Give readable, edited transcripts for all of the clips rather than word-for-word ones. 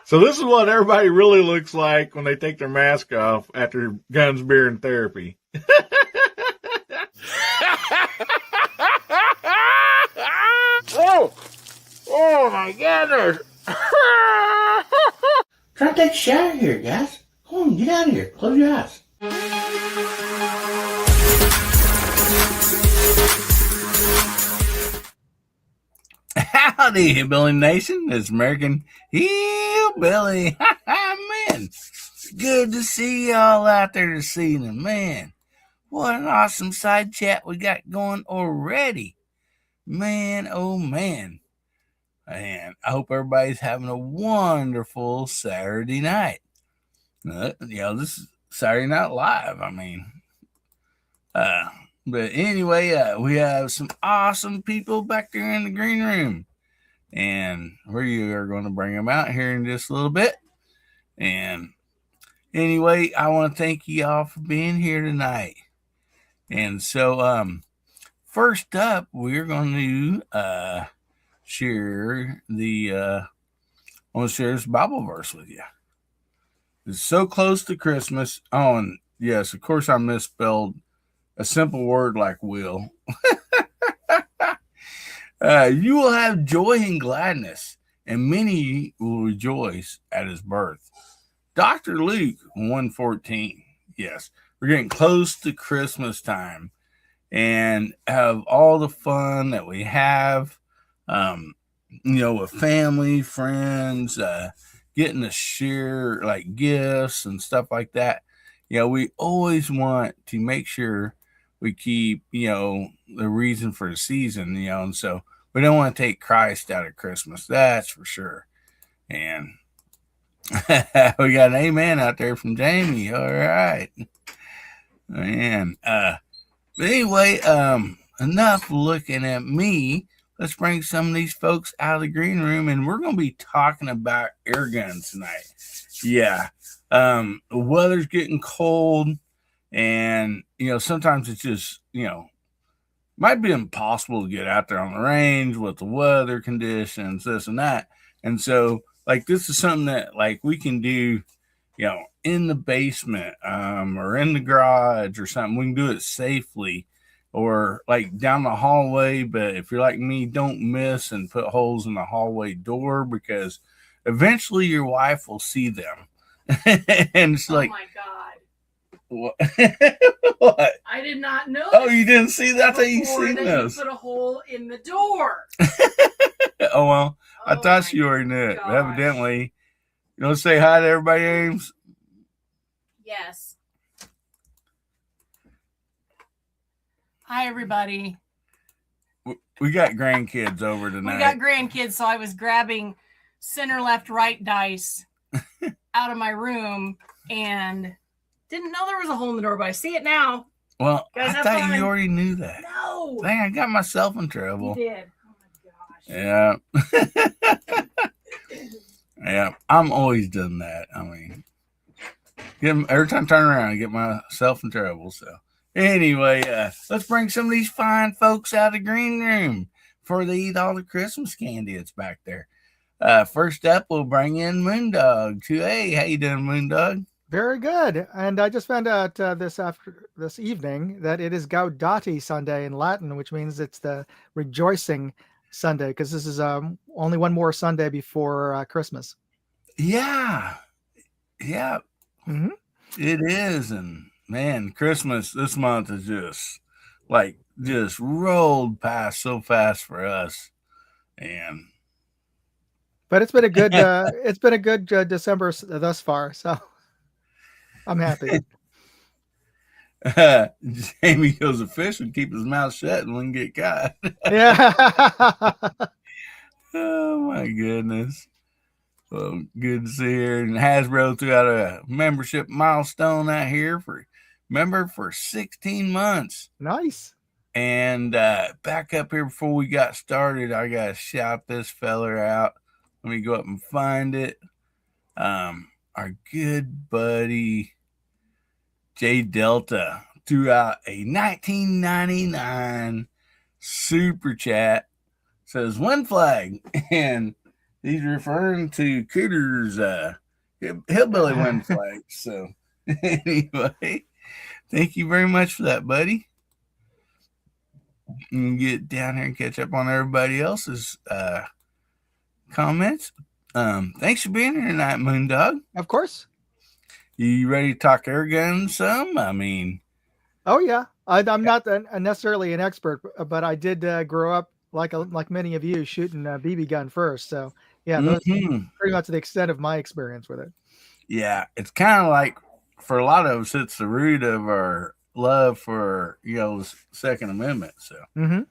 So this is what everybody really looks like when they take their mask off after guns, beer, and therapy. Oh my goodness. Try to take a shower here, guys. Come on, get out of here. Close your eyes. Howdy, Hillbilly Nation. It's American Hillbilly. Man, it's good to see y'all out there this evening. Man, what an awesome side chat we got going already. Man, oh man. And I hope everybody's having a wonderful Saturday night. This is Saturday Night Live. But anyway, we have some awesome people back there in the green room. And we are going to bring them out here in just a little bit. And anyway, I want to thank you all for being here tonight. And so, first up, we're going to share I want to share this Bible verse with you. It's so close to Christmas. Oh, and yes, of course, I misspelled a simple word like will. You will have joy and gladness, and many will rejoice at his birth. Dr. Luke 1:14. Yes, we're getting close to Christmas time and have all the fun that we have, with family, friends, getting to share like gifts and stuff like that. We always want to make sure we keep, the reason for the season, and so we don't want to take Christ out of Christmas. That's for sure. And we got an amen out there from Jamie. All right. Man. But anyway, enough looking at me. Let's bring some of these folks out of the green room, and we're going to be talking about air guns tonight. Yeah. The weather's getting cold, and, sometimes it's just, might be impossible to get out there on the range with the weather conditions, this and that. And so, this is something that, we can do, in the basement or in the garage or something. We can do it safely or, down the hallway. But if you're like me, don't miss and put holes in the hallway door because eventually your wife will see them. And it's oh my God. What? What? I did not know. Oh, you didn't see that? I thought you seen those. You put a hole in the door. Oh, well, I thought you already knew it. But evidently, you want to say hi to everybody, Ames? Yes. Hi, everybody. We got grandkids over tonight. We got grandkids, so I was grabbing center, left, right dice out of my room and didn't know there was a hole in the door, but I see it now. Well, I thought you already knew that. No. Dang, I got myself in trouble. You did. Oh, my gosh. Yeah. Yeah, I'm always doing that. Every time I turn around, I get myself in trouble. So anyway, let's bring some of these fine folks out of the green room before they eat all the Christmas candy that's back there. First up, we'll bring in Moondog. Hey, how you doing, Moondog? Very good. And I just found out this evening that it is Gaudete Sunday in Latin, which means it's the rejoicing Sunday, because this is only one more Sunday before Christmas. Yeah. Mm-hmm. It is. And man, Christmas this month is just rolled past so fast for us. But it's been a good December thus far, so I'm happy. Jamie goes a fish and keep his mouth shut and wouldn't get caught. Yeah. Oh my goodness. Well, good to see her. And Hasbro threw out a membership milestone out here for 16 months. Nice. And back up here before we got started, I gotta shout this feller out. Let me go up and find it. Our good buddy J Delta threw out a 1999 super chat. Says win flag, and He's referring to Cooter's hillbilly win flags. So anyway, thank you very much for that, buddy. And get down here and catch up on everybody else's comments. Thanks for being here tonight, Moondog. Of course. You ready to talk air guns some? I mean, Oh yeah, I'm not necessarily an expert, but I did grow up like many of you shooting a BB gun first. So yeah, those pretty much the extent of my experience with it. Yeah, it's kind of like for a lot of us, it's the root of our love for the Second Amendment. So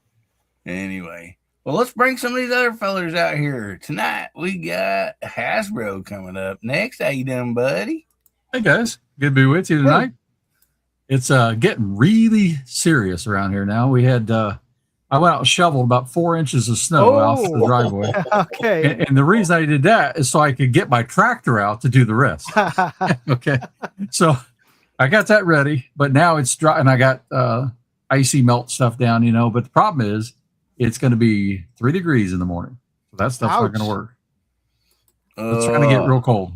anyway, well, let's bring some of these other fellers out here tonight. We got Hasbro coming up next. How you doing, buddy? Hey guys, good to be with you tonight. It's getting really serious around here now. We had I went out and shoveled about 4 inches of snow off the driveway. Okay. And the reason I did that is so I could get my tractor out to do the rest. Okay. So I got that ready, but now it's dry and I got icy melt stuff down, but the problem is it's going to be 3 degrees in the morning. So that stuff's not going to work. It's trying to get real cold.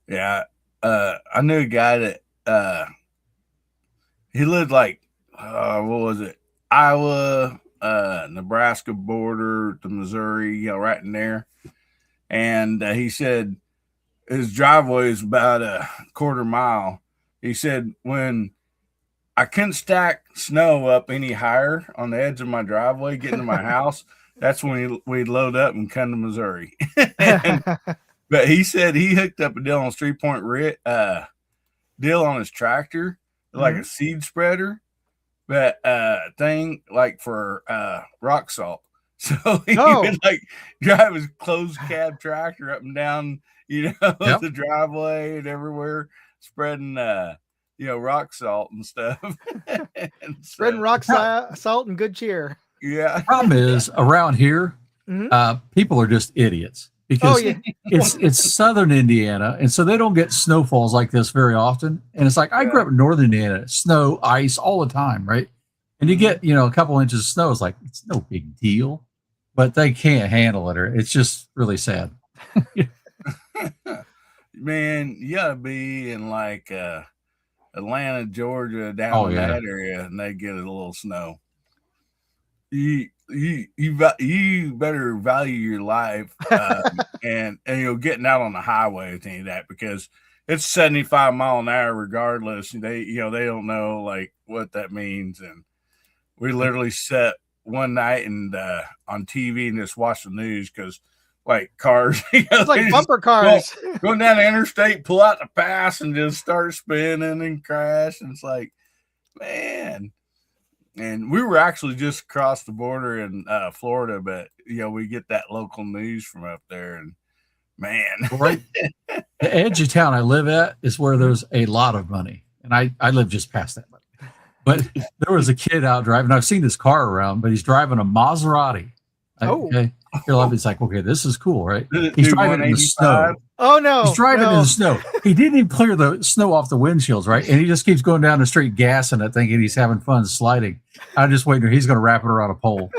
Yeah. I knew a guy that he lived like what was it? Iowa, Nebraska border to Missouri, right in there. And he said his driveway is about a quarter mile. He said when I couldn't stack snow up any higher on the edge of my driveway, getting to my house, that's when we'd load up and come to Missouri. But he said he hooked up a deal on 3-point deal on his tractor, like a seed spreader, but thing like for rock salt. So he would like drive his closed cab tractor up and down, the driveway and everywhere, spreading rock salt and stuff. Spreading rock salt and good cheer. Yeah. The problem is around here, people are just idiots. Because it's southern Indiana, and so they don't get snowfalls like this very often. And it's like I grew up in northern Indiana, snow, ice all the time, right? And you get a couple inches of snow, it's like it's no big deal, but they can't handle it, or it's just really sad. Man, you gotta be in like Atlanta, Georgia, down in that area, and they get a little snow. You better value your life and getting out on the highway with any of that, because it's 75 mile an hour regardless. They they don't know like what that means. And we literally sat one night and on TV and just watched the news because like cars, it's like bumper cars going down the interstate, pull out the pass and just start spinning and crash. And it's like, man. And we were actually just across the border in Florida, but we get that local news from up there, and man, right. The edge of town I live at is where there's a lot of money, and I live just past that money. But there was a kid out driving. I've seen this car around, but he's driving a Maserati. Okay, it's like, okay, this is cool, right? He's driving in the snow. Oh no, he's driving in the snow. He didn't even clear the snow off the windshields, right? And he just keeps going down the street, gassing it, thinking he's having fun sliding. I'm just waiting. He's going to wrap it around a pole,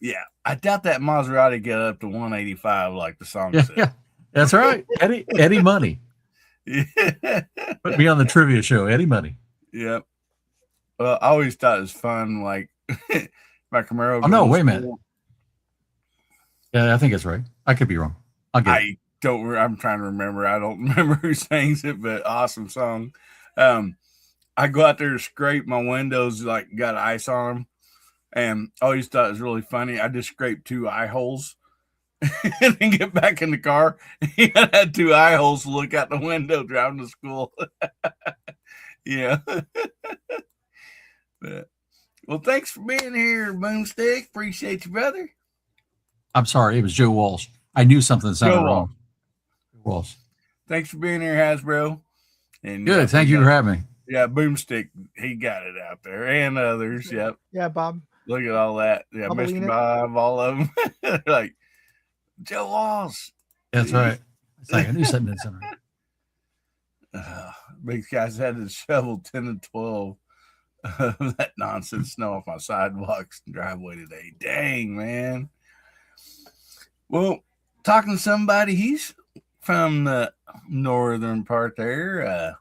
Yeah, I doubt that Maserati get up to 185 like the song said. Yeah, that's right. Eddie Money. Yeah. Put me on the trivia show, Eddie Money. Yep. Well, I always thought it was fun, like my Camaro. Oh no, wait a minute. Yeah, I think it's right. I could be wrong. I'm trying to remember. I don't remember who sings it, but awesome song. I go out there to scrape my windows, like got ice on them, and I always thought it was really funny. I just scraped 2 eye holes and then get back in the car. He had 2 eye holes to look out the window driving to school. Yeah. But, well, thanks for being here, Boomstick. Appreciate you, brother. I'm sorry, it was Joe Walsh. I knew something sounded wrong. Walsh. Thanks for being here, Hasbro. And good, thank you for having me. Yeah, Boomstick, he got it out there, and others. Yep. Yeah, Bob. Look at all that. Yeah, Mr. Bob, all of them. Like Joe Walsh. That's right. It's like I knew something didn't sound right. Big guys had to shovel 10 to 12 of that nonsense snow off my sidewalks and driveway today. Dang, man. Well, talking to somebody, he's from the northern part there,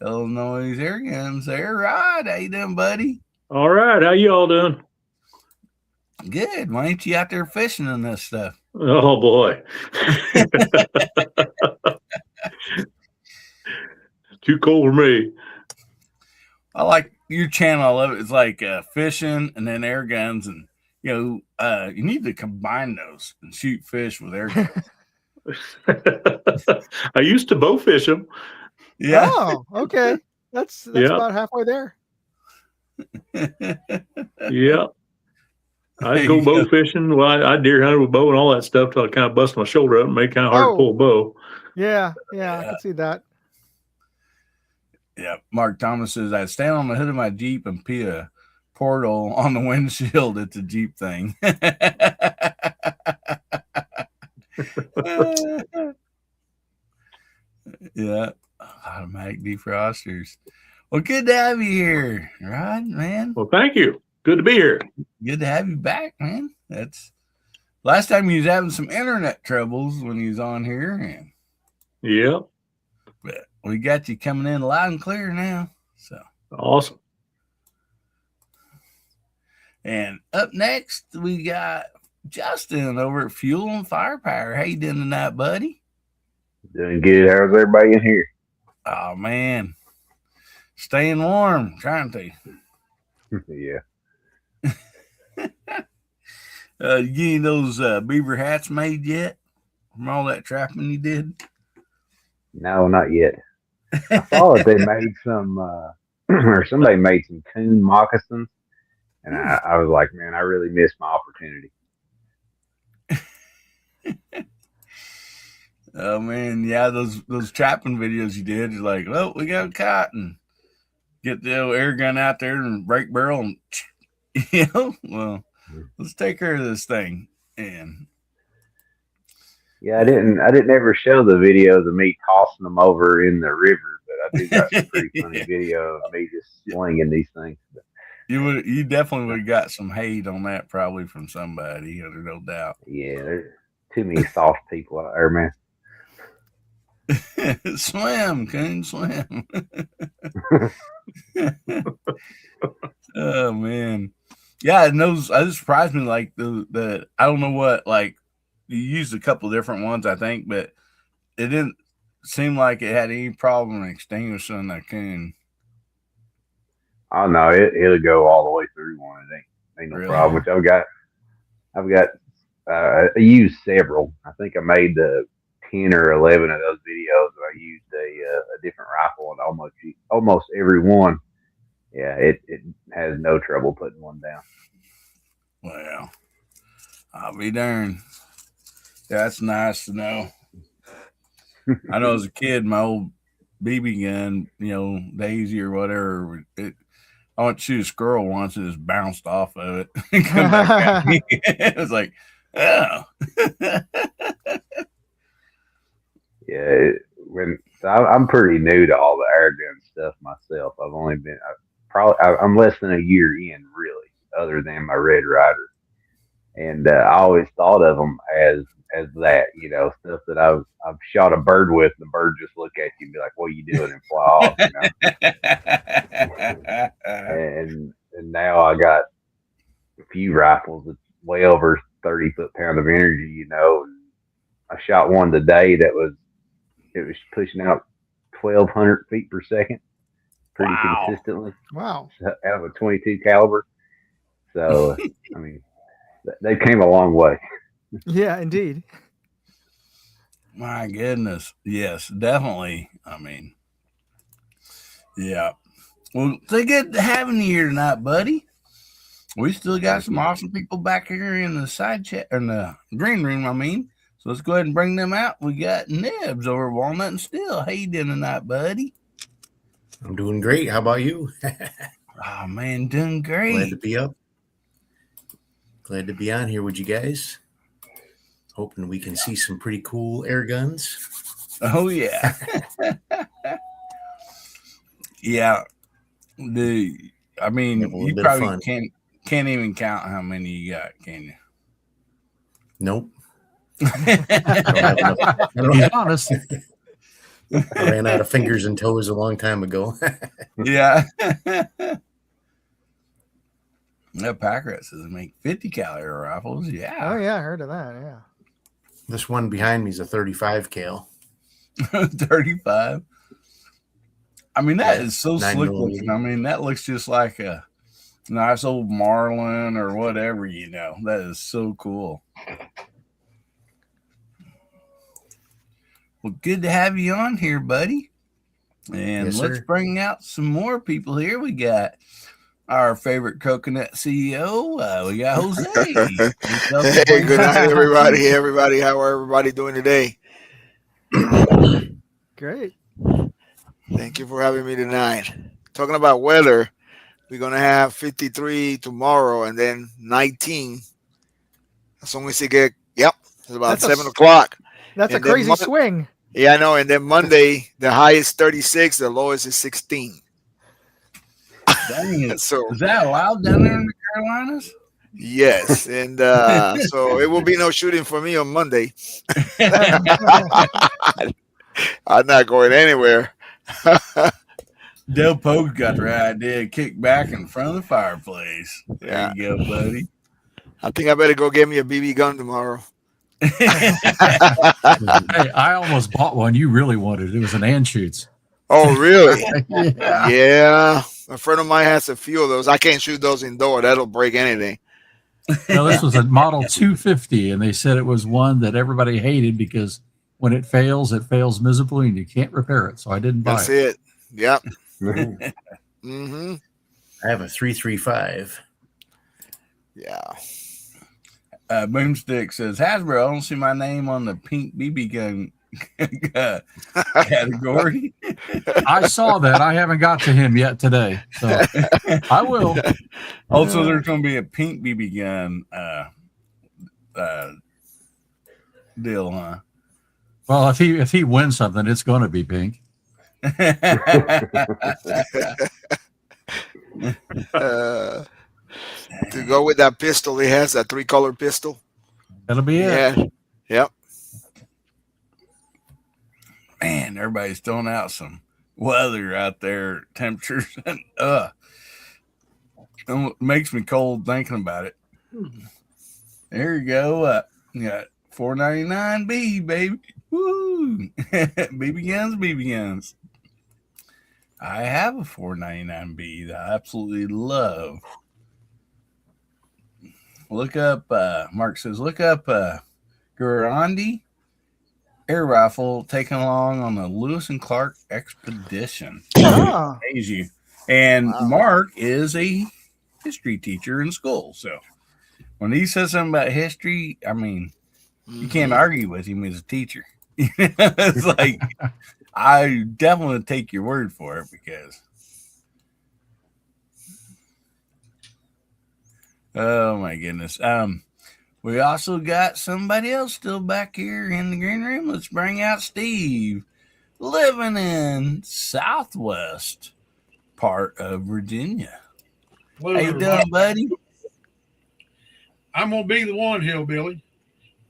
Illinois AIRGUNs there. Rod, how you doing, buddy? All right. How you all doing? Good. Why ain't you out there fishing and this stuff? Oh, boy. Too cold for me. I like your channel. I love it. It's like fishing and then air guns. And, you need to combine those and shoot fish with air guns. I used to bow fish them. Yeah. Oh, okay. That's about halfway there. Yeah. I'd go bow fishing. Well, I deer hunted with bow and all that stuff till I kind of bust my shoulder up and made it kind of hard to pull a bow. Yeah, I can see that. Yeah. Mark Thomas says, I'd stand on the hood of my Jeep and pee a portal on the windshield at the Jeep thing. Yeah. Automatic defrosters. Well, good to have you here, Rod, man. Well, thank you. Good to be here. Good to have you back, man. That's last time you was having some internet troubles when you was on here. And Yeah. but we got you coming in loud and clear now. So Awesome. And up next, we got Justin over at Fuel and Firepower. How you doing tonight, buddy? Doing good. How's everybody in here? Oh, man. Staying warm, trying to. Yeah. You getting those beaver hats made yet from all that trapping you did? No, not yet. I saw that they made some, or somebody made some coon moccasins. And I was like, man, I really missed my opportunity. Oh man, yeah, those trapping videos you did, you're like, well, we got caught and get the old air gun out there and break barrel and well, let's take care of this thing. And yeah, I didn't ever show the videos of me tossing them over in the river, but I do got some pretty funny video of me just slinging these things. But you definitely would have got some hate on that probably from somebody, there's no doubt. yeah, there's too many soft people out there, man. Swim, coon, swim. Oh man, yeah. And those surprised me. Like the I don't know what, like you used a couple different ones, I think, but it didn't seem like it had any problem extinguishing that coon. Oh no, it'll go all the way through one. It ain't no Really? problem. Which I've got. I used several. I think I made the 10 or 11 of those videos. I used a different rifle, and almost every one, yeah, it has no trouble putting one down. Well, I'll be darned. That's nice to know. I know as a kid, my old BB gun, Daisy or whatever, I went to shoot a squirrel once and just bounced off of it and come back at me. It was like, oh. Yeah, I'm pretty new to all the AIRGUN stuff myself. I've only been I'm less than a year in, really, other than my Red Ryder, and I always thought of them as that, stuff that I've shot a bird with. The bird just look at you and be like, "What are you doing?" and fly off. And now I got a few rifles that's way over 30 foot-pound of energy, And I shot one today that was pushing out 1,200 feet per second pretty consistently. Wow. Out of a 22 caliber. So, I mean, they came a long way. Yeah, indeed. My goodness. Yes, definitely. I mean, yeah. Well, it's good having you here tonight, buddy. We still got some awesome people back here in the side chat, in the green room, I mean. So let's go ahead and bring them out. We got Nibs over Walnut and Still. How you doing tonight, buddy? I'm doing great. How about you? Oh, man, doing great. Glad to be up. Glad to be on here with you guys. Hoping we can see some pretty cool air guns. Oh, yeah. Yeah. You probably can't even count how many you got, can you? Nope. He's honest. I ran out of fingers and toes a long time ago. Yeah. No, Pack Rat says make 50 caliber rifles. Yeah. Oh yeah, I heard of that. Yeah. This one behind me is a 35 cal. 35. I mean, that is so 9 slick millimeter. looking. I mean, that looks just like a nice old Marlin or whatever, you know. That is so cool. Well, good to have you on here, buddy. And Yes, let's sir. bring out some more people here. We got our favorite coconut CEO. We got Jose. Hey, good night, everybody. Hey, everybody. How are everybody doing today? Great. Thank you for having me tonight. Talking about weather, we're going to have 53 tomorrow and then 19. As long as it get, it's about That's 7 o'clock. That's And a then crazy swing. Yeah, I know. And then Monday, the high is 36, the lowest is 16. Dang it. So is that allowed down there in the Carolinas? yes, and so it will be no shooting for me on Monday. I'm not going anywhere. Del Pogue got the right idea. Kick back in front of the fireplace. There you go, buddy. I think I better go get me a BB gun tomorrow. Hey, I almost bought one you really wanted. It was an Anschutz. Oh, really? Yeah. Yeah. A friend of mine has a few of those. I can't shoot those indoor. That'll break anything. No, this was a Model 250, and they said it was one that everybody hated because when it fails miserably, and you can't repair it. So I didn't buy That's it. it. Yep. Mm-hmm. I have a 335. Yeah. Boomstick says, Hasbro, I don't see my name on the pink BB gun category. I saw that. I haven't got to him yet today, so I will. Also, there's going to be a pink BB gun deal, huh? Well, if he wins something, it's going to be pink. To go with that pistol, he has a 3-color pistol. That'll be it. Yeah. Yep. Man, everybody's throwing out some weather out there, temperatures, and it makes me cold thinking about it. There you go. You got 499B, baby. Woo! BB guns. I have a 499B that I absolutely love. Look up, Mark says, look up Gurandi air rifle taken along on the Lewis and Clark expedition. Oh. Praise you. And Wow. Mark is a history teacher in school. So when he says something about history, I mean, you can't argue with him as a teacher. It's like, I definitely take your word for it because, oh my goodness. We also got somebody else still back here in the green room. Let's bring out Steve, living in southwest part of Virginia. Hello, How you doing, buddy? I'm gonna be the one, hillbilly.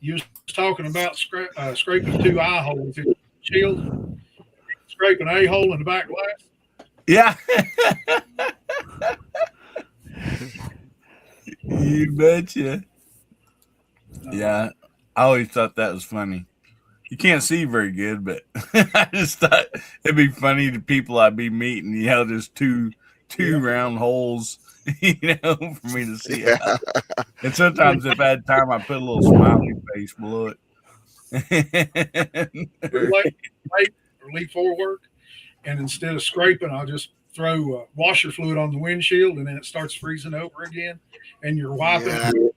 You was talking about scraping 2 eye holes with your shield, scraping a hole in the back glass. Yeah. You betcha. Yeah, I always thought that was funny. You can't see very good, but I just thought it'd be funny to people I'd be meeting. You know, there's two round holes, you know, for me to see. Yeah. And sometimes if I had time, I put a little smiley face below it. Late or leave for work, and instead of scraping, I'll just throw washer fluid on the windshield, and then it starts freezing over again, and you're wiping,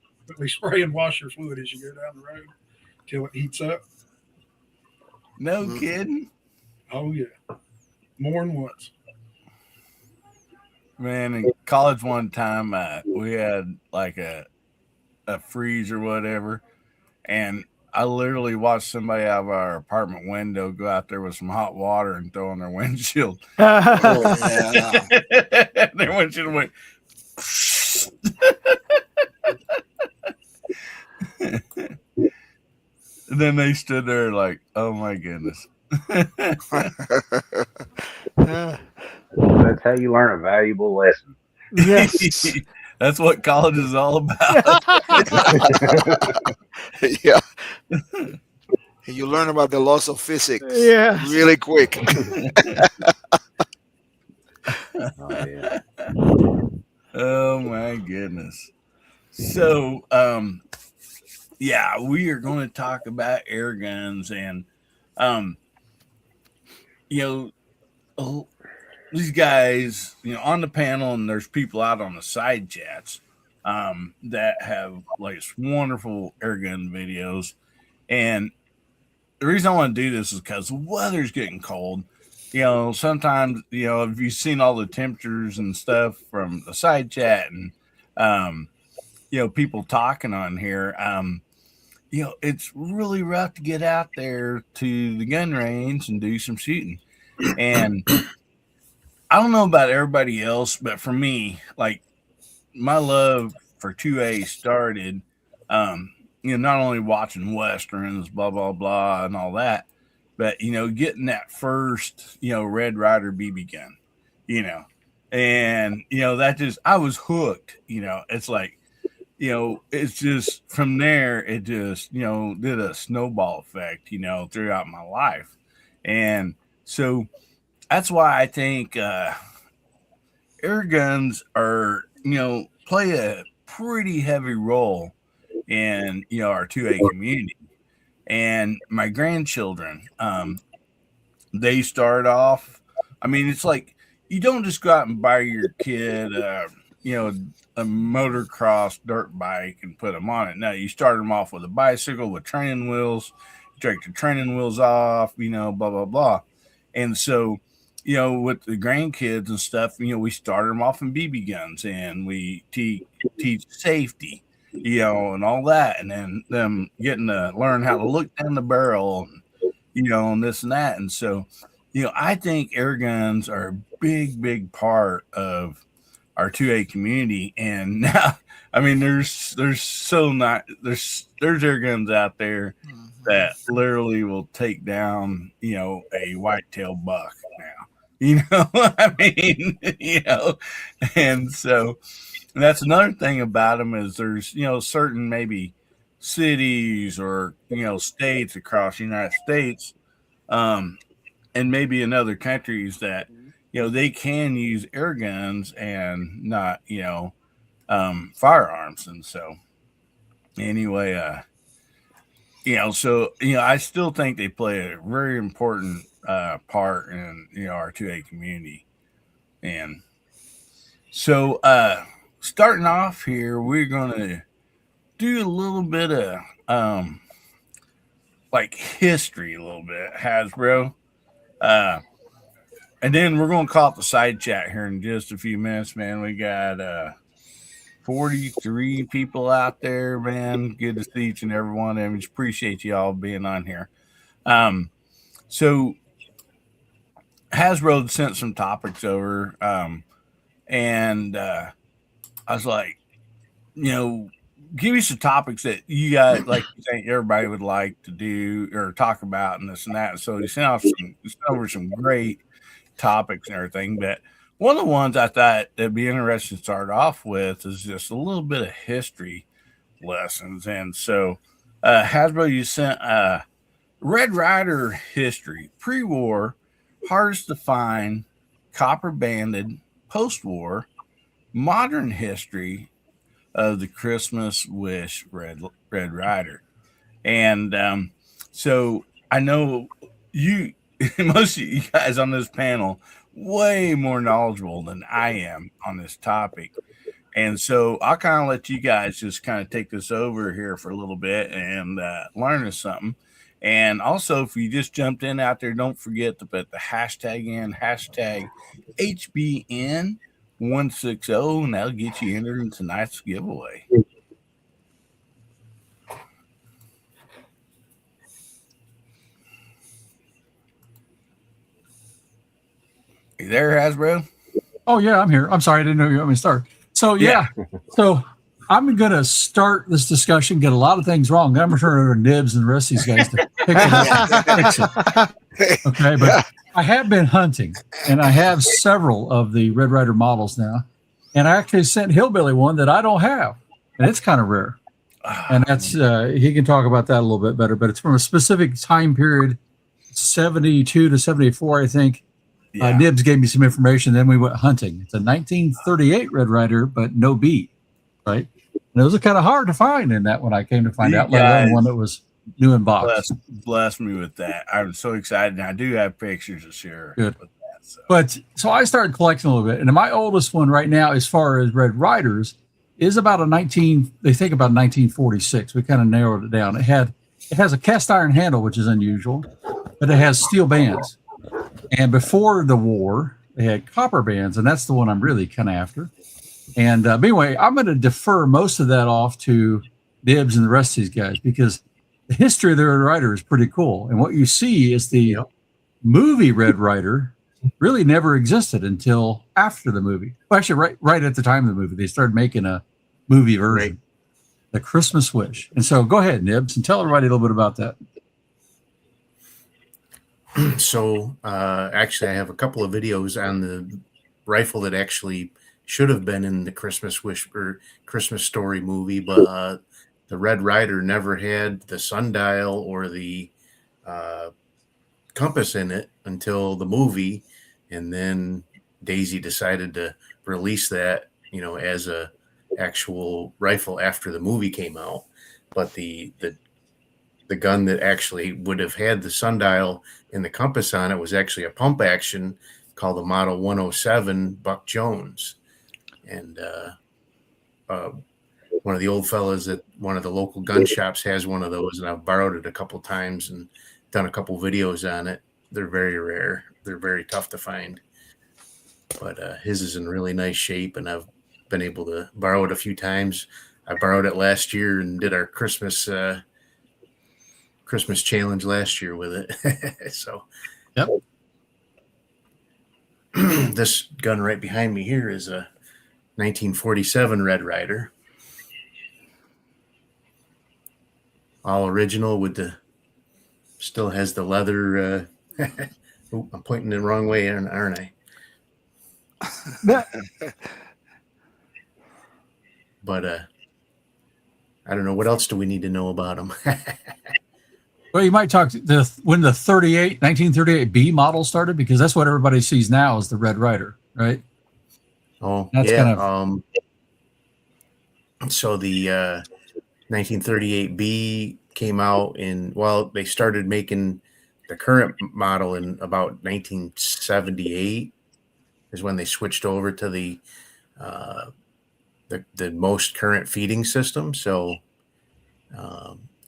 spraying washer fluid as you go down the road till it heats up. No kidding. Oh yeah, more than once. Man, in college one time, we had like a freeze or whatever, and I literally watched somebody out of our apartment window go out there with some hot water and throw on their windshield. Oh, yeah. Their windshield went. And then they stood there like, oh my goodness. That's how you learn a valuable lesson. Yes. That's what college is all about. Yeah. You learn about the laws of physics Yes. really quick. Oh yeah. Oh my goodness. So yeah, we are going to talk about air guns and you know, these guys, on the panel, and there's people out on the side chats that have like wonderful air gun videos. And the reason I want to do this is because the weather's getting cold. Sometimes, if you've seen all the temperatures and stuff from the side chat and, people talking on here, it's really rough to get out there to the gun range and do some shooting. And I don't know about everybody else, but for me, like my love for 2A started, not only watching Westerns, blah, blah, blah, and all that, but, getting that first, Red Ryder BB gun, and, that just, I was hooked, it's like, it's just from there, it just, did a snowball effect, throughout my life. And so that's why I think air guns are, play a pretty heavy role in, our 2A community. And my grandchildren, they start off, it's like you don't just go out and buy your kid, a motocross dirt bike and put them on it. No, you start them off with a bicycle with training wheels, take the training wheels off, blah, blah, blah. And so, with the grandkids and stuff, we start them off in BB guns and we teach safety, and all that. And then them getting to learn how to look down the barrel, and, and this and that. And so, I think air guns are a big, big part of our 2A community. And now, there's air guns out there that literally will take down, a whitetail buck now, and so that's another thing about them is there's, certain maybe cities or, states across the United States, and maybe in other countries that, they can use air guns and not, firearms. And so anyway, so, I still think they play a very important part in, our 2A community. And so starting off here, we're going to do a little bit of like history, a little bit, Hasbro. And then we're going to call it the side chat here in just a few minutes, man. We got 43 people out there, man. Good to see each and every one of them. Just appreciate you all being on here. So Hasbro sent some topics over, and I was like, give me some topics that you guys like you think everybody would like to do or talk about and this and that. So he sent over some great topics and everything. But one of the ones I thought that'd be interesting to start off with is just a little bit of history lessons. And so Hasbro, you sent Red Ryder history, pre-war, hardest to find, copper banded, post-war, modern history of the Christmas Wish Red Ryder. And so I know you, most of you guys on this panel, way more knowledgeable than I am on this topic. And so I'll kind of let you guys just kind of take this over here for a little bit and learn us something. And also, if you just jumped in out there, don't forget to put the hashtag in, hashtag HBN160, and that'll get you entered in tonight's giveaway. You there, Hasbro? Oh, yeah, I'm here. I'm sorry. I didn't know you want me to start. So, yeah. So I'm going to start this discussion, get a lot of things wrong. I'm going to turn it over to Nibs and the rest of these guys to pick it up and fix it. Okay, but I have been hunting, and I have several of the Red Ryder models now. And I actually sent Hillbilly one that I don't have, and it's kind of rare. And that's he can talk about that a little bit better, but it's from a specific time period, 72 to 74, I think. Yeah. Nibs gave me some information. Then we went hunting. It's a 1938 Red Ryder, but no B, right? And those are kind of hard to find in that when I came to find out, let alone one that was new in box. Bless me with that. I'm so excited. I do have pictures to share. Good. With that, so. But so I started collecting a little bit, and my oldest one right now, as far as Red Ryders, is about they think about 1946. We kind of narrowed it down. It has a cast iron handle, which is unusual, but it has steel bands. And before the war, they had copper bands, and that's the one I'm really kind of after. And but anyway, I'm going to defer most of that off to Dibs and the rest of these guys because the history of the Red Ryder is pretty cool. And what you see is the movie Red Ryder really never existed until after the movie. Well, actually, right at the time of the movie, they started making a movie version, The Christmas Wish. And so go ahead, Nibs, and tell everybody a little bit about that. So actually, I have a couple of videos on the rifle that actually should have been in the Christmas Wish or Christmas Story movie, but the Red Ryder never had the sundial or the compass in it until the movie, and then Daisy decided to release that, as a actual rifle after the movie came out. But the gun that actually would have had the sundial and the compass on it was actually a pump action called the Model 107 Buck Jones. And one of the old fellas at one of the local gun shops has one of those, and I've borrowed it a couple times and done a couple videos on it. They're very rare. They're very tough to find. But his is in really nice shape, and I've been able to borrow it a few times. I borrowed it last year and did our Christmas challenge last year with it. So, yep. This gun right behind me here is a 1947 Red Ryder, all original still has the leather. I'm pointing the wrong way, aren't I? But I don't know. What else do we need to know about them? Well, you might talk when the 1938 B model started, because that's what everybody sees now is the Red Ryder, right? Oh, that's yeah. Kind of... So the 1938 B came out they started making the current model in about 1978 is when they switched over to the most current feeding system. So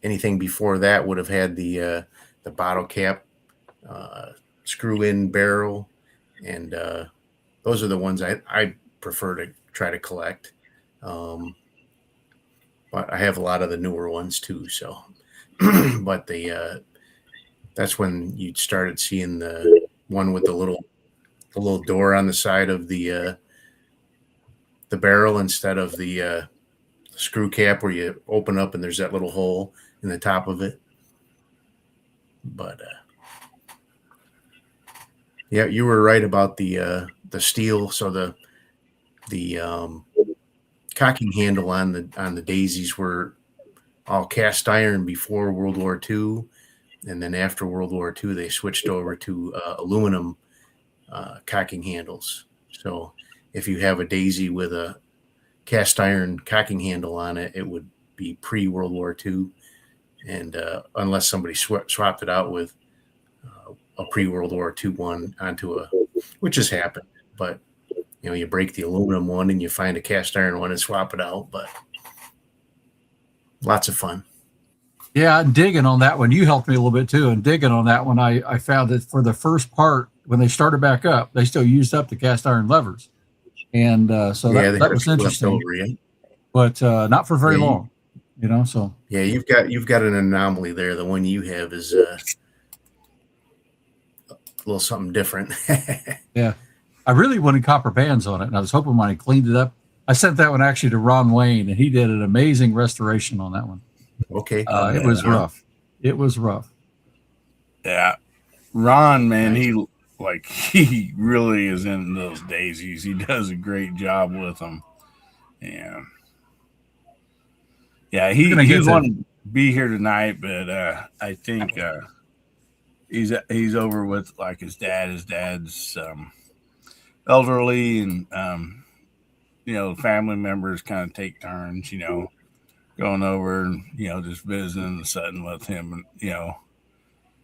anything before that would have had the bottle cap, screw in barrel, and those are the ones I prefer to try to collect. But I have a lot of the newer ones too. So, but that's when you started seeing the one with the little door on the side of the barrel instead of the screw cap where you open up and there's that little hole in the top of it. But yeah, you were right about the steel. So the cocking handle on the daisies were all cast iron before World War II, and then after World War II they switched over to aluminum cocking handles. So if you have a daisy with a cast iron cocking handle on it, it would be pre-World War II, and unless somebody swapped it out with a pre-World War II one onto which has happened, but you break the aluminum one and you find a cast iron one and swap it out. But lots of fun. Yeah, I'm digging on that one. You helped me a little bit too. And digging on that one, I found that for the first part, when they started back up, they still used up the cast iron levers. And so that was interesting. Over, but not for very long, so. Yeah, you've got an anomaly there. The one you have is a little something different. Yeah. I really wanted copper bands on it, and I was hoping when I cleaned it up I sent that one actually to Ron Wayne, and he did an amazing restoration on that one. Okay. It was rough. It was rough. Yeah. Ron, man, he really is in those daisies. He does a great job with them. Yeah. Yeah, he was wanting to be here tonight, but I think he's over with like his dad. His dad's elderly, and family members kind of take turns, going over and just visiting and sitting with him,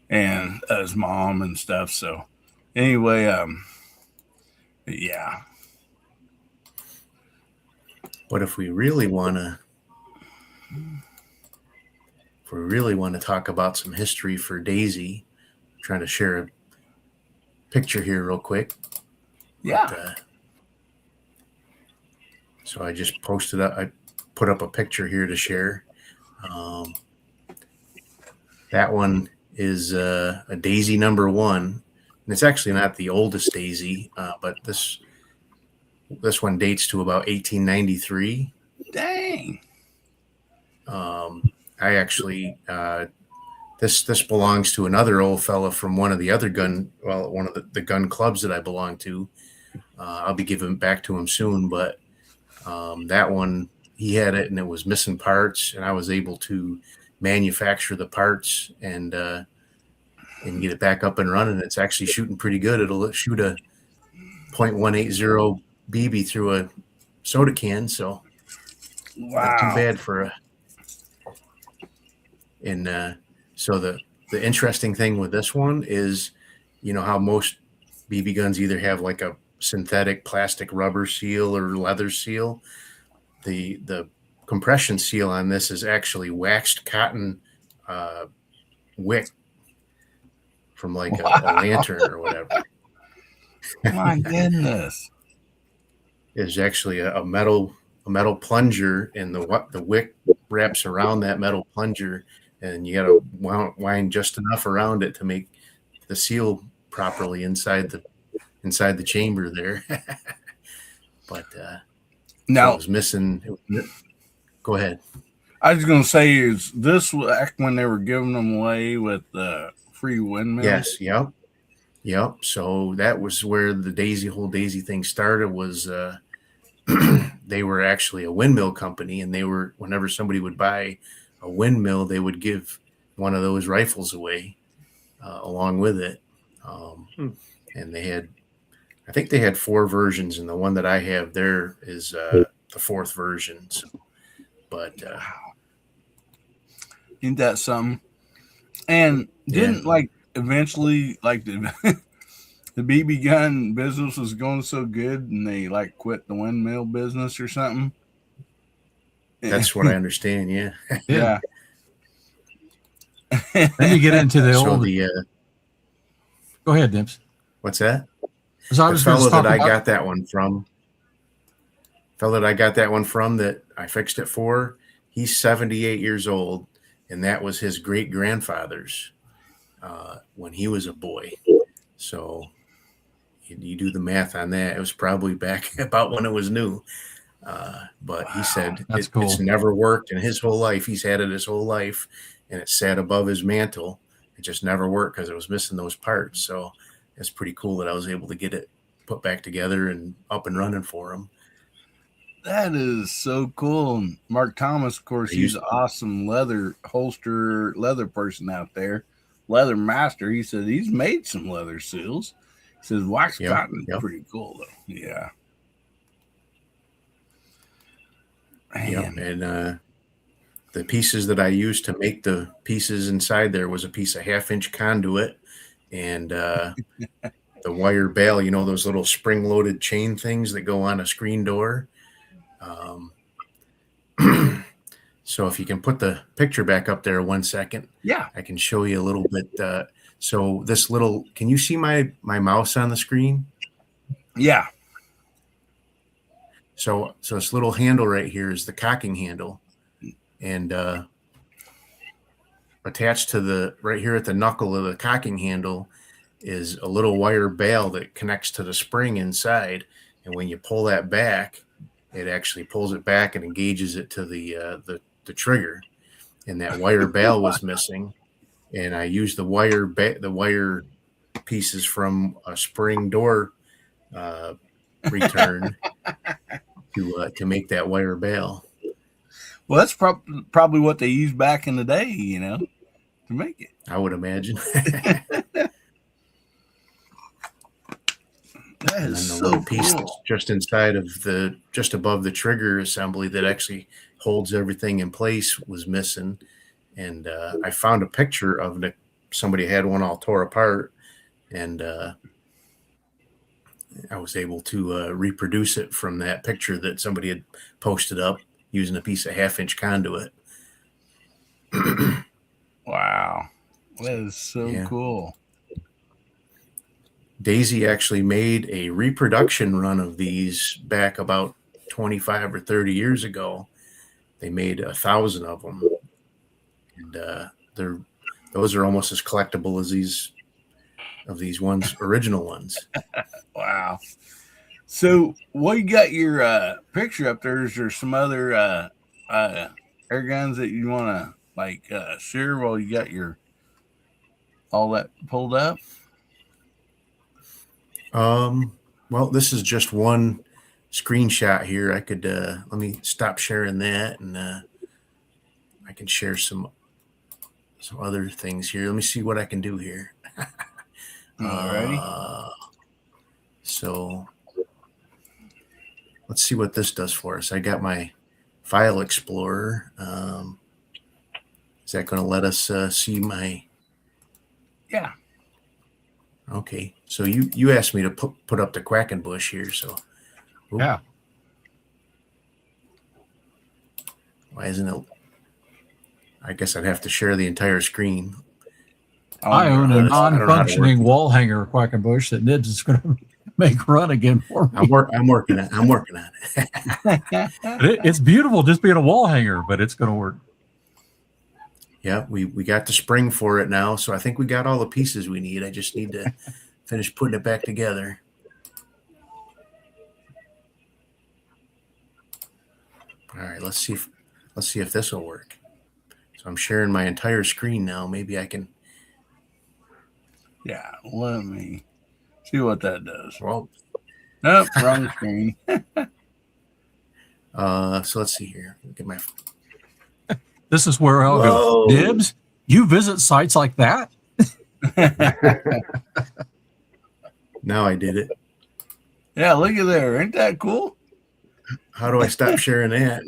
and his mom and stuff. So anyway, yeah. But if we really want to talk about some history for Daisy, I'm trying to share a picture here real quick. Yeah. But, so I just posted up. I put up a picture here to share. That one is a Daisy number 1, and it's actually not the oldest Daisy, but this one dates to about 1893. Dang. I actually this belongs to another old fella from one of the other one of the gun clubs that I belong to. I'll be giving it back to him soon, but that one, he had it and it was missing parts, and I was able to manufacture the parts and get it back up and running. It's actually shooting pretty good. It'll shoot a .180 BB through a soda can, so not too bad for a. And so the interesting thing with this one is, how most BB guns either have like a synthetic plastic rubber seal or leather seal. The compression seal on this is actually waxed cotton wick from like a lantern or whatever. My goodness. Is actually a metal plunger, and the wick wraps around that metal plunger, and you got to wind just enough around it to make the seal properly inside the chamber there. But now it was missing. Go ahead. I was going to say, is this back when they were giving them away with free windmills? Yes. Yep. So that was where the whole Daisy thing started. Was they were actually a windmill company, and whenever somebody would buy a windmill, they would give one of those rifles away along with it. And I think they had 4 versions, and the one that I have there is the 4th version. So, but isn't that something? And didn't eventually the the BB gun business was going so good, and they quit the windmill business or something? That's what I understand. Yeah. Yeah. Then you get into the old. Go ahead, Dims. What's that? So the fellow that I got that one from, that I fixed it for, he's 78 years old, and that was his great grandfather's when he was a boy. So you do the math on that. It was probably back about when it was new. But he said it's never worked in his whole life. He's had it his whole life, and it sat above his mantle. It just never worked because it was missing those parts. So it's pretty cool that I was able to get it put back together and up and running for him. That is so cool. And Mark Thomas, of course, he's an awesome leather person out there, leather master. He said he's made some leather seals. He says wax cotton is pretty cool, though. Yeah. Man. And the pieces that I used to make the pieces inside there was a piece of 1/2-inch conduit and the wire bail, those little spring-loaded chain things that go on a screen door. So if you can put the picture back up there 1 second, I can show you a little bit. So can you see my mouse on the screen? Yeah. So this little handle right here is the cocking handle, and attached to right here at the knuckle of the cocking handle is a little wire bail that connects to the spring inside. And when you pull that back, it actually pulls it back and engages it to the trigger, and that wire bail was missing. And I used the wire pieces from a spring door return to make that wire bail. Well, that's probably what they used back in the day, to make it. I would imagine. That And is then the so little piece cool. that's just inside of just above the trigger assembly that actually holds everything in place was missing. And I found a picture of somebody had one all tore apart, and I was able to reproduce it from that picture that somebody had posted up using a piece of 1/2-inch conduit. Wow. That is so cool. Daisy actually made a reproduction run of these back about 25 or 30 years ago. They made 1,000 of them, and those are almost as collectible as these original ones. Wow. So, what you got your picture up there? Is there some other air guns that you want to share while you got all that pulled up? Well, this is just one screenshot here. I could let me stop sharing that, and I can share some other things here. Let me see what I can do here. Alrighty. So let's see what this does for us. I got my file explorer. Is that going to let us see my? Yeah. Okay. So you asked me to put up the Quackenbush here. So yeah. Why isn't it? I guess I'd have to share the entire screen. I own a non-functioning wall hanger Quackenbush that Nibs is going to make run again for me. I'm working on it. It's beautiful just being a wall hanger, but it's going to work. Yeah, we got the spring for it now, so I think we got all the pieces we need. I just need to finish putting it back together. All right, let's see if this will work. So I'm sharing my entire screen now. Maybe I can. Yeah, let me see what that does. Well, nope, wrong screen. So let's see here. Get my. This is where I'll go. Nibs, you visit sites like that? Now I did it. Yeah, look at there. Ain't that cool? How do I stop sharing that?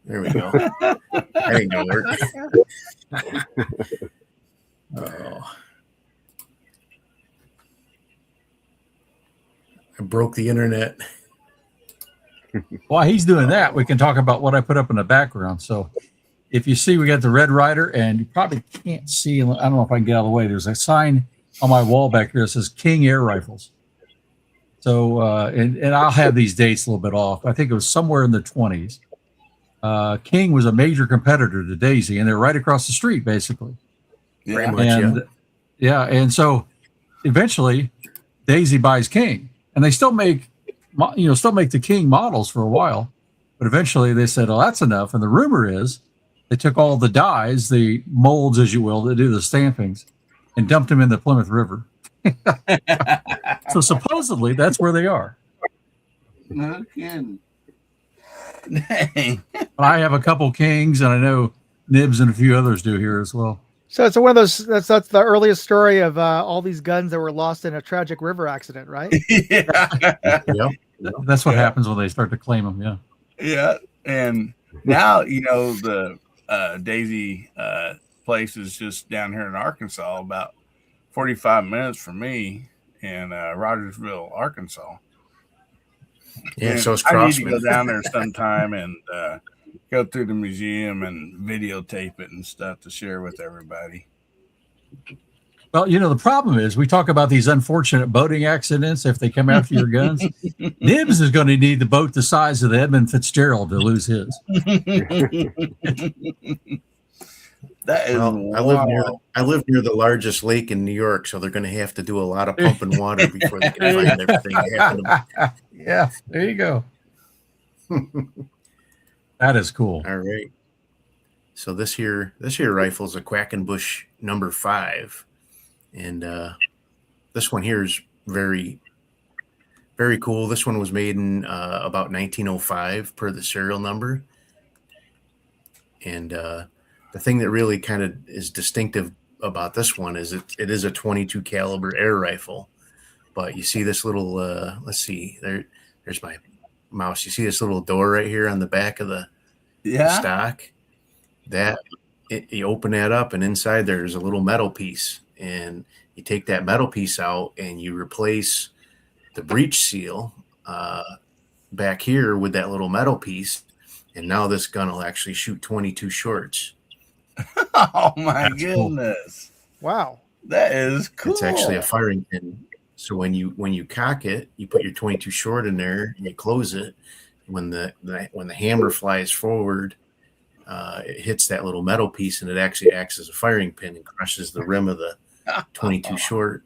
There we go. That ain't gonna work. Oh. I broke the internet. While he's doing that, we can talk about what I put up in the background. So if you see, we got the Red Rider, and you probably can't see. I don't know if I can get out of the way. There's a sign on my wall back here that says King Air Rifles. So, and I'll have these dates a little bit off. I think it was somewhere in the 20s. King was a major competitor to Daisy, and they're right across the street, basically. Yeah. Pretty much, And yeah, and so eventually Daisy buys King, and they still make the King models for a while, but eventually they said, "Oh, that's enough." And the rumor is they took all the dies, the molds, as you will, that do the stampings, and dumped them in the Plymouth River. So supposedly that's where they are. No kidding. Dang. I have a couple Kings, and I know Nibs and a few others do here as well. So it's one of those. That's the earliest story of all these guns that were lost in a tragic river accident, right? Yeah. Yep. That's what happens when they start to claim them. Yeah. Yeah. And now, the Daisy place is just down here in Arkansas, about 45 minutes from me in Rogersville, Arkansas. Yeah, And so it's I need to Crossman. go down there sometime and go through the museum and videotape it and stuff to share with everybody. Well, the problem is we talk about these unfortunate boating accidents if they come after your guns. Nibs is going to need the boat the size of the Edmund Fitzgerald to lose his. That is I live near the largest lake in New York, so they're going to have to do a lot of pumping water before they can find everything they have to. Yeah, there you go. That is cool. All right. So this here rifle is a Quackenbush number 5, and this one here is very, very cool. This one was made in about 1905 per the serial number, and the thing that really kind of is distinctive about this one is it is a 22 caliber air rifle. But you see this little let's see, there's my mouse. You see this little door right here on the back of the stock? You open that up, and inside there's a little metal piece, and you take that metal piece out and you replace the breech seal back here with that little metal piece, and now this gun will actually shoot 22 shorts. Oh my goodness! Cool. Wow, that is cool. It's actually a firing pin. So when you cock it, you put your 22 short in there and you close it. When the hammer flies forward, it hits that little metal piece, and it actually acts as a firing pin and crushes the rim of the 22 short.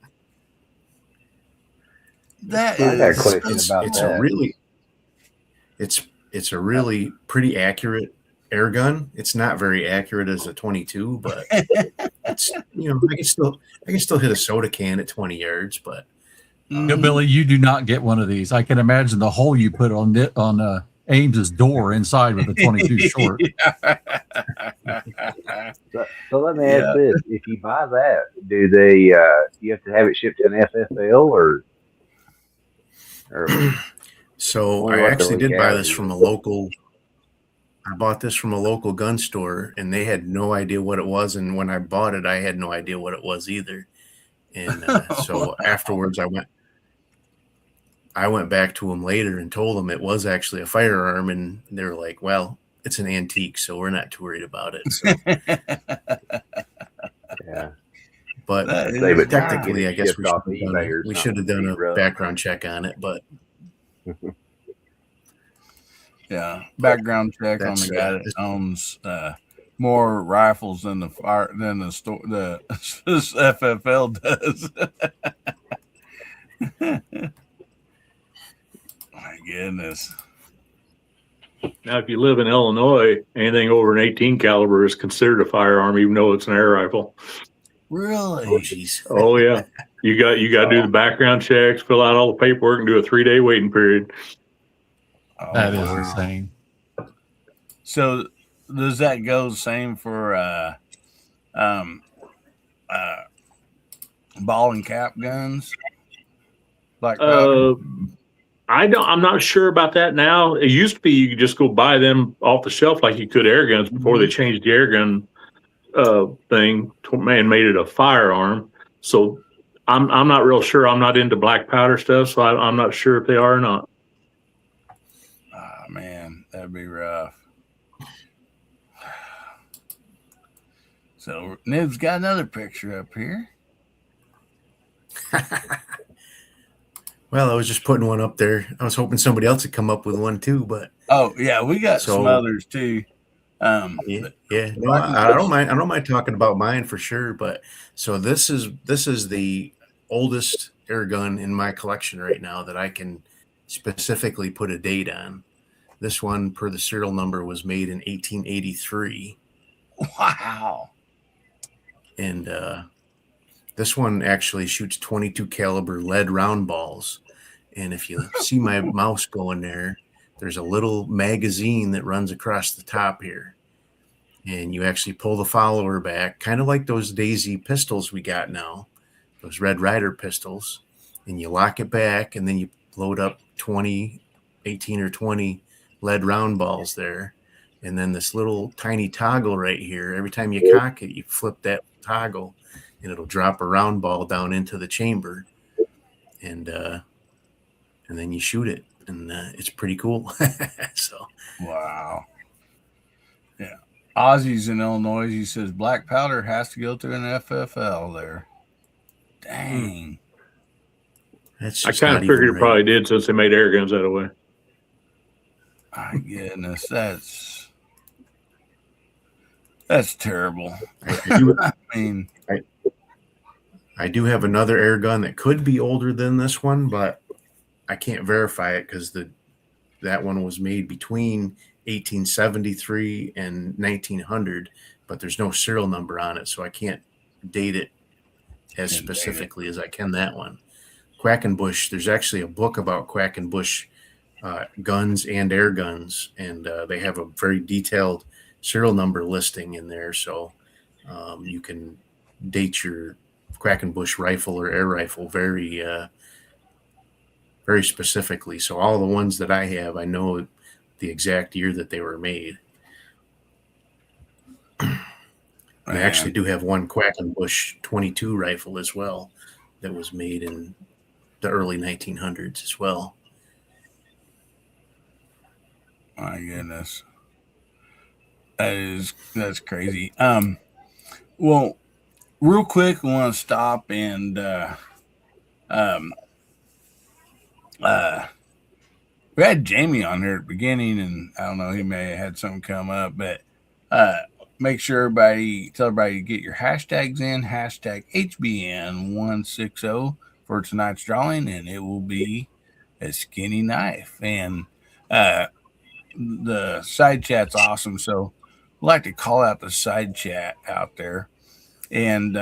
That is it's a really pretty accurate air gun. It's not very accurate as a 22, but it's I can still hit a soda can at 20 yards. But Billy, you do not get one of these. I can imagine the hole you put on Ames's door inside with a 22 short. So let me ask this: if you buy that, do they? You have to have it shipped to an FFL or So I actually did buy this from a local. I bought this from a local gun store, and they had no idea what it was. And when I bought it, I had no idea what it was either. And so afterwards, I went back to them later and told them it was actually a firearm, and they were like, "Well, it's an antique, so we're not too worried about it." So, yeah, but technically, I guess we should have done a background check on it. But yeah, background check on the guy that owns more rifles than the FFL does. My goodness. Now, if you live in Illinois, anything over an 18 caliber is considered a firearm, even though it's an air rifle. Really? Oh, geez. Oh, yeah. You got to do the background checks, fill out all the paperwork, and do a 3-day waiting period. Oh, that is insane. So, does that go the same for ball and cap guns? Like I'm not sure about that now. It used to be you could just go buy them off the shelf like you could air guns before they changed the air gun thing and made it a firearm. So I'm not real sure. I'm not into black powder stuff, so I'm not sure if they are or not. Oh, man, that'd be rough. So Nib's got another picture up here. Well, I was just putting one up there. I was hoping somebody else would come up with one too, but yeah, we got some others too. No, I don't mind. I don't mind talking about mine for sure. But so this is the oldest air gun in my collection right now that I can specifically put a date on. This one, per the serial number, was made in 1883. Wow! And this one actually shoots 22 caliber lead round balls. And if you see my mouse going there, there's a little magazine that runs across the top here. And you actually pull the follower back, kind of like those Daisy pistols we got now, those Red Ryder pistols. And you lock it back, and then you load up 18 or 20 lead round balls there. And then this little tiny toggle right here, every time you cock it, you flip that toggle, and it'll drop a round ball down into the chamber, and then you shoot it, and it's pretty cool. So, wow, yeah. Ozzy's in Illinois. He says black powder has to go through an FFL there. Dang, that's I kind of figured it probably did since they made air guns that way. My goodness, that's terrible. I do have another air gun that could be older than this one, but I can't verify it because the that one was made between 1873 and 1900, but there's no serial number on it, so I can't date it as specifically as I can that one. Quackenbush, there's actually a book about Quackenbush guns and air guns, and they have a very detailed serial number listing in there, so you can date your Quackenbush rifle or air rifle very very specifically. So all the ones that I have, I know the exact year that they were made. I actually do have one Quackenbush 22 rifle as well that was made in the early 1900s as well. My goodness. That's crazy. Well, real quick, we want to stop and we had Jamie on here at the beginning, and I don't know, he may have had something come up, but make sure tell everybody to get your hashtags in, hashtag HBN160 for tonight's drawing, and it will be a skinny knife. And the side chat's awesome, so I'd like to call out the side chat out there. And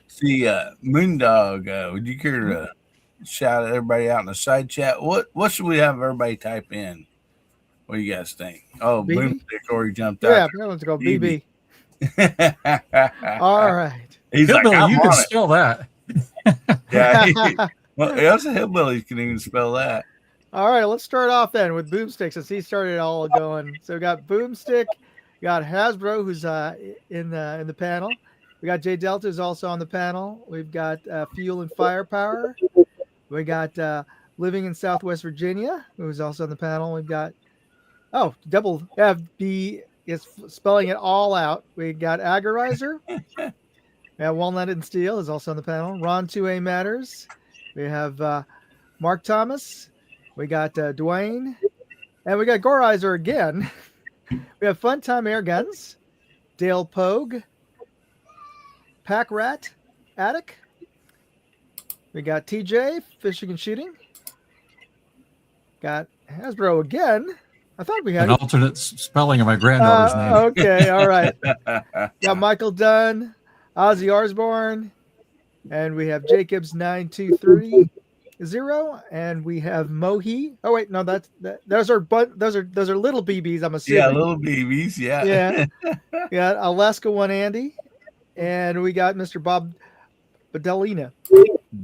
see, Moondog, would you care to shout at everybody out in the side chat? What should we have everybody type in? What do you guys think? Oh, Boomstick already jumped out. Yeah, let's go BB. All right. He's Hillbilly, like, you can spell that. Yeah. Well, us hillbillies can even spell that. All right, let's start off then with Boomstick since he started it all going. So we got Boomstick, we got Hasbro who's in the panel. We got Jay Delta who's also on the panel. We've got Fuel and Firepower. We got Living in Southwest Virginia who's also on the panel. We've got double FB is spelling it all out. We got Agorizer. We have Walnut and Steel is also on the panel. Ron 2A Matters. We have Mark Thomas. We got Dwayne. And we got Gorizer again. We have Fun Time Air Guns. Dale Pogue. Pack Rat. Attic. We got TJ Fishing and Shooting. Got Hasbro again. I thought we had an alternate spelling of my granddaughter's name. Okay, all right. Got Michael Dunn, Ozzy Osbourne, and we have Jacobs 9230, and we have Mohi. Oh wait, no, those are little BBs. I'm assuming. Yeah, little BBs. Yeah. Yeah. We got Alaska One Andy, and we got Mr. Bob Badalina.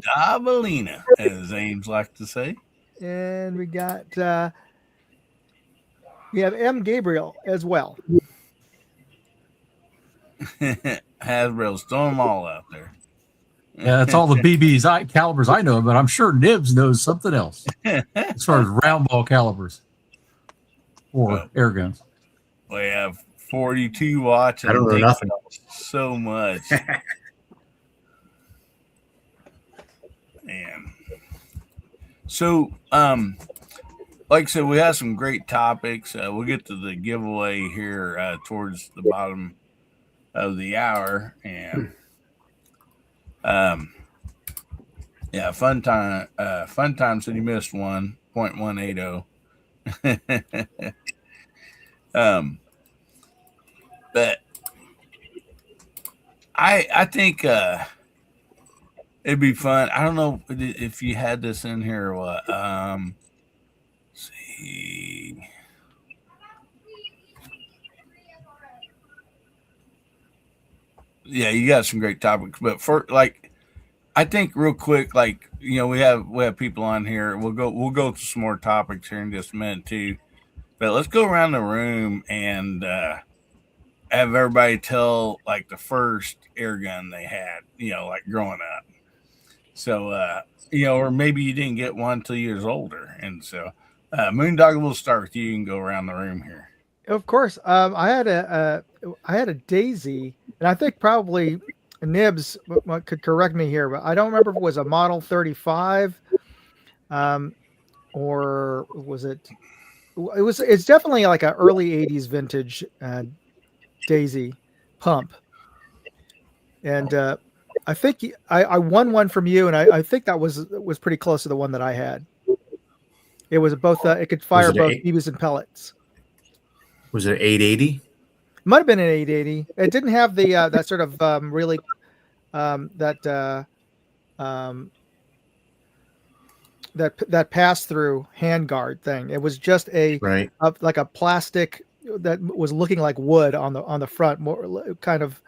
Dabalina, as Ames like to say. And we got we have M. Gabriel as well. Hasbro's throwing them all out there. Yeah, that's all the BBs calibers I know, but I'm sure Nibs knows something else as far as round ball calibers or air guns. We have 42 watts. I don't know nothing. So much. Man. So, like I said, we have some great topics. We'll get to the giveaway here towards the bottom of the hour. And yeah, Fun Time said he missed 1.180. But I think it'd be fun. I don't know if you had this in here or what. See. Yeah, you got some great topics, but for I think real quick, we have people on here. We'll go to some more topics here in just a minute too. But let's go around the room and have everybody tell the first air gun they had, growing up. So or maybe you didn't get one till you was older. And so Moondog, we'll start with you and go around the room here. Of course. I had a Daisy, and I think probably Nibs could correct me here, but I don't remember if it was a Model 35, or was it? It's definitely like an early 80s vintage Daisy pump, and I think I won one from you, and I think that was pretty close to the one that I had. It was both. It could fire both BBs and pellets. Was it 880? Might have been an 880. It didn't have the that sort of really that pass through handguard thing. It was just like a plastic that was looking like wood on the front, more kind of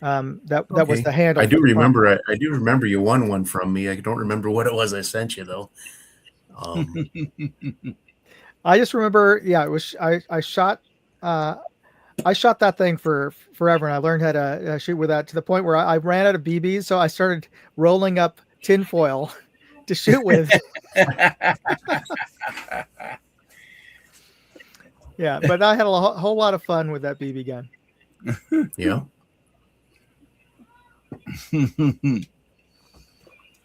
that was the handle. I do remember you won one from me. I don't remember what it was I sent you though. I just remember, yeah, it was I shot that thing for forever, and I learned how to shoot with that to the point where I ran out of BBs, so I started rolling up tinfoil to shoot with. Yeah, but I had a whole lot of fun with that BB gun. Yeah.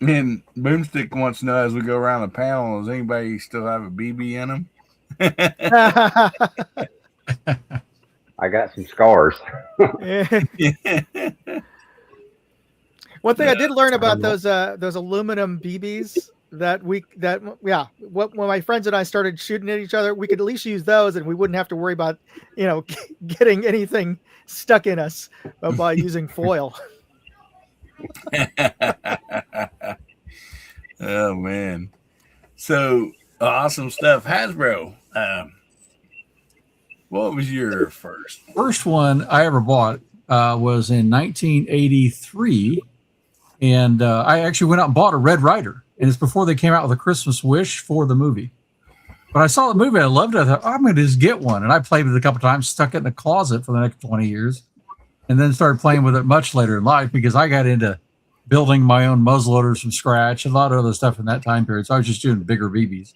And Boomstick wants to know as we go around the panel, does anybody still have a BB in them? I got some scars. One thing I did learn about those aluminum BBs when my friends and I started shooting at each other, we could at least use those, and we wouldn't have to worry about getting anything stuck in us by using foil. Oh man, so awesome stuff. Hasbro, what was your first one I ever bought was in 1983, and I actually went out and bought a Red Ryder, and it's before they came out with a Christmas Wish for the movie. But I saw the movie, I loved it. I thought, I'm going to just get one, and I played with it a couple times, stuck it in the closet for the next 20 years, and then started playing with it much later in life because I got into building my own muzzleloaders from scratch, a lot of other stuff in that time period. So I was just doing bigger BBs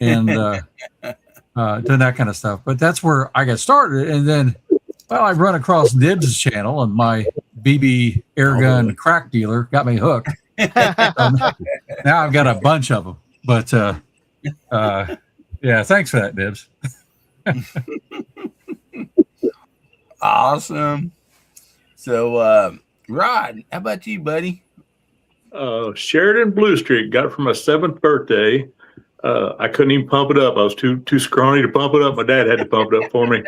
and doing that kind of stuff. But that's where I got started. And then, I run across Nibs' channel, and my BB airgun crack dealer got me hooked. Now I've got a bunch of them. But yeah, thanks for that, Nibs. Awesome. So, Rod, how about you, buddy? Sheridan Blue Streak, got it for my 7th birthday. I couldn't even pump it up. I was too scrawny to pump it up. My dad had to pump it up for me,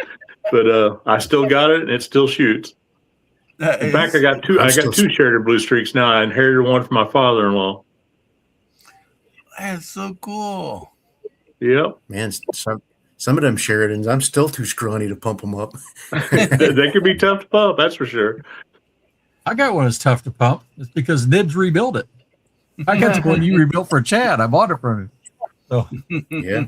but I still got it, and it still shoots. In fact, I got two Sheridan Blue Streaks now. I inherited one from my father-in-law. That's so cool. Yep, man. Some of them Sheridans, I'm still too scrawny to pump them up. They can be tough to pump, that's for sure. I got one that's tough to pump. It's because Nibs rebuilt it. I got the one you rebuilt for Chad. I bought it from him. So yeah.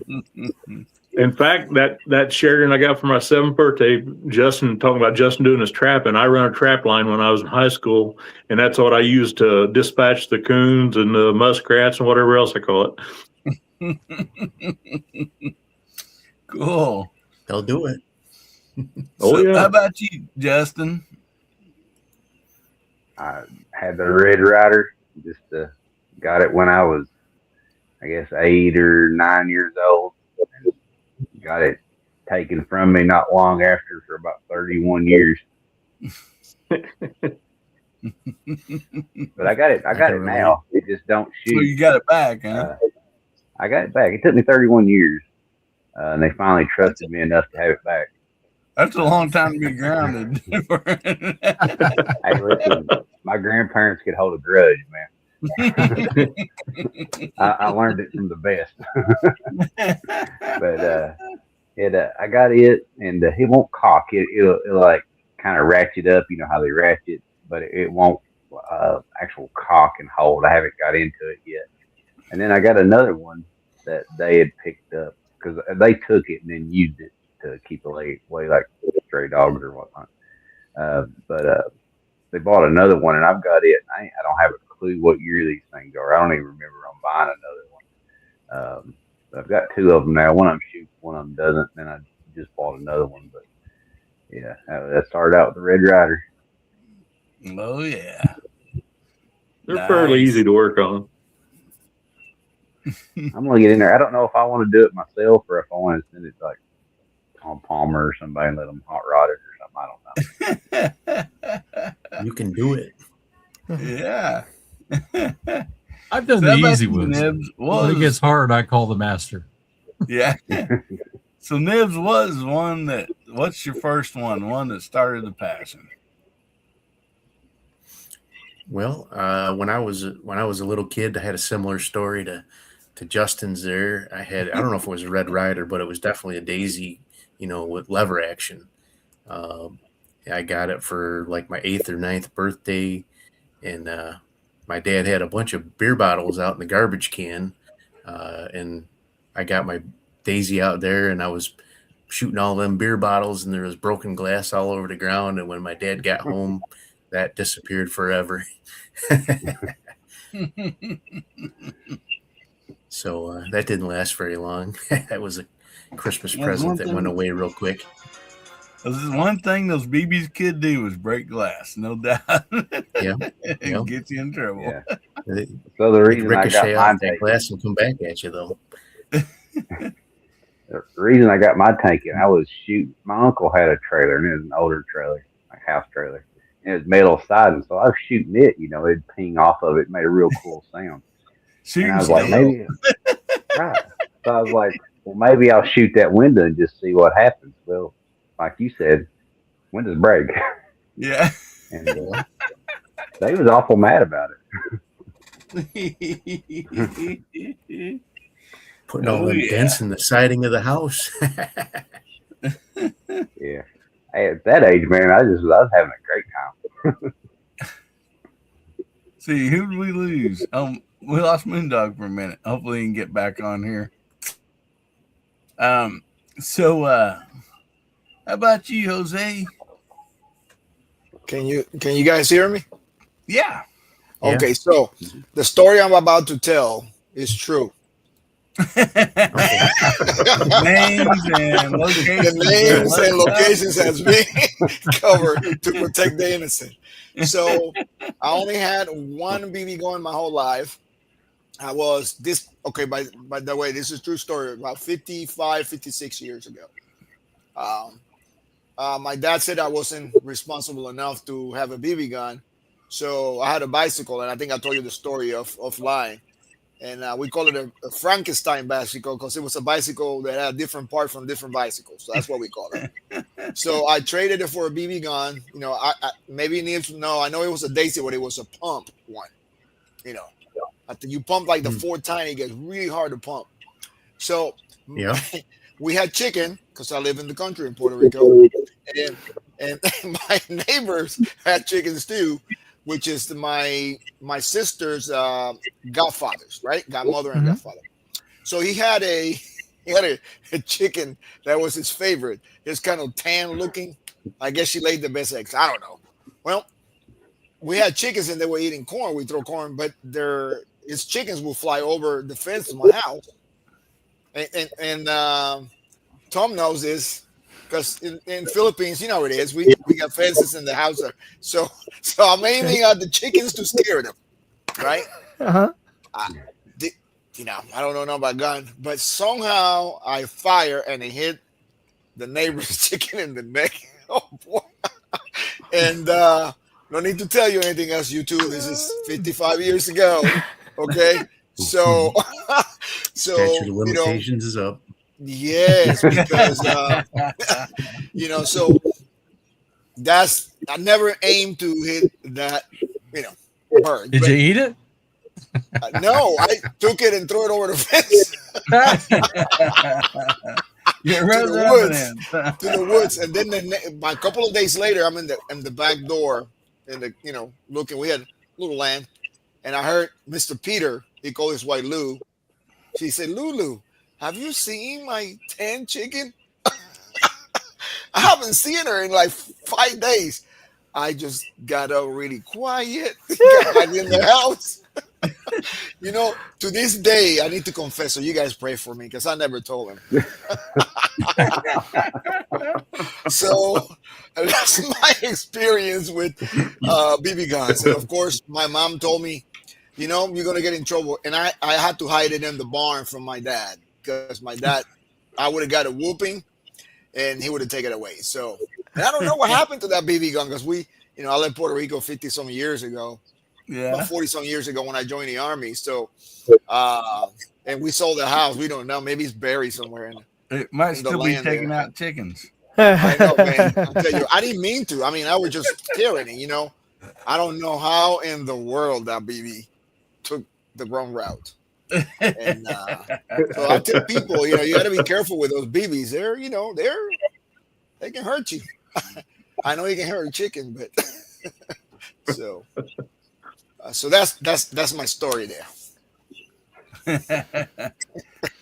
In fact, that Sheridan I got for my 7th birthday, Justin, talking about Justin doing his trapping, I ran a trap line when I was in high school, and that's what I used to dispatch the coons and the muskrats and whatever else I call it. Cool. They'll do it. How about you, Justin? I had the Red Ryder. Just got it when I was, I guess, 8 or 9 years old. Got it taken from me not long after for about 31 years. But I got it now. It just don't shoot. So you got it back, huh? I got it back. It took me 31 years. And they finally trusted me enough to have it back. That's a long time to be grounded. Hey, listen, my grandparents could hold a grudge, man. I learned it from the best. But I got it, and it won't cock. It'll like kind of ratchet up. You know how they ratchet, but it won't actual cock and hold. I haven't got into it yet. And then I got another one that they had picked up because they took it and then used it to keep away like stray dogs or whatnot. But they bought another one, and I've got it. I don't have a clue what year these things are. I don't even remember I'm buying another one. But I've got 2 of them now. One of them shoots, one of them doesn't. Then I just bought another one. But yeah, that started out with the Red Ryder. Oh yeah, they're fairly easy to work on. I'm gonna get in there. I don't know if I want to do it myself or if I want to send it like Tom Palmer or somebody and let them hot rod it or something. I don't know. You can do it. Yeah. I've done So the how about easy you, ones. Nibs? When it gets hard, I call the master. Yeah. So Nibs was one that. What's your first one? One that started the passion. Well, when I was a little kid, I had a similar story to Justin's. There, I don't know if it was a Red Ryder, but it was definitely a Daisy, with lever action. Um, I got it for like my 8th or 9th birthday, and my dad had a bunch of beer bottles out in the garbage can, and I got my Daisy out there, and I was shooting all them beer bottles, and there was broken glass all over the ground. And when my dad got home, that disappeared forever. So that didn't last very long. That was a Christmas present that went away real quick. This is one thing those BBs could do is break glass, no doubt. Yeah, and get you in trouble. Yeah. So the reason I got ricochet mine off that taken, glass and come back at you, though. the reason I got my taken, I was shooting. My uncle had a trailer, and it was an older trailer, like house trailer. And it was metal siding, so I was shooting it. It'd ping off of it, made a real cool sound. And I was like, maybe, right. So I was like, well, maybe I'll shoot that window and just see what happens. Well, like you said, windows break. Yeah. And they was awful mad about it. Putting all them dents in the siding of the house. Yeah. Hey, at that age, man, I was having a great time. See, who did we lose? We lost Moondog for a minute. Hopefully he can get back on here. So how about you, Jose? Can you guys hear me? Yeah. Okay, so the story I'm about to tell is true. Names and locations. The names and locations has been covered to protect the innocent. So I only had one BB gun my whole life. I was this okay. By the way, this is a true story. About 55, 56 years ago. My dad said I wasn't responsible enough to have a BB gun, so I had a bicycle, and I think I told you the story offline. And we call it a Frankenstein bicycle because it was a bicycle that had different parts from different bicycles. So that's what we call it. So I traded it for a BB gun. I maybe need to know. I know it was a Daisy, but it was a pump one. After you pump like the fourth time, it gets really hard to pump. So yeah, we had chicken because I live in the country in Puerto Rico, and my neighbors had chickens too, which is my sister's godfathers, right? Godmother and godfather. So he had a chicken that was his favorite. It's kind of tan looking. I guess she laid the best eggs. I don't know. Well, we had chickens and they were eating corn. We throw corn, but his chickens will fly over the fence of my house. And Tom knows this because in Philippines, you know it is. We got fences in the house. So I'm aiming at the chickens to scare them, right? Uh-huh. I don't know about gun, but somehow I fire and it hit the neighbor's chicken in the neck. Oh boy! And no need to tell you anything else, you two. This is 55 years ago. Okay, so statute of limitations is up. Yes, because so I never aimed to hit that bird. Did you eat it? No, I took it and threw it over the fence. To the woods, and then a couple of days later, I'm in the back door, looking. We had a little land, and I heard Mr. Peter. He called his wife Lou. She said, "Lulu, have you seen my 10 chicken?" I haven't seen her in like 5 days. I just got up really quiet, got back in the house. To this day, I need to confess. So you guys pray for me because I never told him. So that's my experience with BB guns. And of course, my mom told me, you're going to get in trouble. And I had to hide it in the barn from my dad because my dad, I would have got a whooping and he would have taken it away. So, and I don't know what happened to that BB gun because I left Puerto Rico 50 some years ago. about 40-some years ago when I joined the Army. So, and we sold the house. We don't know. Maybe it's buried somewhere it might in the still be land taking there. out chickens. I know, man. I tell you, I didn't mean to. I mean, I was just tearing it, I don't know how in the world that BB took the wrong route. And so I tell people, you got to be careful with those BBs. They can hurt you. I know you can hurt a chicken, but so that's my story there.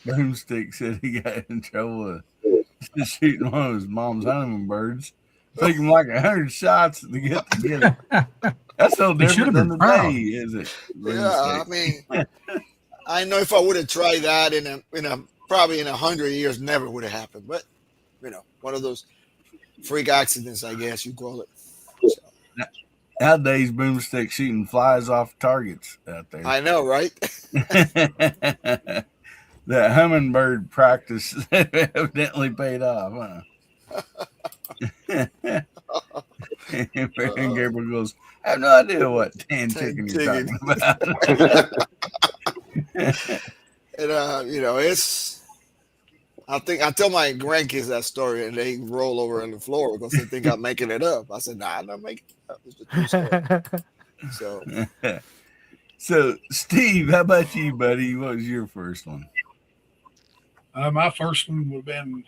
Broomstick said he got in trouble with shooting one of his mom's honeymoon birds. Took him like 100 shots to get it. That's no different than the day, is it? Yeah, I mean, I know if I would have tried that probably in 100 years, never would have happened. But one of those freak accidents, I guess you call it. So. Nowadays, Broomstick shooting flies off targets out there. I know, right? That hummingbird practice evidently paid off, huh? And Gabriel goes, I have no idea what tan chicken you're talking about. And it's. I tell my grandkids that story, and they roll over on the floor because they think I'm making it up. I said, "Nah, I'm not making it up. It's a true story." So, Steve, how about you, buddy? What was your first one? My first one would have been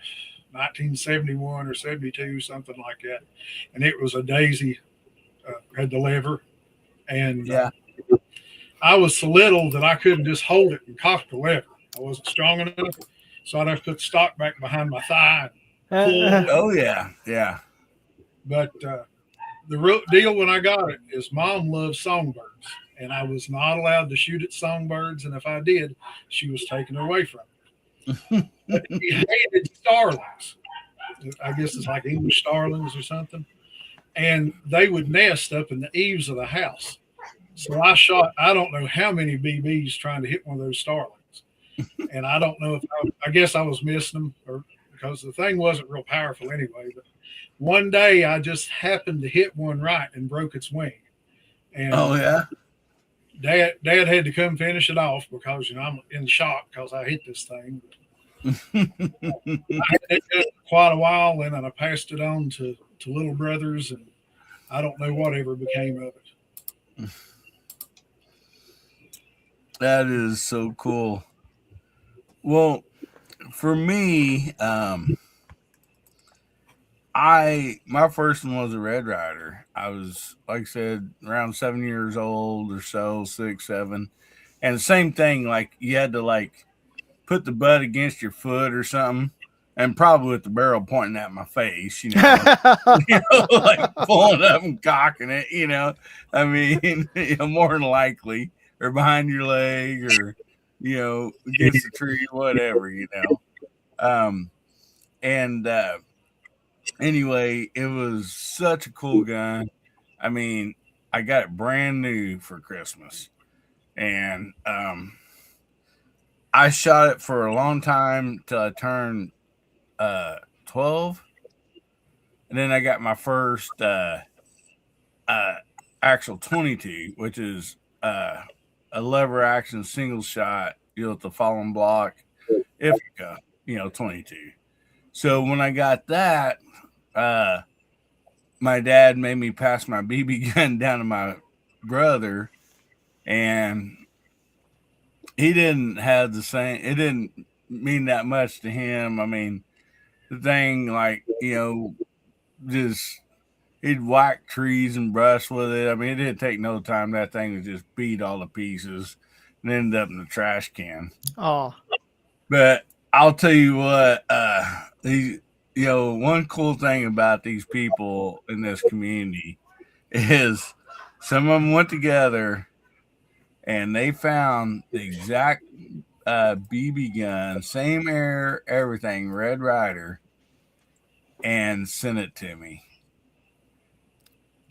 1971 or 72, something like that. And it was a daisy, had the lever. And I was so little that I couldn't just hold it and cock the lever. I wasn't strong enough. So I'd have to put the stock back behind my thigh. Oh, yeah. Yeah. But the real deal when I got it is Mom loves songbirds. And I was not allowed to shoot at songbirds. And if I did, she was taken away from me. But he hated starlings. I guess it's like English starlings or something. And they would nest up in the eaves of the house. So I shot, I don't know how many BBs trying to hit one of those starlings. And I don't know if I guess I was missing them because the thing wasn't real powerful anyway. But one day I just happened to hit one right and broke its wing. And Dad had to come finish it off because I'm in shock because I hit this thing. I had it quite a while, and then I passed it on to little brothers, and I don't know whatever became of it. That is so cool. Well, for me, my first one was a Red Rider. I was, like I said, around 7 years old or so, 6, 7. And the same thing, like you had to put the butt against your foot or something, and probably with the barrel pointing at my face, like pulling up and cocking it, I mean, more than likely, or behind your leg or, against the tree, whatever, anyway, it was such a cool gun. I mean, I got it brand new for Christmas, and I shot it for a long time till I turned 12, and then I got my first actual 22, which is a lever action single shot, with the fallen block Ithaca, 22. So when I got that, my dad made me pass my BB gun down to my brother, and he didn't have the same, it didn't mean that much to him. I mean, the thing, just, he'd whack trees and brush with it. I mean, it didn't take no time. That thing was just beat all to pieces and ended up in the trash can. Oh. But I'll tell you what, one cool thing about these people in this community is some of them went together and they found the exact BB gun, same air, everything, Red Rider, and sent it to me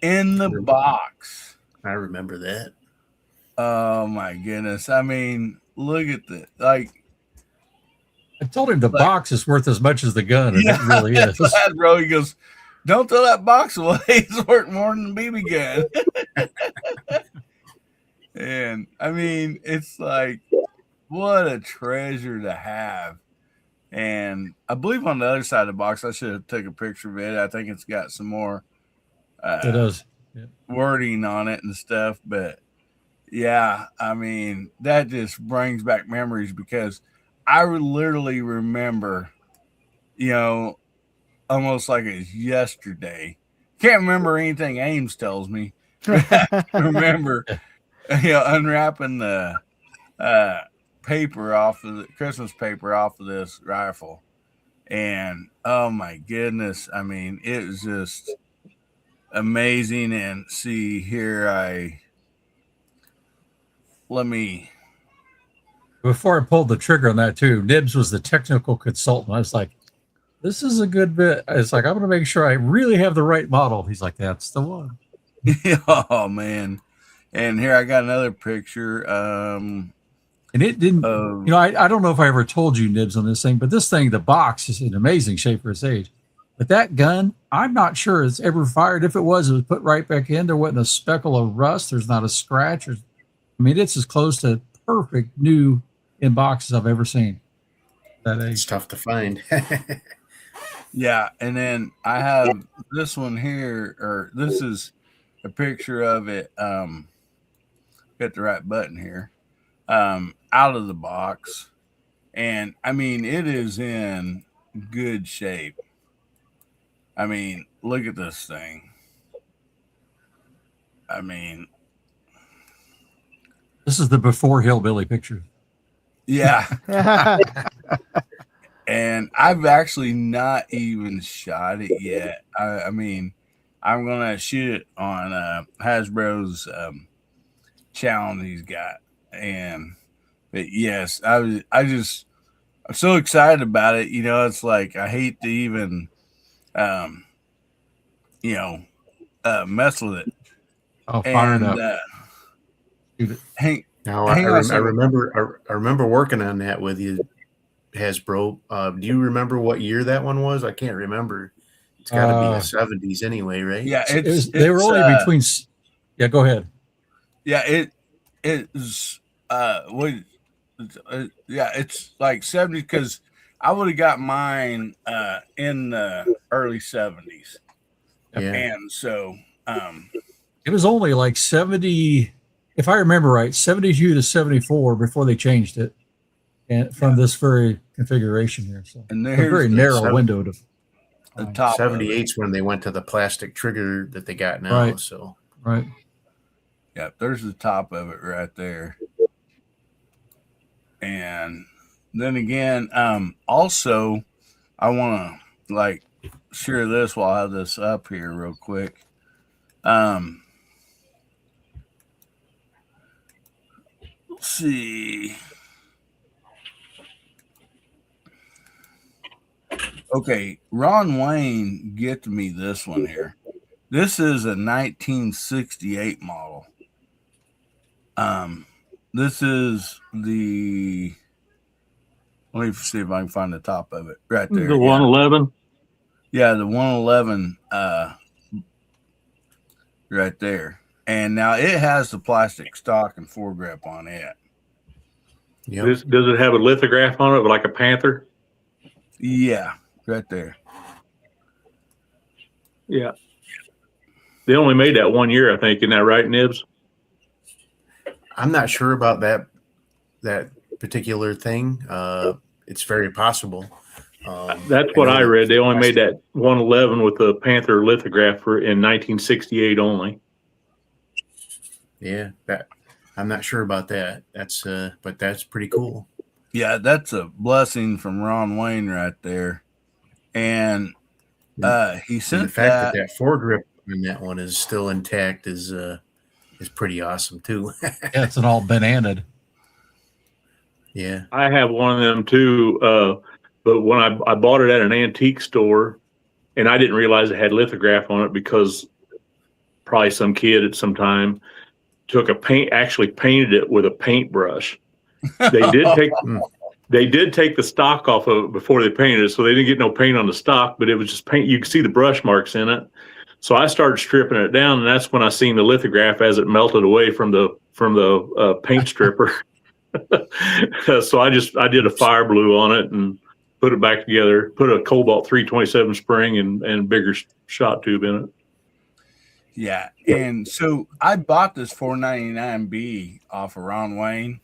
in the box. I remember that. Oh my goodness! I mean, look at that! I told him the box is worth as much as the gun, and it really is. Bro, he goes, "Don't throw that box away. It's worth more than the BB gun." And I mean, it's like, what a treasure to have. And I believe on the other side of the box, I should have taken a picture of it. I think it's got some more It does. Yeah. wording on it and stuff. But yeah, I mean, that just brings back memories because I literally remember, almost like it's yesterday. Can't remember anything Ames tells me. Remember, unwrapping the paper off of the Christmas paper off of this rifle. And oh my goodness, I mean, it was just amazing. And see here, Before I pulled the trigger on that too, Nibs was the technical consultant. I was like, this is a good bit. It's like, I'm going to make sure I really have the right model. He's like, that's the one. Oh man. And here I got another picture. And it didn't, I don't know if I ever told you, Nibs, on this thing, but this thing, the box is in amazing shape for its age. But that gun, I'm not sure it's ever fired. If it was put right back in. There wasn't a speckle of rust. There's not a scratch. It's as close to perfect new in boxes I've ever seen. That age. It's tough to find. Yeah. And then I have this one here, or this is a picture of it. Got the right button here. Out of the box, and I mean, it is in good shape. I mean, look at this thing. I mean, this is the before hillbilly picture. Yeah. And I've actually not even shot it yet. I mean, I'm gonna shoot it on Hasbro's channel he's got. But yes, I'm so excited about it. It's like, I hate to even, mess with it. Oh, fire it up. I remember working on that with you, Hasbro. Do you remember what year that one was? I can't remember. It's got to be the 70s anyway, right? Yeah, they were only between. Yeah, go ahead. Yeah, it's it's like 70 because I would have got mine in the early 70s. Yeah. And so it was only like 70, if I remember right, 72 to 74 before they changed it, and from this very configuration here. So and a very narrow window to the top. 78's when they went to the plastic trigger that they got now. Right. So right. Yeah, there's the top of it right there. And then again, also, I want to share this while I have this up here real quick. Let's see. Okay, Ron Wayne get me this one here. This is a 1968 model. This is the. Let me see if I can find the top of it right there. The 111. Yeah, the 111. Right there, and now it has the plastic stock and foregrip on it. Yep. Does it have a lithograph on it, like a panther? Yeah, right there. Yeah. They only made that 1 year, I think. Isn't that right, Nibs? I'm not sure about that particular thing. It's very possible. That's what I read. They only made that 111 with the Panther lithograph in 1968 only. Yeah, I'm not sure about that. But that's pretty cool. Yeah, that's a blessing from Ron Wayne right there. And he sent and the fact that foregrip on that one is still intact is pretty awesome too. Yeah, it's an all bananaed. Yeah, I have one of them too. But when I bought it at an antique store, and I didn't realize it had lithograph on it because probably some kid at some time actually painted it with a paintbrush. They did take the stock off of it before they painted it, so they didn't get no paint on the stock, but it was just paint. You could see the brush marks in it. So I started stripping it down, and that's when I seen the lithograph as it melted away from the from the paint stripper. So I did a fire blue on it and put it back together, put a Cobalt 327 spring and bigger shot tube in it. Yeah. And so I bought this 499B off of Ron Wayne.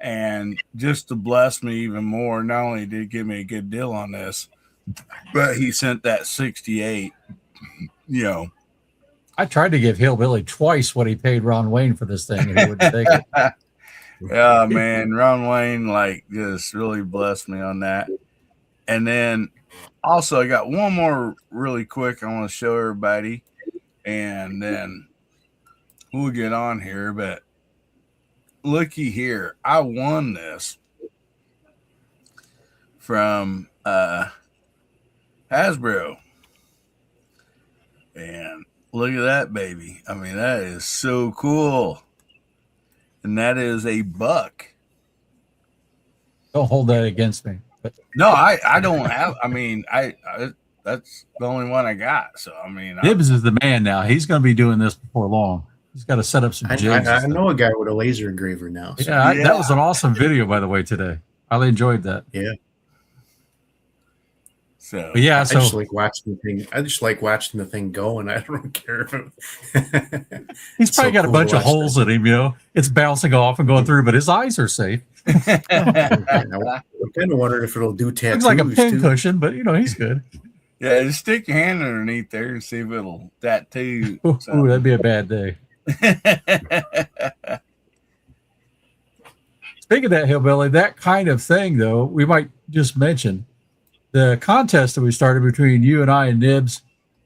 And just to bless me even more, not only did he give me a good deal on this, but he sent that 68. I tried to give Hillbilly twice what he paid Ron Wayne for this thing, and he wouldn't take it. Yeah, man, Ron Wayne just really blessed me on that. And then also I got one more really quick I want to show everybody, and then we'll get on here. But looky here, I won this from Hasbro, and look at that baby. I mean, that is so cool. And that is a buck. Don't hold that against me. But no, I don't have. I mean, I that's the only one I got. So I mean, Gibbs is the man now. He's going to be doing this before long. He's got to set up some jigs. I know a guy with a laser engraver now. So. Yeah, that was an awesome video, by the way, today. I really enjoyed that. Yeah. So yeah, I just like watching the thing. I just like watching the thing go, and I don't care if he's probably got a bunch of holes in him. It's bouncing off and going through, but his eyes are safe. I'm kind of wondering if it'll do tattoos. Looks like a pin cushion, but he's good. Yeah, just stick your hand underneath there and see if it'll tattoo. Ooh, that'd be a bad day. Speaking of that, Hillbilly, that kind of thing, though, we might just mention the contest that we started between you and I and Nibs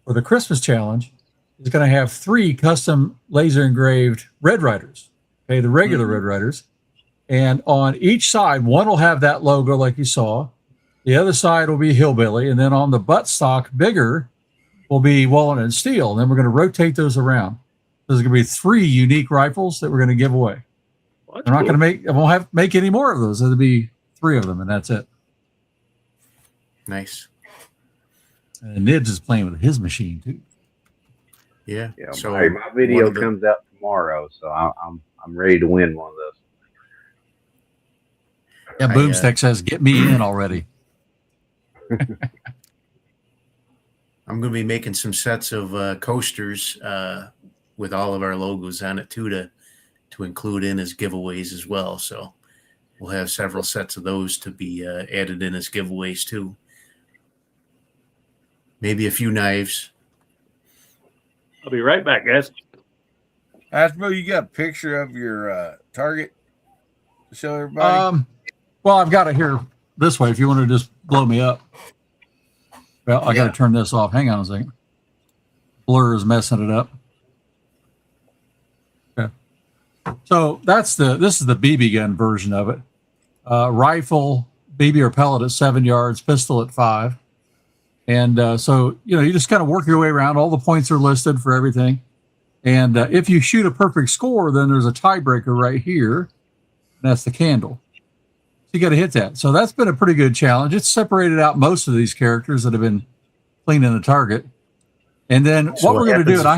for the Christmas challenge is going to have 3 custom laser engraved Red Riders. Okay, the regular Red Riders. And on each side, one will have that logo like you saw. The other side will be Hillbilly. And then on the buttstock, bigger, will be Wallen and Steel. And then we're going to rotate those around. There's going to be 3 unique rifles that we're going to give away. I'm not going to I won't have to make any more of those. It'll be 3 of them, and that's it. Nice. And Nibs is playing with his machine too. Yeah. So my video comes out tomorrow, so I'm ready to win one of those. Yeah, Boomstick says, "Get me in already." I'm going to be making some sets of coasters with all of our logos on it too to include in as giveaways as well. So we'll have several sets of those to be added in as giveaways too. Maybe a few knives. I'll be right back, guys. Hasbro, you got a picture of your target to show everybody? Well, I've got it here this way if you want to just blow me up. Well, I got to turn this off. Hang on a second. Blur is messing it up. Okay. So this is the BB gun version of it. Rifle, BB or pellet at 7 yards, pistol at 5. And so, you just kind of work your way around. All the points are listed for everything. And if you shoot a perfect score, then there's a tiebreaker right here. And that's the candle. So you got to hit that. So that's been a pretty good challenge. It's separated out most of these characters that have been cleaning the target. And then what we're going to do, and I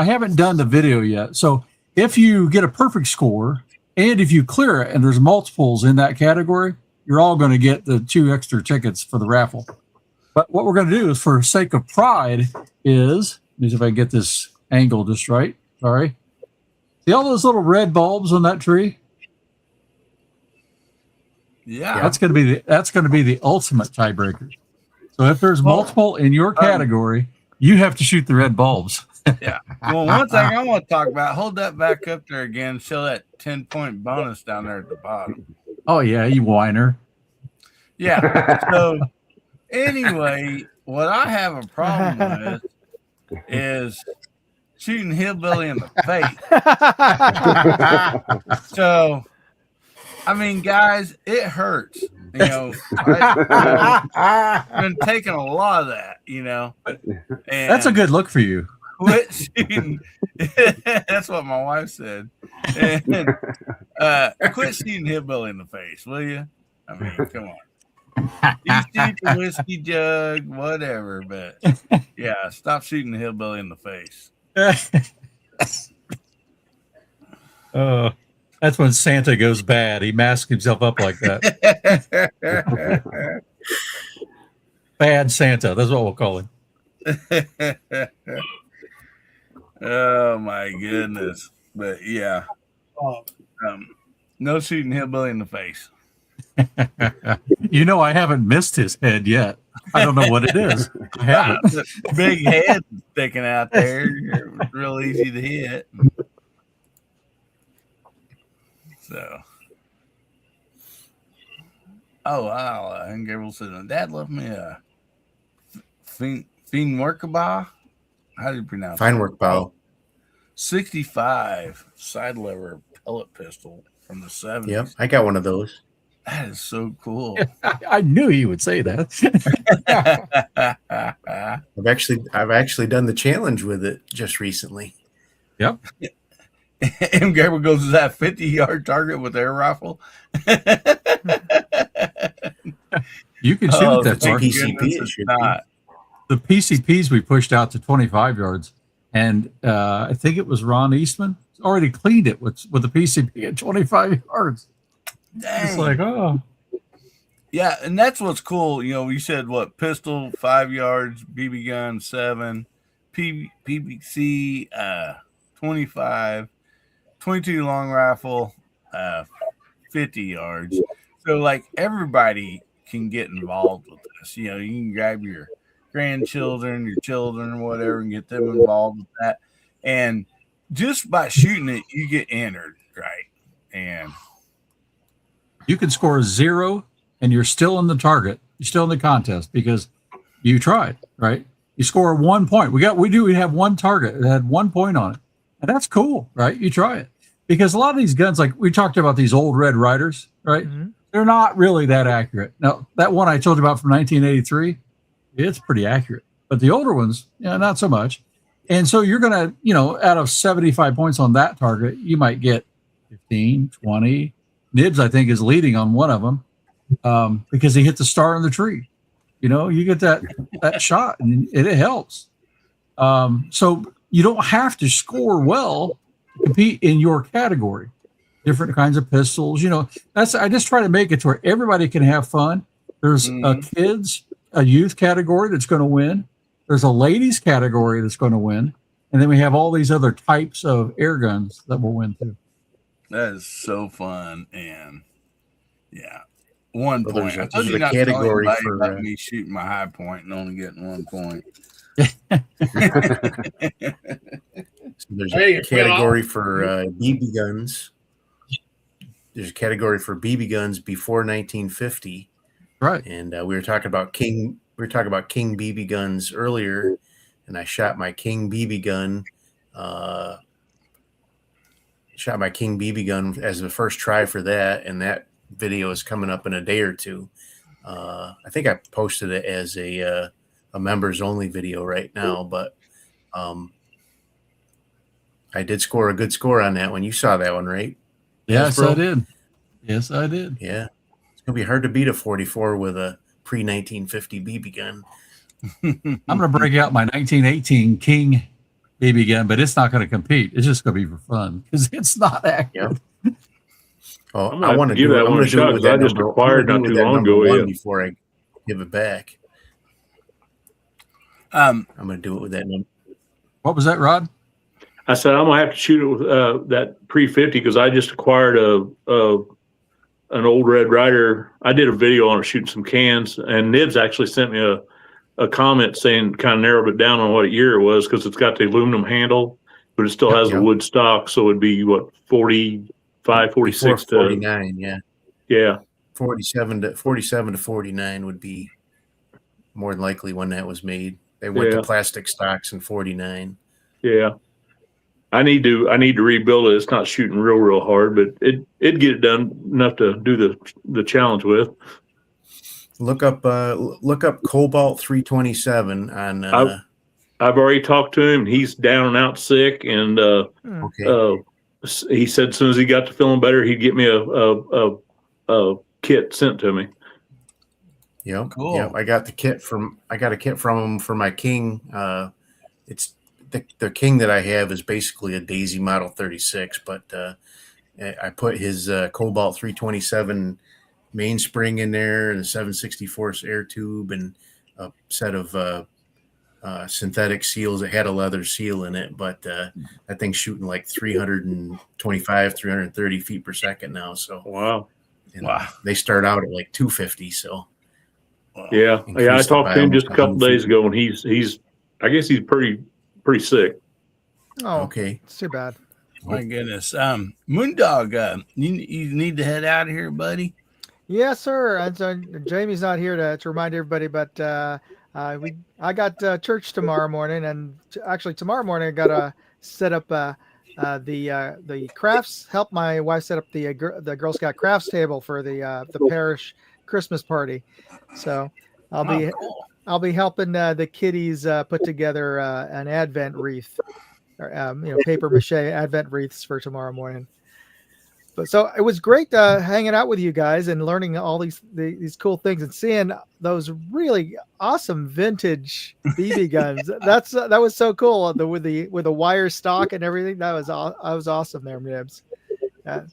haven't done the video yet. So if you get a perfect score and if you clear it and there's multiples in that category, you're all going to get the 2 extra tickets for the raffle. But what we're going to do is, for sake of pride, let me see if I can get this angle just right. Sorry. See all those little red bulbs on that tree? Yeah. That's going to be the ultimate tiebreaker. So if there's multiple in your category, you have to shoot the red bulbs. Yeah. Well, one thing I want to talk about, hold that back up there again, show that 10-point bonus down there at the bottom. Oh, yeah, you whiner. Yeah. So anyway, what I have a problem with is shooting Hillbilly in the face. So, I mean, guys, it hurts. I've been taking a lot of that, And that's a good look for you. Quit shooting. That's what my wife said. And, quit shooting Hillbilly in the face, will you? I mean, come on. You shoot the whiskey jug, whatever, but yeah, stop shooting the Hillbilly in the face. That's when Santa goes bad. He masks himself up like that. Bad Santa. That's what we'll call him. Oh my goodness! But yeah, no shooting hillbilly in the face. I haven't missed his head yet. I don't know what it is. I haven't. Big head sticking out there. It's real easy to hit. So, oh wow! And Gabriel said, "Dad left me a Feinwerkbau." How do you pronounce it? Feinwerkbau. 65 side lever pellet pistol from the 70s. Yep, I got one of those. That is so cool. I knew you would say that. I've actually done the challenge with it just recently. Yep. M. Gabriel goes, is that 50-yard target with air rifle? You can shoot at that target. PCP, the PCPs we pushed out to 25 yards, and I think it was Ron Eastman already cleaned it with the PCP at 25 yards. Dang. It's like, oh. Yeah, and that's what's cool. You said what? Pistol 5 yards, BB gun 7, PBC 25, 22 long rifle 50 yards. So like everybody can get involved with this. You can grab your grandchildren, your children, or whatever, and get them involved with that. And just by shooting it, you get entered, right? And you can score 0 and you're still in the target. You're still in the contest because you tried, right? You score 1 point. We have one target that had 1 point on it. And that's cool, right? You try it. Because a lot of these guns, like we talked about these old Red Riders, right? Mm-hmm. They're not really that accurate. Now, that one I told you about from 1983, it's pretty accurate. But the older ones, not so much. And so you're going to, out of 75 points on that target, you might get 15, 20. Nibs, I think, is leading on one of them because he hit the star in the tree. You get that shot, and it helps. So you don't have to score well to compete in your category. Different kinds of pistols. I just try to make it to where everybody can have fun. There's a youth category that's going to win. There's a ladies category that's going to win. And then we have all these other types of air guns that will win too. That is so fun. And yeah, 1 point. There's a category for me shooting my high point and only getting 1 point. So there's a category for BB guns. There's a category for BB guns before 1950. Right. And we were talking about King BB guns earlier, and I shot my King BB gun. Shot my King BB gun as the first try for that, and that video is coming up in a day or two. I think I posted it as a members only video right now, but I did score a good score on that one. You saw that one, right? Yes, I did. Yes, I did. Yeah. It's going to be hard to beat a 44 with a pre-1950 BB gun. I'm going to break out my 1918 King BB gun, but it's not going to compete. It's just going to be for fun because it's not accurate. Yep. Oh, I want to do that one shot because I just acquired not too long ago before I give it back. I'm going to do it with that number. What was that, Rod? I said I'm gonna have to shoot it with that pre-50 because I just acquired an old Red Rider. I did a video on it shooting some cans, and Nibs actually sent me a comment saying kind of narrowed it down on what year it was because it's got the aluminum handle, but it still has a wood stock, so it'd be what 45, 46 to 49, yeah, 47 to 49 would be more than likely when that was made. They went to plastic stocks in 49. Yeah. I need to rebuild it. It's not shooting real hard, but it'd get it done enough to do the challenge with. Look up Cobalt 327 on. I've already talked to him. He's down and out sick, and he said as soon as he got to feeling better, he'd get me a kit sent to me. Yep. Cool. Yep. I got a kit from him for my King. It's the King that I have is basically a Daisy Model 36, but I put his Cobalt 327 mainspring in there and a 764 air tube and a set of synthetic seals. It had a leather seal in it, but that thing's shooting like 325, 330 feet per second now. So wow. They start out at like 250. So yeah. I talked to him just a couple days ago, and he's I guess he's pretty sick. Oh, okay. It's too bad. My goodness. Moondog, you need to head out of here, buddy. Yes, sir. And so Jamie's not here to remind everybody, but I got church tomorrow morning, and actually tomorrow morning I got to set up the crafts. Help my wife set up the Girl Scout crafts table for the parish Christmas party. So I'll be helping the kiddies put together an Advent wreath, or, paper mache Advent wreaths for tomorrow morning. But so it was great hanging out with you guys and learning all these cool things and seeing those really awesome vintage BB guns. That was so cool with the wire stock and everything. That was awesome there, Nibs.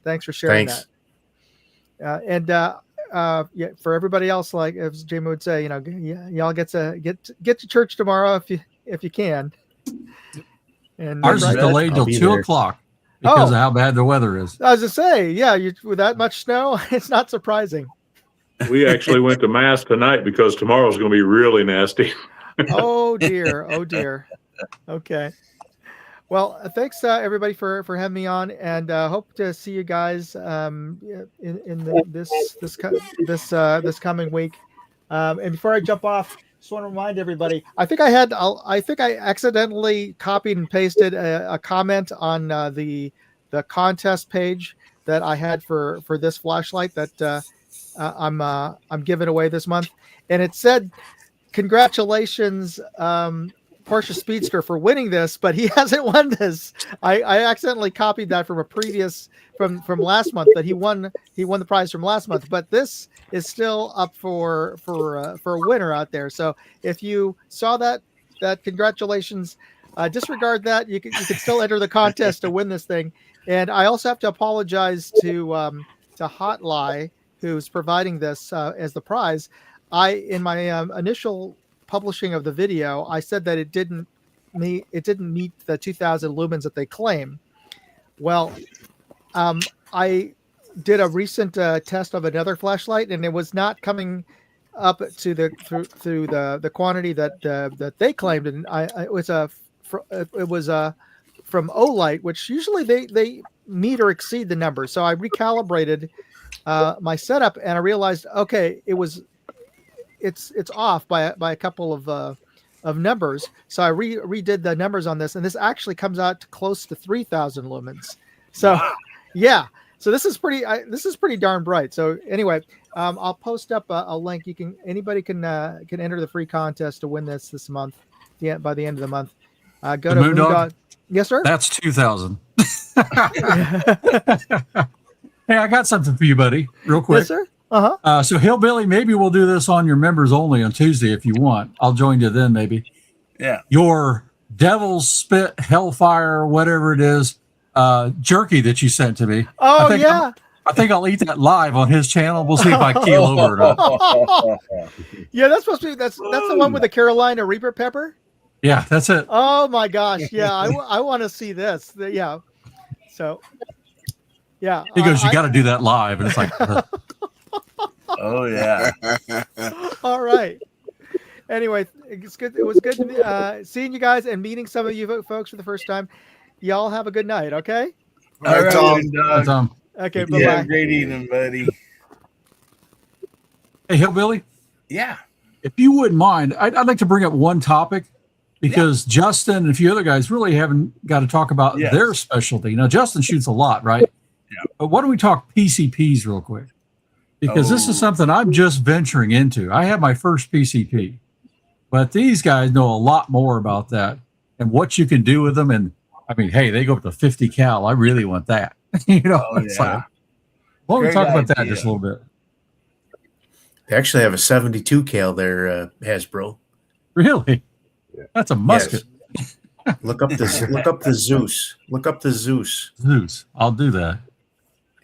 Thanks for sharing that. Yeah, for everybody else, like as Jamie would say, y'all get to church tomorrow if you can. And ours is delayed till 2 o'clock. Because of how bad the weather is. I was to say, yeah, with that much snow, it's not surprising. We actually went to mass tonight because tomorrow's going to be really nasty. Oh dear. Okay. Well, thanks everybody for having me on, and hope to see you guys in this coming week. And before I jump off, just want to remind everybody. I think I accidentally copied and pasted a comment on the contest page that I had for this flashlight that I'm giving away this month, and it said, "Congratulations, Porsche Speedster, for winning this," but he hasn't won this. I accidentally copied that from a previous from last month, that he won the prize from last month, but this is still up for a winner out there. So if you saw that congratulations, disregard that. You can still enter the contest to win this thing. And I also have to apologize to Hotlie, who's providing this as the prize. In my initial publishing of the video, I said that it didn't meet the 2,000 lumens that they claim. Well, I did a recent test of another flashlight, and it was not coming up to through the quantity that they claimed, and it was from Olight, which usually they meet or exceed the number. So I recalibrated my setup, and I realized, okay, it's off by a couple of numbers. So I redid the numbers on this, and this actually comes out to close to 3,000 lumens. So wow. Yeah. So this is pretty darn bright. So anyway, I'll post up a link. Anybody can enter the free contest to win this month. By the end of the month, go to Moondog. Yes, sir. That's 2,000. Hey, I got something for you, buddy. Real quick. Yes, sir. Uh-huh. So Hillbilly, maybe we'll do this on your members only on Tuesday if you want. I'll join you then, maybe. Yeah. Your Devil's Spit, Hellfire, whatever it is, jerky that you sent to me. Oh, yeah. I think I'll eat that live on his channel. We'll see if I keel over or not. Yeah, that's supposed to be that's the one with the Carolina Reaper pepper. Yeah, that's it. Oh my gosh, yeah, I want to see this. Yeah, so yeah. He goes, you got to do that live, and it's like, oh yeah. All right. Anyway, it's good. It was good to be, seeing you guys and meeting some of you folks for the first time. Y'all have a good night. Okay. All right, Tom. Okay. Bye. Yeah, great evening, buddy. Hey, Hillbilly. Yeah. If you wouldn't mind, I'd like to bring up one topic, because Justin and a few other guys really haven't got to talk about their specialty. Now, Justin shoots a lot, right? Yeah. But why don't we talk PCPs real quick? Because this is something I'm just venturing into. I have my first PCP, but these guys know a lot more about that and what you can do with them. And I mean, hey, they go up to 50 cal. I really want that. Like, why don't we talk about that just a little bit? They actually have a 72 cal there, Hasbro. Really? Yeah. That's a musket. Yes. Look up the Zeus. Look up the Zeus. Zeus. I'll do that.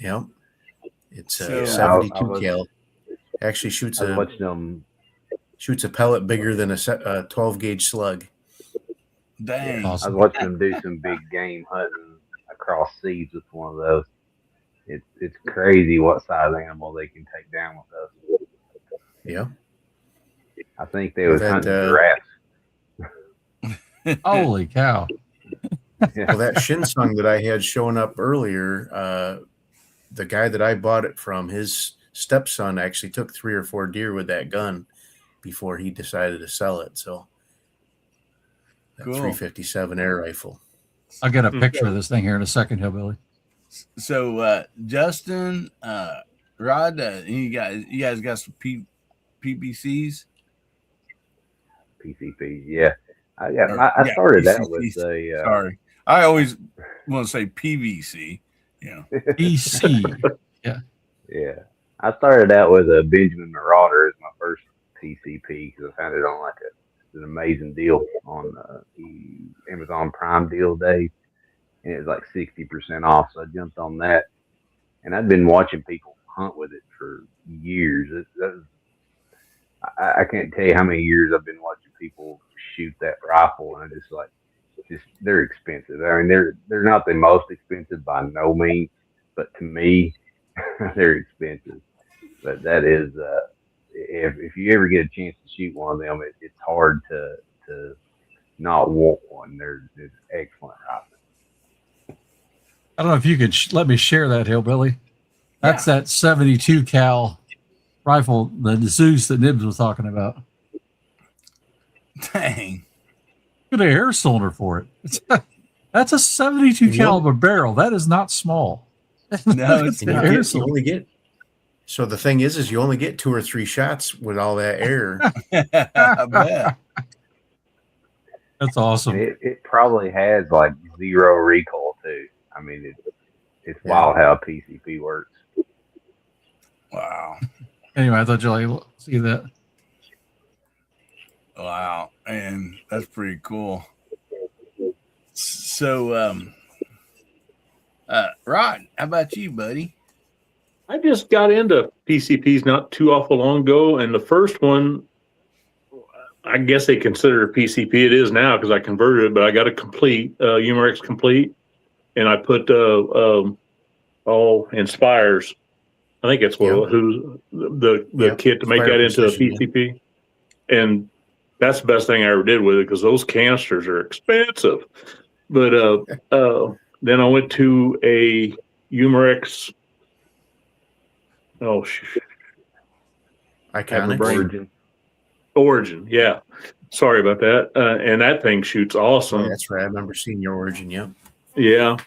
Yep. It's So, 72 cal. Actually shoots I was watching them. Shoots a pellet bigger than a 12 gauge slug. Dang. I was watching them do some big game hunting across seas with one of those. It's crazy what size animal they can take down with those. Yeah. I think they was hunting giraffes. Holy cow. Well, that Shinsung that I had showing up earlier, the guy that I bought it from, his stepson actually took 3 or 4 deer with that gun before he decided to sell it. So that Cool. 357 air rifle. I'll get a picture of this thing here in a second, Hillbilly. So Justin, Rod, you guys got some PBCs? PCPs, yeah. I started PCPs. out with a. Sorry, I always want to say PVC. Yeah, PC. Yeah. Yeah, I started out with a Benjamin Marauder as my first PCP because I found it on an amazing deal on the Amazon Prime deal days, and it was like 60% off. So I jumped on that, and I'd been watching people hunt with it for years. I can't tell you how many years I've been watching people shoot that rifle, and they're expensive. I mean, they're not the most expensive by no means, but to me, they're expensive. But that is, if you ever get a chance to shoot one of them, it's hard to not want one. They're excellent rifles. I don't know if you could let me share that, Hillbilly. That's that 72 cal rifle, the Zeus that Nibs was talking about. Dang. Look at the air cylinder for it. That's a 72 caliber barrel. That is not small. No, it's not. You only get. So the thing is you only get 2 or 3 shots with all that air. I bet. That's awesome. It probably has like 0 recoil too. I mean, it's wild how a PCP works. Wow. Anyway, I thought you'd see that. Wow, and that's pretty cool. So, Rod, how about you, buddy? I just got into PCPs not too awful long ago, and the first one, I guess they consider a PCP. It is now because I converted it, but I got a complete Umarex complete, and I put all Inspires. I think that's who's the kit to make that into a PCP, and that's the best thing I ever did with it because those canisters are expensive. But then I went to a Umarex. Oh, Iconic Origin, yeah. Sorry about that. And that thing shoots awesome. Oh, that's right. I remember seeing your Origin. Yeah. Yeah.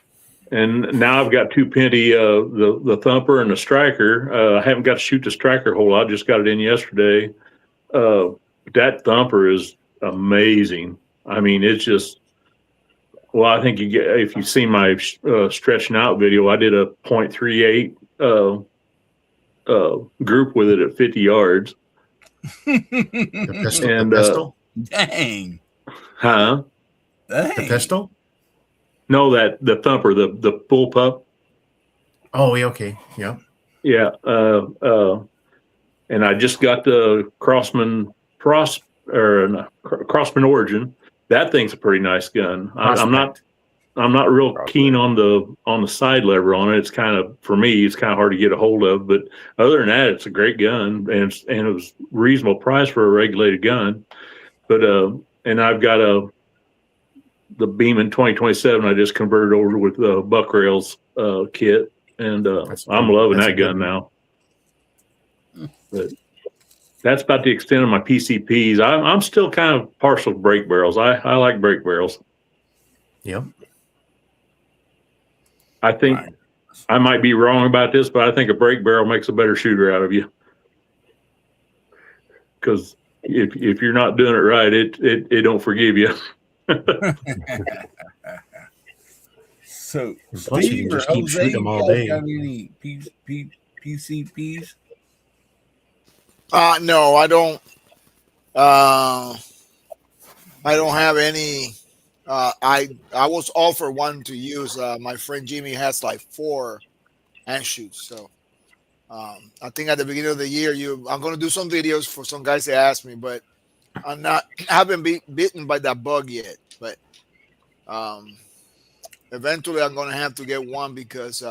And now I've got 2 Penty, the Thumper and the Striker. I haven't got to shoot the Striker whole lot. I just got it in yesterday. That Thumper is amazing. I mean, it's just, well, I think if you've seen my stretching out video, I did a .38 group with it at 50 yards. The pistol? And, the pistol? Dang. Huh? Dang. The pistol? No, the Thumper, the bullpup. Oh, yeah, okay. Yeah. Yeah. And I just got the Crossman Origin. That thing's a pretty nice gun. I'm not real keen on the side lever on it. It's kind of, for me, it's kind of hard to get a hold of. But other than that, it's a great gun, and it was reasonable price for a regulated gun. But and I've got the Beeman 2027. I just converted over with the Buck Rails kit, and I'm loving that gun now. But that's about the extent of my PCPs. I'm still kind of partial to brake barrels. I like brake barrels. Yep. I think I might be wrong about this, but I think a brake barrel makes a better shooter out of you. Because if you're not doing it right, it don't forgive you. So, plus you can just keep shooting them all day. Got any PCPs? No, I don't. I don't have any. I was offered one to use. My friend Jimmy has like 4 and shoots. So I think at the beginning of the year, I'm going to do some videos for some guys that asked me, but I haven't been bitten by that bug yet. But eventually, I'm going to have to get one because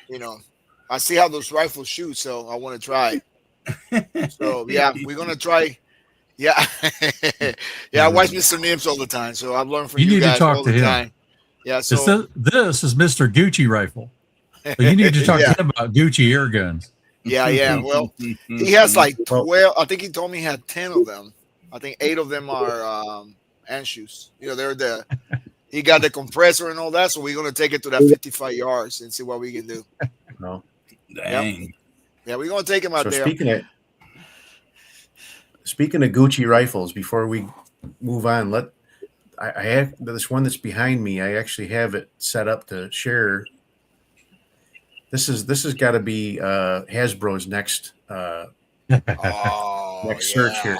you know, I see how those rifles shoot, so I want to try it. So yeah, we're going to try. Yeah, yeah. I watch Mr. Nims all the time, so I've learned from you need guys to talk all to the him. time. Yeah, so This is Mr. Gucci rifle. So you need to talk to him about Gucci air guns. Yeah. Well, he has like 12. I think he told me he had 10 of them. I think 8 of them are Anshoes. You know, he got the compressor and all that. So we're gonna take it to that 55 yards and see what we can do. No, dang. Yep. Yeah, we're gonna take him out there. Speaking of Gucci rifles, before we move on, I have this one that's behind me. I actually have it set up to share. This has got to be Hasbro's next next search here.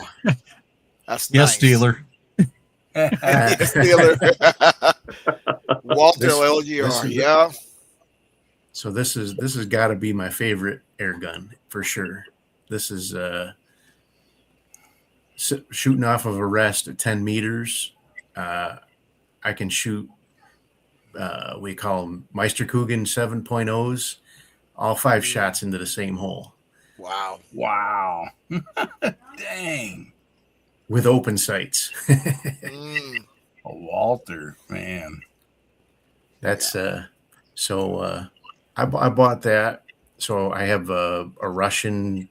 That's yes, nice. dealer. Yes, dealer. Walter LGR. Yeah. So this has got to be my favorite air gun for sure. This is shooting off of a rest at 10 meters. I can shoot. We call them Meisterkugeln 7.0s, all 5 shots into the same hole. Wow. Dang. With open sights. Walter, man. That's so I bought that. So I have a Russian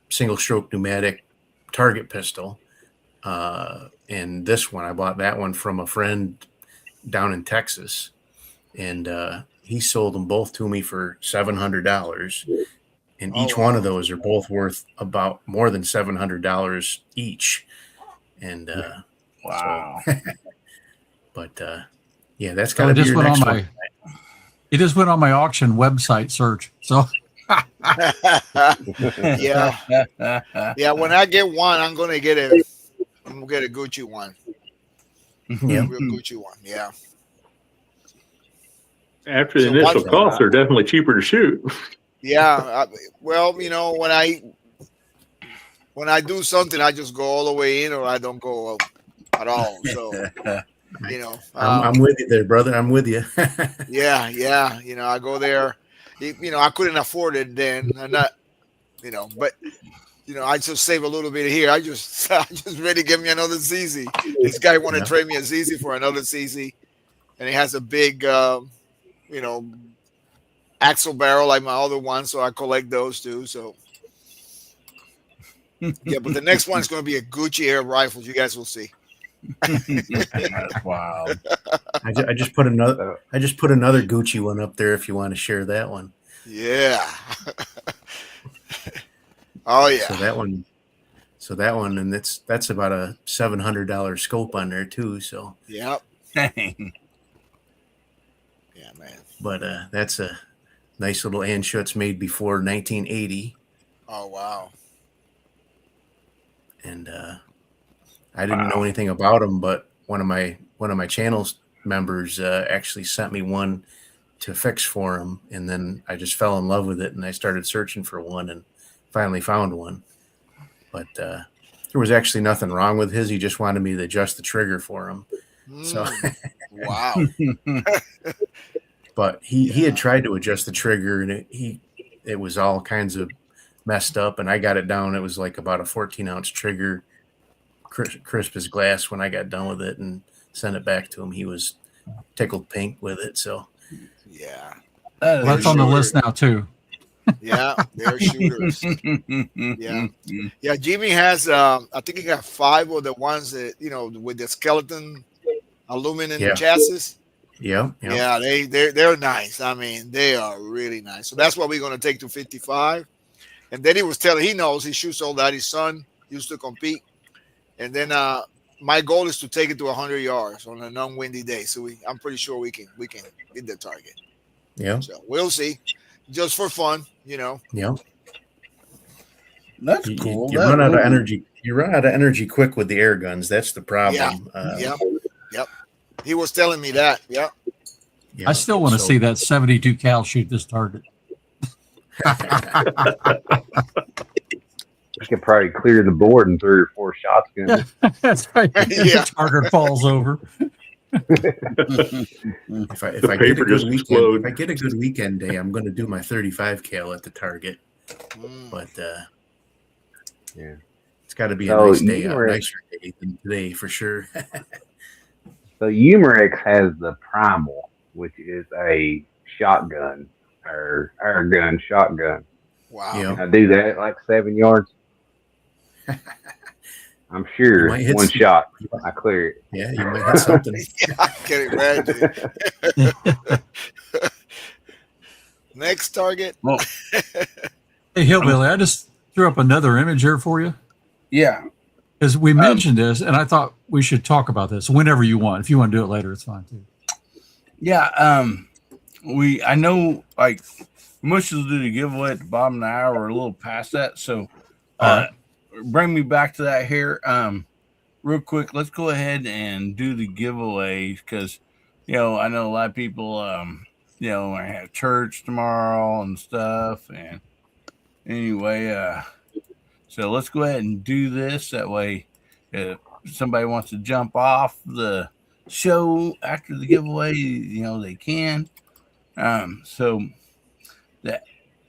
single stroke pneumatic target pistol. And this one, I bought that one from a friend down in Texas, and he sold them both to me for $700, and each one of those are both worth about more than $700 each. And wow. So, but yeah, that's got to be your next one. It just went on my auction website search. So yeah. When I get one, I'm gonna get a Gucci one. Yeah, real Gucci one. Yeah. After the initial costs, they're definitely cheaper to shoot. Yeah. Well, you know, when I do something, I just go all the way in, or I don't go at all. So, you know, I'm with you there, brother. I'm with you. yeah. You know, I go there. You know, I couldn't afford it then. I'm not, you know, but you know, I just save a little bit here. I just ready to give me another ZZ. This guy want to trade me a ZZ for another ZZ, and it has a big, you know, axle barrel like my other one, so I collect those too. So yeah, but the next one is going to be a Gucci Air rifle. You guys will see. Wow. I just put another Gucci one up there if you want to share that one. Yeah. Oh yeah. So that one, and that's about a $700 scope on there too. So yep. Dang. Yeah, man. But that's a nice little Anschutz made before 1980. Oh wow. And I didn't know anything about them, but one of my channel's members actually sent me one to fix for him, and then I just fell in love with it, and I started searching for one, and finally found one. But there was actually nothing wrong with his. He just wanted me to adjust the trigger for him. So wow. But he had tried to adjust the trigger, and it was all kinds of messed up, and I got it down. It was like about a 14-ounce trigger, crisp as glass when I got done with it and sent it back to him. He was tickled pink with it. So yeah, that's on the list now too. Yeah, they're shooters. Yeah. Jimmy has I think he got 5 of the ones that, you know, with the skeleton aluminum chassis. Yeah. Yeah, they're nice. I mean, they are really nice. So that's what we're gonna take to 55. And then he was telling, he knows he shoots all that. His son used to compete. And then my goal is to take it to 100 yards on a non-windy day. So I'm pretty sure we can hit the target. Yeah. So we'll see. Just for fun, you know. Yeah. That's cool. You run out of energy. You run out of energy quick with the air guns. That's the problem. Yep. He was telling me that. Yep. Yeah. I still want to see that 72 cal shoot this target. You could probably clear the board in 3 or 4 shots. Yeah, that's right. Yeah. The target falls over. If I get a paper good just weekend, explode. if I get a good weekend day, I'm going to do my 35 cal at the target. But Yeah. it's got to be a So nice day, a Umarex, nicer day than today for sure. so Umarex has the Primal, which is a shotgun or AIRGUN shotgun. Wow. You Can know, I do that like 7 yards? I'm you sure might hit one shot I clear it. Yeah, you might hit something. Yeah, I can imagine. Next target. Well, Hey, Hillbilly, I just threw up another image here for you yeah. because we mentioned this, and I thought we should talk about this whenever you want. If you want to do it later, it's fine too. Yeah. I know like most will do the giveaway at the bottom of the hour or a little past that. So bring me back to that here. Real quick, let's go ahead and do the giveaway because I know a lot of people I have church tomorrow and stuff. And anyway, so let's go ahead and do this. That way, if somebody wants to jump off the show after the giveaway, they can. So the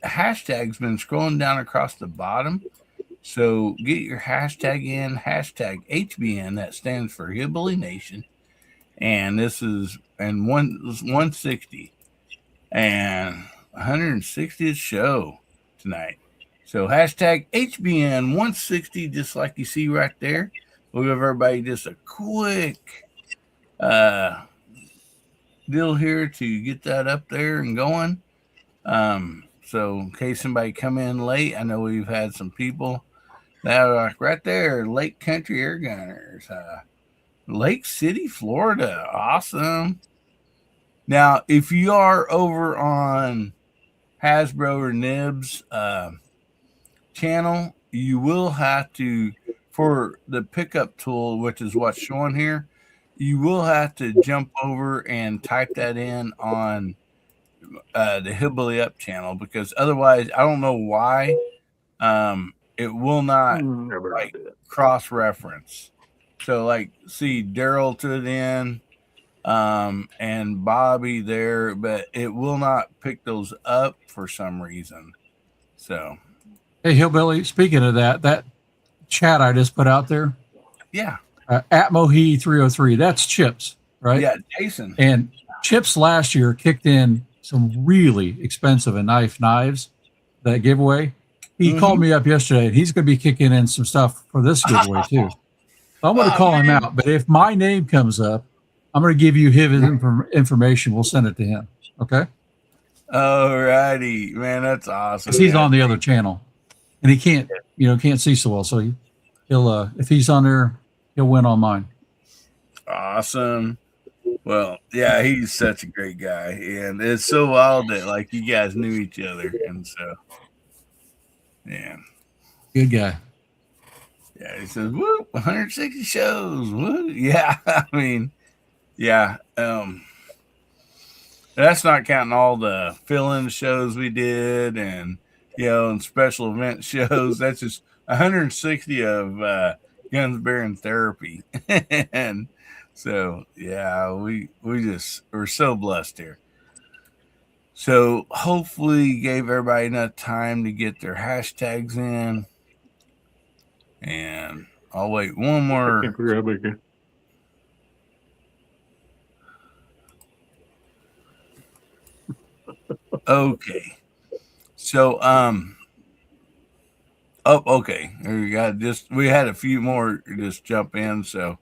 hashtag's been scrolling down across the bottom. So get your hashtag in, hashtag HBN, that stands for Hillbilly Nation. And this is 160 and 160th show tonight. So hashtag HBN 160, just like you see right there. We'll give everybody just a quick deal here to get that up there and going. So in case somebody come in late, I know we've had some people that are like right there, Lake Country Air Gunners, Lake City, Florida. Awesome. Now, if you are over on Hasbro or Nibs channel, you will have to, for the pickup tool, which is what's showing here, you will have to jump over and type that in on the Hillbilly Up channel, because otherwise, I don't know why, it will not like cross reference. So like, see Daryl to it in, and Bobby there, but it will not pick those up for some reason. So, Hey, Hillbilly, speaking of that chat I just put out there, yeah, at Mohi 303, that's Chips, right? yeah, Jason. And Chips last year kicked in some really expensive knives that giveaway. He called me up yesterday, and he's going to be kicking in some stuff for this giveaway too. So I'm going to call him out. But if my name comes up, I'm going to give you his information. We'll send it to him. Okay? All righty, man, that's awesome. Because he's on the other channel, and he can't see so well. So he'll if he's on there, he'll win on mine. Awesome. Well, yeah, he's such a great guy, and it's so wild that like you guys knew each other, and so yeah, good guy. Yeah, he says, "Woo, 160 shows." Woo. Yeah, I mean, yeah. That's not counting all the fill-in shows we did, and and special event shows. That's just 160 of Guns, Beer, and Therapy, and so yeah, we're so blessed here. So hopefully gave everybody enough time to get their hashtags in. And I'll wait one more. Okay. So okay. We had a few more just jump in, so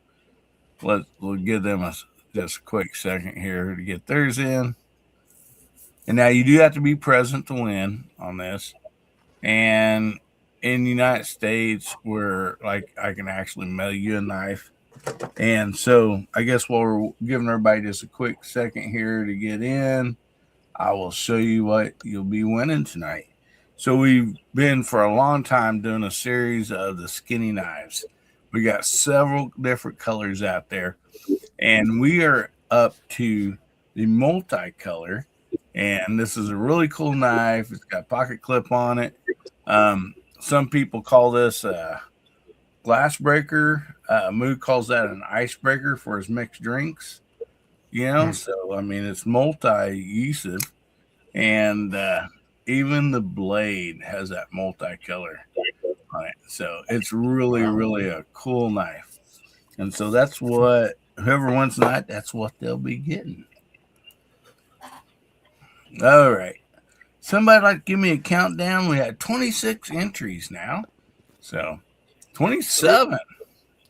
we'll give them just a quick second here to get theirs in. And now you do have to be present to win on this. And in the United States, where like I can actually mail you a knife. And so I guess while we're giving everybody just a quick second here to get in, I will show you what you'll be winning tonight. So we've been for a long time doing a series of the skinny knives. We got several different colors out there, and we are up to the multicolor. And this is a really cool knife. It's got a pocket clip on it. Some people call this a glass breaker. Mood calls that an icebreaker for his mixed drinks. So I mean, it's multi-use, and even the blade has that multicolor on it. So it's really, really a cool knife. And so that's what whoever wants that, that's what they'll be getting. All right. Somebody like to give me a countdown? We had 26 entries now. So 27.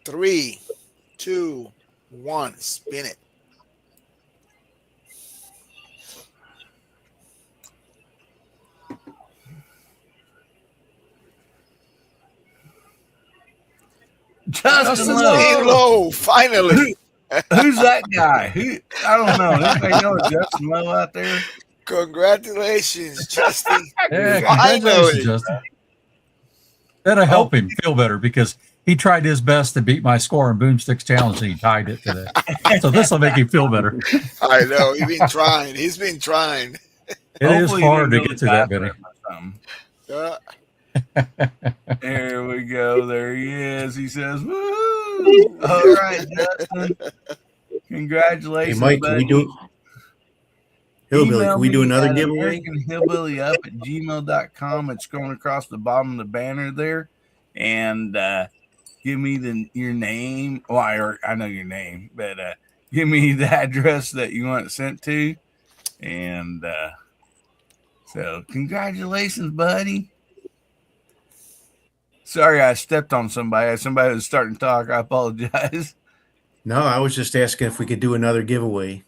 3, 2, 1. Spin it. Justin Lowe, finally. Who's that guy? I don't know. Anybody know a Justin Lowe out there? Congratulations, Justin. Yeah, congratulations, Justin. That'll help him feel better because he tried his best to beat my score in Boomsticks Challenge and he tied it today. So this will make him feel better. I know. He's been trying. It is hard to get to that, Benny. There we go. There he is. He says, woo! All right, Justin. Congratulations. Hey, Mike, can we do Hillbilly? Can we do another giveaway? AmericanHillbillyUp@gmail.com. It's going across the bottom of the banner there. And give me your name. Well, I know your name, but give me the address that you want it sent to. And so congratulations, buddy. Sorry, I stepped on somebody. Somebody was starting to talk. I apologize. No, I was just asking if we could do another giveaway.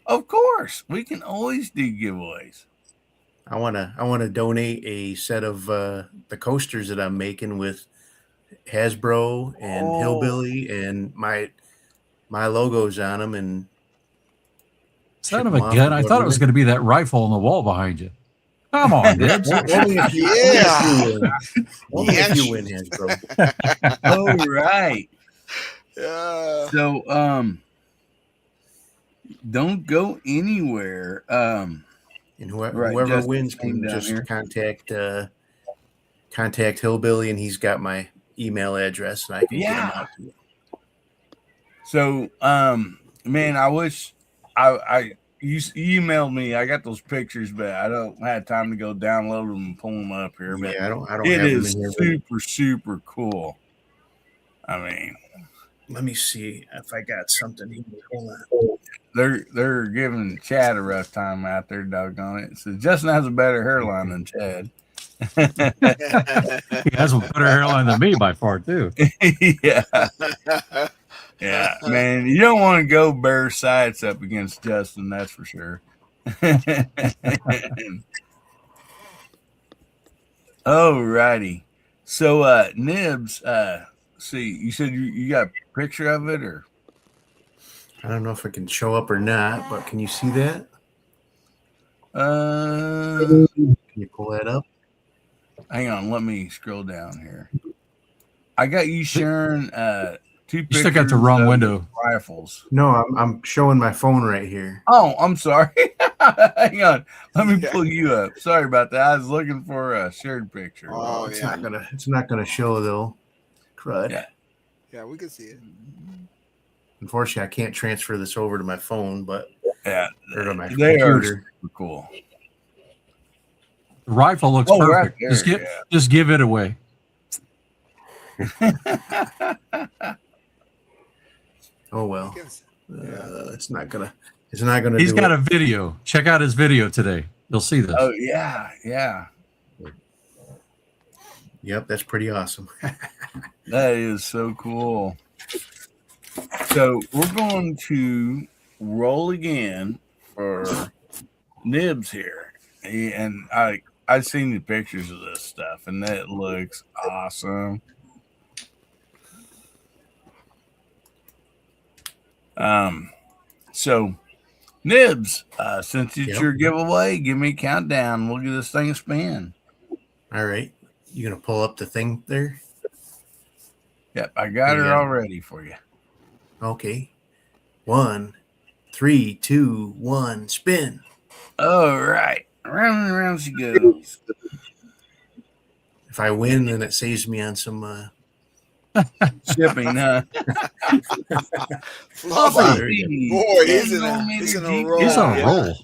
Of course, we can always do giveaways. I wanna donate a set of the coasters that I'm making with Hasbro and Hillbilly and my logos on them. And son of a gun! I thought it was going to be that rifle on the wall behind you. Come on, Dibs. Only if you win, Hasbro. All right. Yeah. So, don't go anywhere. And whoever wins can just contact Hillbilly, and he's got my email address, and I can get him out to you. So, man, I wish you emailed me. I got those pictures, but I don't have time to go download them and pull them up here. But I don't. It have is them in here, super cool. I mean, let me see if I got something here. Hold on. They're giving Chad a rough time out there, doggone it. So Justin has a better hairline than Chad. He has a better hairline than me by far, too. Yeah. Yeah, man, you don't want to go bare sides up against Justin, that's for sure. All righty. So, Nibs, see, you said you got a picture of it, or? I don't know if it can show up or not, but can you see that? Can you pull that up? Hang on, let me scroll down here. I got you sharing two pictures. You still got the wrong window. Rifles. No, I'm showing my phone right here. Oh, I'm sorry. Hang on. Let me pull you up. Sorry about that. I was looking for a shared picture. Oh, it's not gonna show though. Crud. Yeah, we can see it. Unfortunately, I can't transfer this over to my phone, but yeah, or to my they are computer. super cool. The rifle looks perfect. Right there, just give it away. Oh well, it's not gonna. He's got a video. Check out his video today. You'll see this. Oh yeah. Yep, that's pretty awesome. That is so cool. So we're going to roll again for Nibs here, and I've seen the pictures of this stuff, and that looks awesome. So Nibs, since it's your giveaway, give me a countdown. We'll get this thing a spin. All right. You gonna pull up the thing there? Yep, I got her all ready for you. Okay. 1, 3, 2, 1, spin. All right. Round and round she goes. If I win, then it saves me on some shipping, huh? Fluffy. Boy, he's in a roll. He's on a roll.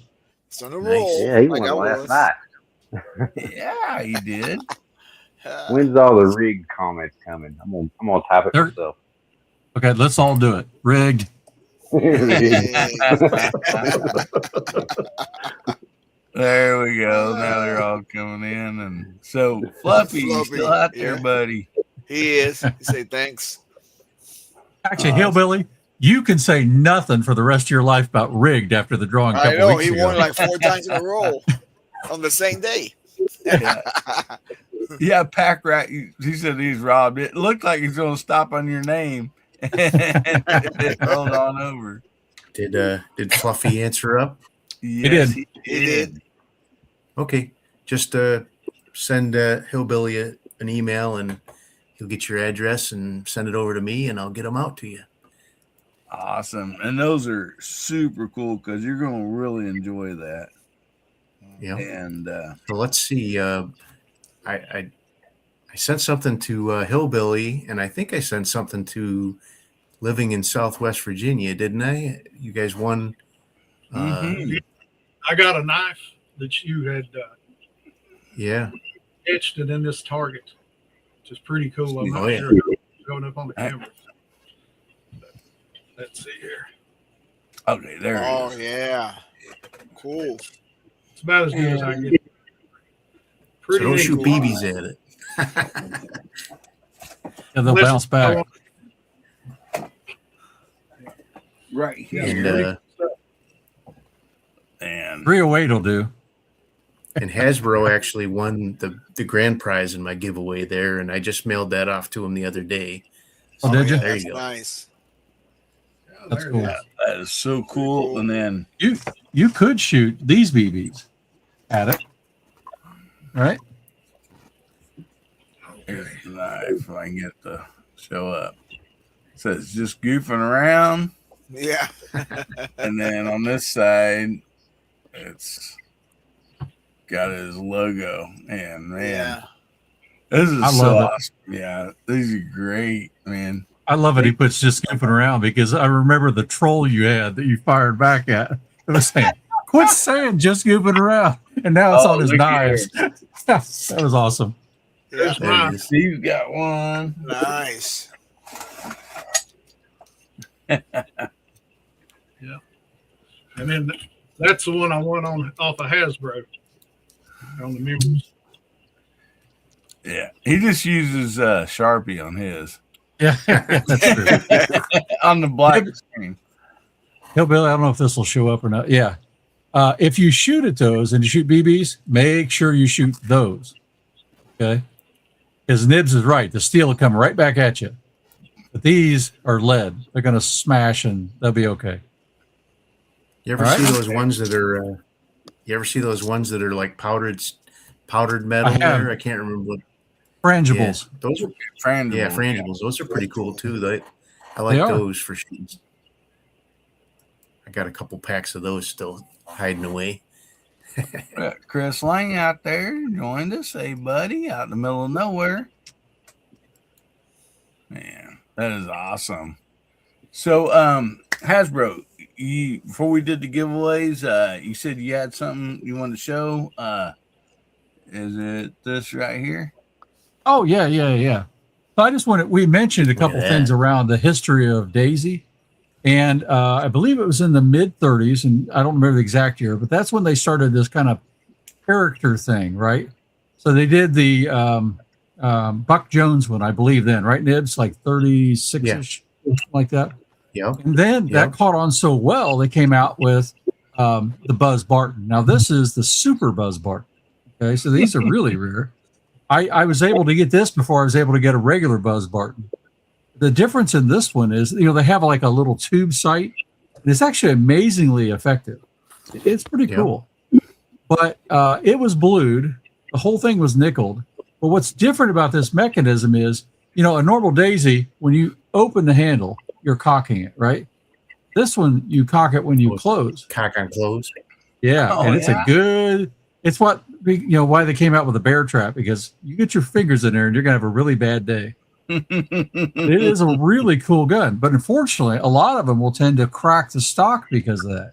He's on a roll. Yeah, he like won I last was. night. Yeah, he did. When's all the rigged comments coming? I'm gonna type it myself. Okay, let's all do it. Rigged. There we go. Now they're all coming in, and so Fluffy, you still out there, buddy? He is. He say thanks. Actually, Hillbilly, you can say nothing for the rest of your life about rigged after the drawing. I know he won like 4 times in a row on the same day. Yeah, Pack Rat. He said he's robbed. It looked like he's going to stop on your name and rolled on over. Did Fluffy answer up? Yes, he did. Okay, just send Hillbilly an email, and he'll get your address and send it over to me, and I'll get them out to you. Awesome, and those are super cool because you're going to really enjoy that. Yeah, and so let's see. I sent something to Hillbilly, and I think I sent something to Living in Southwest Virginia, didn't I? You guys won. I got a knife that you had etched it in this target, which is pretty cool. I'm not sure going up on the camera. Let's see here. Okay, there. Oh yeah, cool. It's about as good as I get. So don't shoot BBs at it. And they'll bounce back. Right here. And 308 will do. And Hasbro actually won the grand prize in my giveaway there, and I just mailed that off to him the other day. So did you? There you go. Nice. That's cool. That is so cool. And then you could shoot these BBs at it. All right. Here's the knife. If I can get to show up. It says just goofing around. Yeah. And then on this side, it's got his logo. And man, this is so awesome. Yeah, these are great, man. I love it. He puts just goofing around because I remember the troll you had that you fired back at. It was saying, quit saying just goofing around. And now it's on his knives. That was awesome. Yeah. Steve's got one. Nice. Yeah. And then that's the one I won off of Hasbro on the members. Yeah. He just uses Sharpie on his. Yeah, that's true. On the black screen. Hillbilly, I don't know if this will show up or not. Yeah. If you shoot at those and you shoot BBs, make sure you shoot those. Okay. Because Nibs is right. The steel will come right back at you. But these are lead. They're going to smash and they'll be okay. You ever see those ones that are? You ever see those ones that are like powdered metal? I can't remember what. Frangibles. Yeah, those are frangibles. Yeah, frangibles. Those are pretty cool too. I like those for shooting. I got a couple packs of those still hiding away. Chris Lang out there joined us. Hey, buddy, out in the middle of nowhere. Man, that is awesome. So, Hasbro, before we did the giveaways, you said you had something you wanted to show. Is it this right here? Oh, yeah. So I just we mentioned a couple things around the history of Daisy. And I believe it was in the mid 30s, and I don't remember the exact year, but that's when they started this kind of character thing, right? So they did the Buck Jones one, I believe, then, right, Nibs? Like 36-ish, like that. Yeah. And then that caught on so well, they came out with the Buzz Barton. Now, this is the Super Buzz Barton. Okay, so these are really rare. I was able to get this before I was able to get a regular Buzz Barton. The difference in this one is, they have like a little tube sight, and it's actually amazingly effective. It's pretty cool. But it was blued. The whole thing was nickeled. But what's different about this mechanism is, a normal Daisy, when you open the handle, you're cocking it, right? This one, you cock it when you close. Cock on close. Yeah, Oh, and it's yeah? a good. It's what why they came out with a bear trap, because you get your fingers in there and you're gonna have a really bad day. It is a really cool gun, but unfortunately, a lot of them will tend to crack the stock because of that,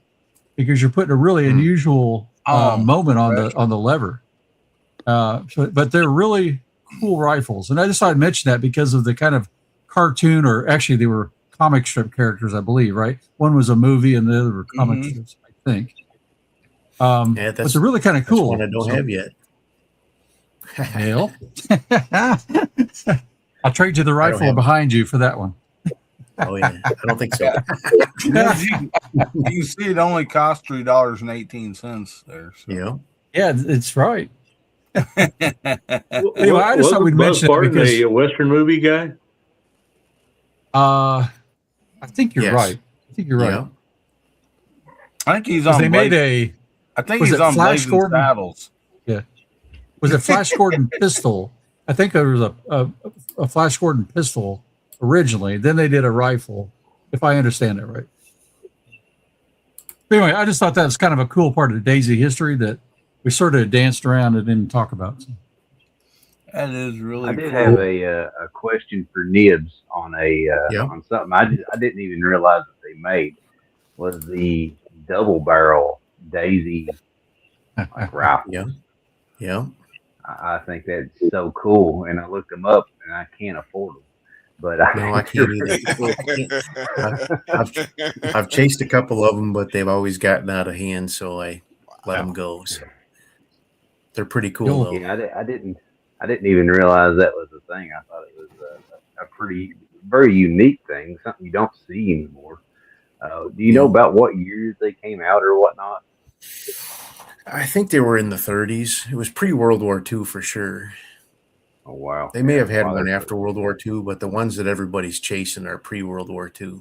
because you're putting a really unusual moment on the lever. But they're really cool rifles, and I just thought I'd mention that because of the kind of cartoon, or actually they were comic strip characters, I believe. Right, one was a movie, and the other were comic strips, I think. Yeah, but they're really kind of cool. One I don't have yet. Hell, I'll trade you the rifle behind you for that one. Oh yeah, I don't think so. You can see it only costs $3.18 there. So. Yeah, it's right. Anyway, I just thought we'd mention it because a Western movie guy. I think you're right. I think you're right. Yeah. I think he's on. They made a. I think he's on Flash Blazing Gordon Saddles. Yeah, was it Flash Gordon pistol? I think there was a Flash Gordon pistol originally. Then they did a rifle, if I understand it right. But anyway, I just thought that was kind of a cool part of the Daisy history that we sort of danced around and didn't talk about. So. That is really. I did cool. have a question for Nibs on on something I didn't even realize that they made, was the double barrel Daisy rifle. Yeah. I think that's so cool, and I looked them up, and I can't afford them. But I can't either. I've chased a couple of them, but they've always gotten out of hand, so I let them go. So they're pretty cool, though. Yeah, I didn't even realize that was a thing. I thought it was a very unique thing, something you don't see anymore. Do you know about what years they came out or whatnot? I think they were in the 30s. It was pre-World War II for sure. Oh, wow. They may have had one after World War II, but the ones that everybody's chasing are pre-World War II.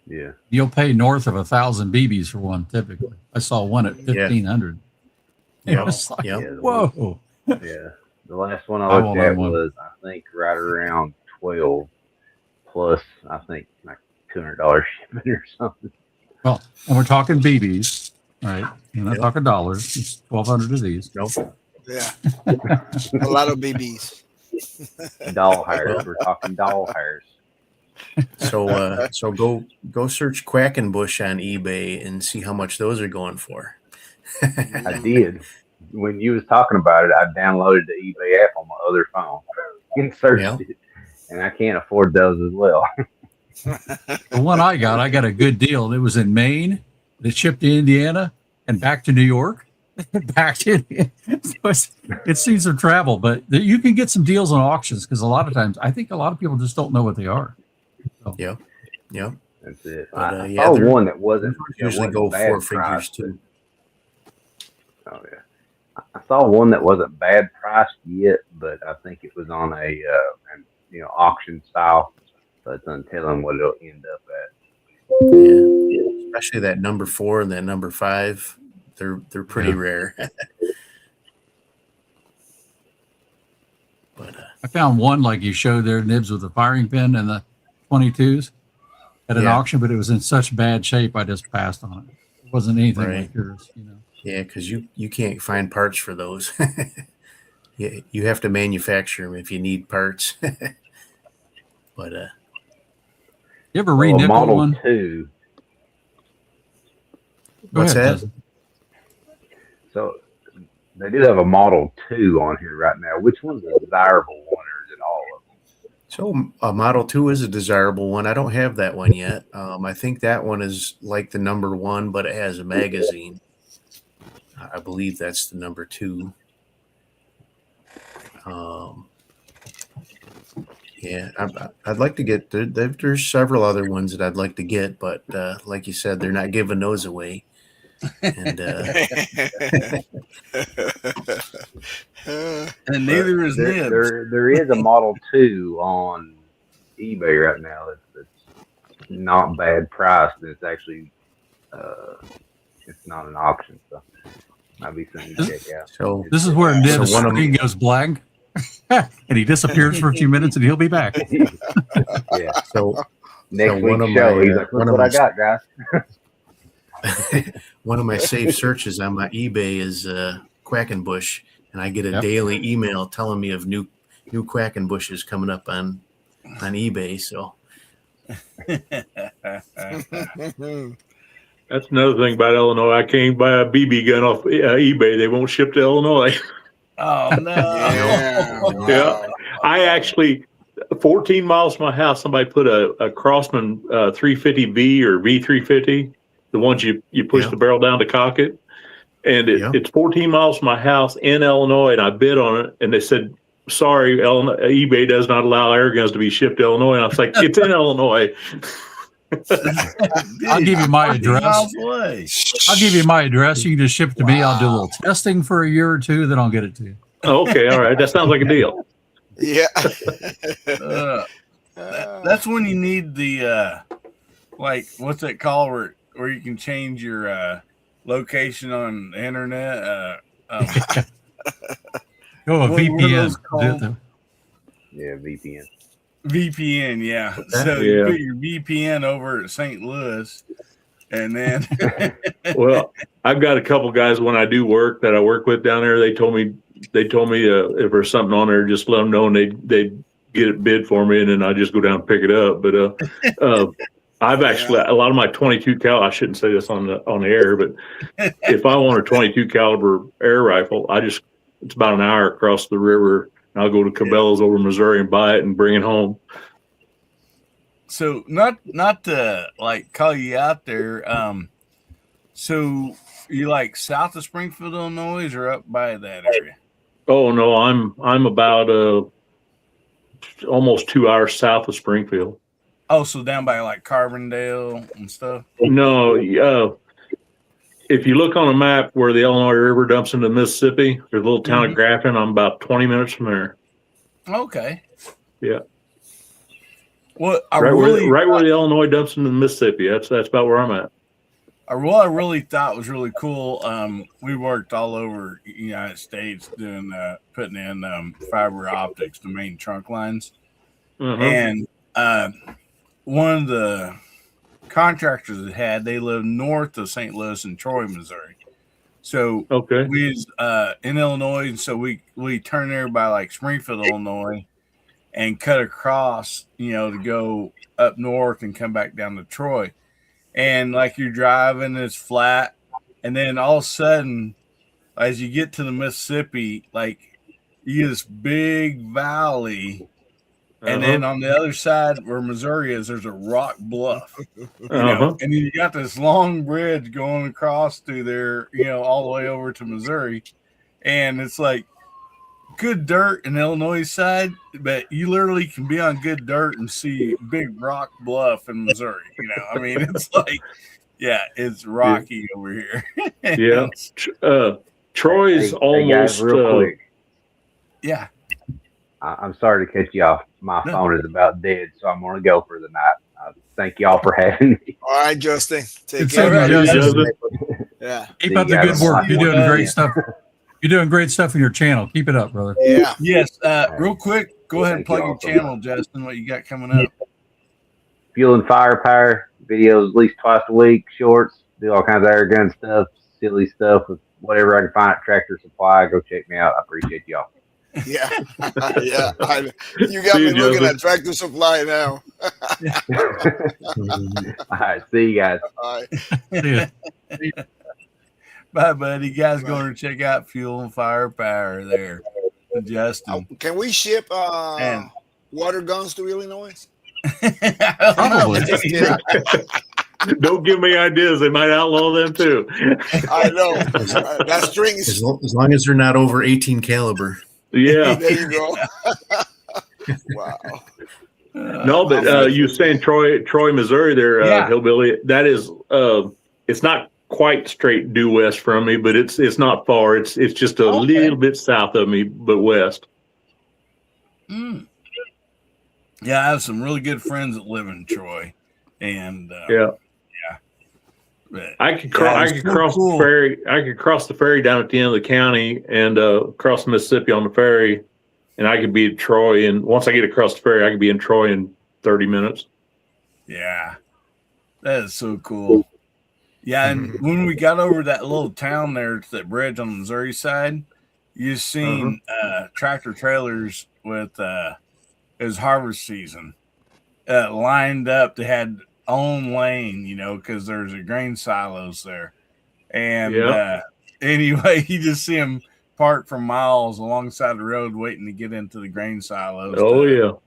Yeah. You'll pay north of 1,000 BBs for one, typically. I saw one at 1,500. Yeah. Whoa. Yeah. The last one I looked at was, I think, right around 12 plus, I think, like $200 shipping or something. Well, and we're talking BBs, right? We're not talking dollars. It's 1,200 of these. Nope. Yeah. A lot of BBs. Doll hairs. We're talking doll hairs. So go search Quackenbush on eBay and see how much those are going for. I did. When you was talking about it, I downloaded the eBay app on my other phone and searched it, and I can't afford those as well. The one I got a good deal. It was in Maine. It shipped to Indiana and back to New York. Back to it's seen some travel, but you can get some deals on auctions, because a lot of times I think a lot of people just don't know what they are. So. Yeah. That's it. But, I saw one that wasn't usually go four figures too. Oh yeah, I saw one that wasn't bad priced yet, but I think it was on a auction style. So it's untelling what it'll end up at. Yeah, especially that number 4 and that number 5. They're pretty rare. But I found one like you showed there, Nibs, with the firing pin and the 22s at an auction, but it was in such bad shape I just passed on it. It wasn't anything like yours, Yeah, because you can't find parts for those. Yeah, you have to manufacture them if you need parts. But you ever re-nickel Model one? 2. What's that? So they do have a Model 2 on here right now. Which one's a desirable one, or is it all of them? So a Model 2 is a desirable one. I don't have that one yet. I think that one is like the number 1, but it has a magazine. I believe that's the number 2. Yeah, I'd like to get there's several other ones that I'd like to get, but like you said, they're not giving those away. And and neither is Nibs. There is a Model 2 on eBay right now that's not bad priced. It's actually it's not an auction, so might be something to check out. So this is where Nibs' screen goes blank. And he disappears for a few minutes, and he'll be back. Yeah. So Next So one week's of show, my, he's like, one look of what I my- got, guys. One of my saved searches on my eBay is Quackenbush, and I get a Yep. daily email telling me of new Quackenbushes coming up on eBay. So That's another thing about Illinois. I can't buy a BB gun off eBay. They won't ship to Illinois. Oh no! Yeah. Yeah. I actually, 14 miles from my house, somebody put a Crossman 350V or V350, the ones you push Yeah. the barrel down to cock it. And Yeah. it's 14 miles from my house in Illinois, and I bid on it, and they said, sorry, eBay does not allow air guns to be shipped to Illinois. And I was like, it's in Illinois. I'll give you my 40 address. miles away. I'll give you my address. You can just ship it to me. I'll do a little testing for a year or two, then I'll get it to you. Okay, all right. That sounds like a deal. Yeah. That's when you need the like what's it called where you can change your location on the internet. Oh, a What are VPN. those called? Yeah, VPN. VPN, yeah. So you put your VPN over at St. Louis, and then Well, I've got a couple guys when I do work that I work with down there. They told me if there's something on there, just let them know, and they get it bid for me, and then I just go down and pick it up. But I've actually a lot of my 22 cal. I shouldn't say this on the air, but if I want a 22 caliber air rifle, it's about an hour across the river. And I'll go to Cabela's over Missouri and buy it and bring it home. so not to like call you out there. So you like south of Springfield, Illinois, or up by that area? Oh no, I'm about almost 2 hours south of Springfield. Oh, so down by like Carbondale and stuff. No, if you look on a map where the Illinois River dumps into Mississippi, there's a little town of Grafton. I'm about 20 minutes from there. Okay. Yeah. Well, Right where the Illinois dumps into Mississippi. That's about where I'm at. What I really thought was really cool. We worked all over the United States doing putting in fiber optics to main trunk lines, and one of the contractors that they lived north of St. Louis and Troy, Missouri. So we was in Illinois, and so we turned there by like Springfield, Illinois, and cut across, to go up north and come back down to Troy. And like you're driving, it's flat, and then all of a sudden, as you get to the Mississippi, like you get this big valley. And then on the other side where Missouri is, there's a rock bluff, and then you got this long bridge going across through there, all the way over to Missouri. And it's like good dirt in Illinois side, but you literally can be on good dirt and see big rock bluff in Missouri. I mean, it's like, it's rocky over here. Yeah. Troy's almost guys, real quick. Yeah. I'm sorry to cut you off. My phone is about dead, so I'm going to go for the night. Thank y'all for having me. All right, Justin. Take Good care. seeing you, Justin. Yeah. Keep up the good work. You're doing great stuff. You're doing great stuff in your channel. Keep it up, brother. Yeah. Yes. Real quick, go ahead and plug your channel, Justin. What you got coming up? Fuel and Firepower videos at least twice a week. Shorts. Do all kinds of air gun stuff, silly stuff with whatever I can find at Tractor Supply. Go check me out. I appreciate y'all. Yeah. Yeah. You got me looking at Tractor Supply now. All right. See you guys. All right. Bye, buddy. You guys going to check out Fuel and Firepower there. Justin. Can we ship water guns to Illinois? Probably. Don't give me ideas. They might outlaw them too. I know. That string is. As long as they're not over 18 caliber. Yeah. There you go. Wow. No, but you saying Troy, Missouri there, Hillbilly, that is, it's not quite straight due west from me, but it's not far. It's just a little bit south of me, but west. Mm. Yeah, I have some really good friends that live in Troy, and I could cross the ferry. I could cross the ferry down at the end of the county and cross the Mississippi on the ferry, and I could be in Troy. And once I get across the ferry, I could be in Troy in 30 minutes. Yeah, that is so cool. Yeah, and when we got over that little town there to that bridge on the Missouri side, you seen tractor trailers with it was harvest season lined up. They had own lane, because there's a grain silos there. And anyway, you just see them parked for miles alongside the road waiting to get into the grain silos. To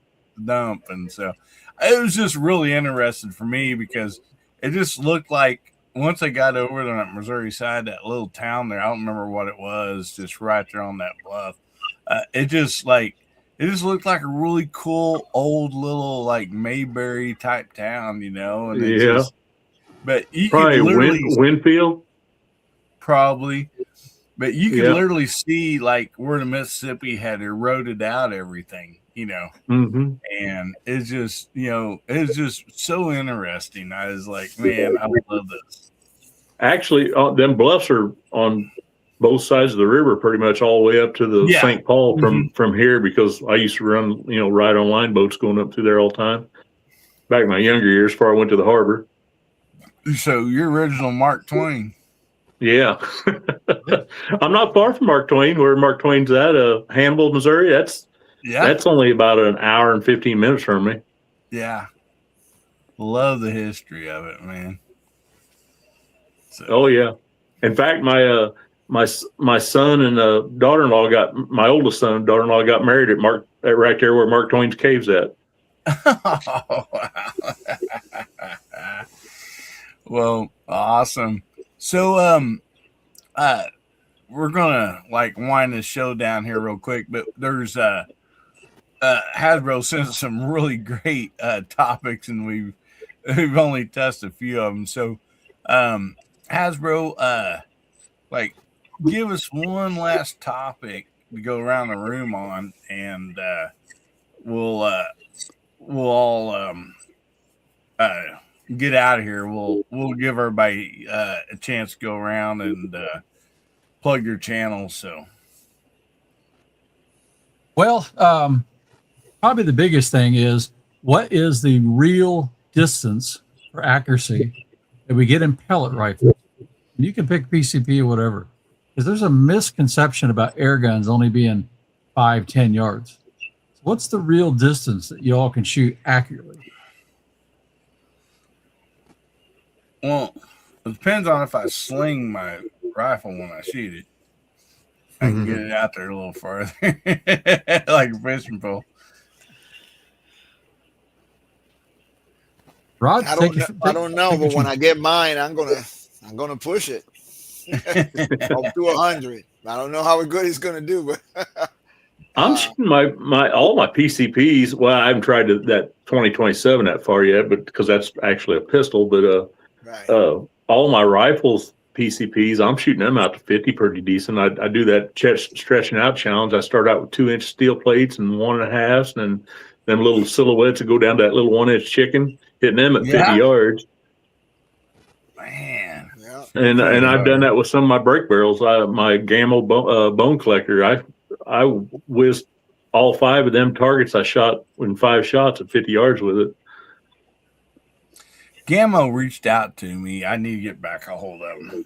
dump. And so it was just really interesting for me because it just looked like once I got over there on that Missouri side, that little town there, I don't remember what it was, just right there on that bluff. It just looked like a really cool old little like Mayberry type town, and but you probably could literally Winfield. Probably. But you could literally see like where the Mississippi had eroded out everything, Mm-hmm. And it's just, it's just so interesting. I was like, man, I love this. Actually, them bluffs are on both sides of the river, pretty much all the way up to the St. Paul from here, because I used to run, ride on line boats going up through there all the time. Back in my younger years, before I went to the harbor. So you're original Mark Twain. Yeah. I'm not far from Mark Twain, where Mark Twain's at, Hannibal, Missouri. That's only about an hour and 15 minutes from me. Yeah. Love the history of it, man. So. Oh, yeah. In fact, my son and daughter-in-law my oldest son and daughter-in-law got married at right there where Mark Twain's cave's at. Oh, wow. Well, awesome. So, we're gonna wind this show down here real quick, but there's Hasbro sent some really great topics, and we've only touched a few of them. So, Hasbro, give us one last topic to go around the room on, and we'll all get out of here. We'll give everybody a chance to go around and plug your channels. So, well, probably the biggest thing is, what is the real distance for accuracy that we get in pellet rifles? And you can pick PCP or whatever, because there's a misconception about air guns only being 5-10 yards. So what's the real distance that you all can shoot accurately? Well, it depends on if I sling my rifle when I shoot it. I can get it out there a little farther, like a fishing pole. Rod, I don't know, but when I get mine, I'm gonna push it up to 100. I don't know how good it's gonna do, but I'm shooting all my PCPs. Well, I haven't tried that 2027 that far yet, but because that's actually a pistol. But all my rifles PCPs, I'm shooting them out to 50 pretty decent. I do that stretching out challenge. I start out with 2-inch steel plates and 1.5s, and then them little silhouettes that go down to that little 1-inch chicken, hitting them at 50 yards. Man. Yeah. And I've done that with some of my brake barrels. My Gammo bone collector, I whizzed all 5 of them targets. I shot in 5 shots at 50 yards with it. Gammo reached out to me. I need to get back a hold of them.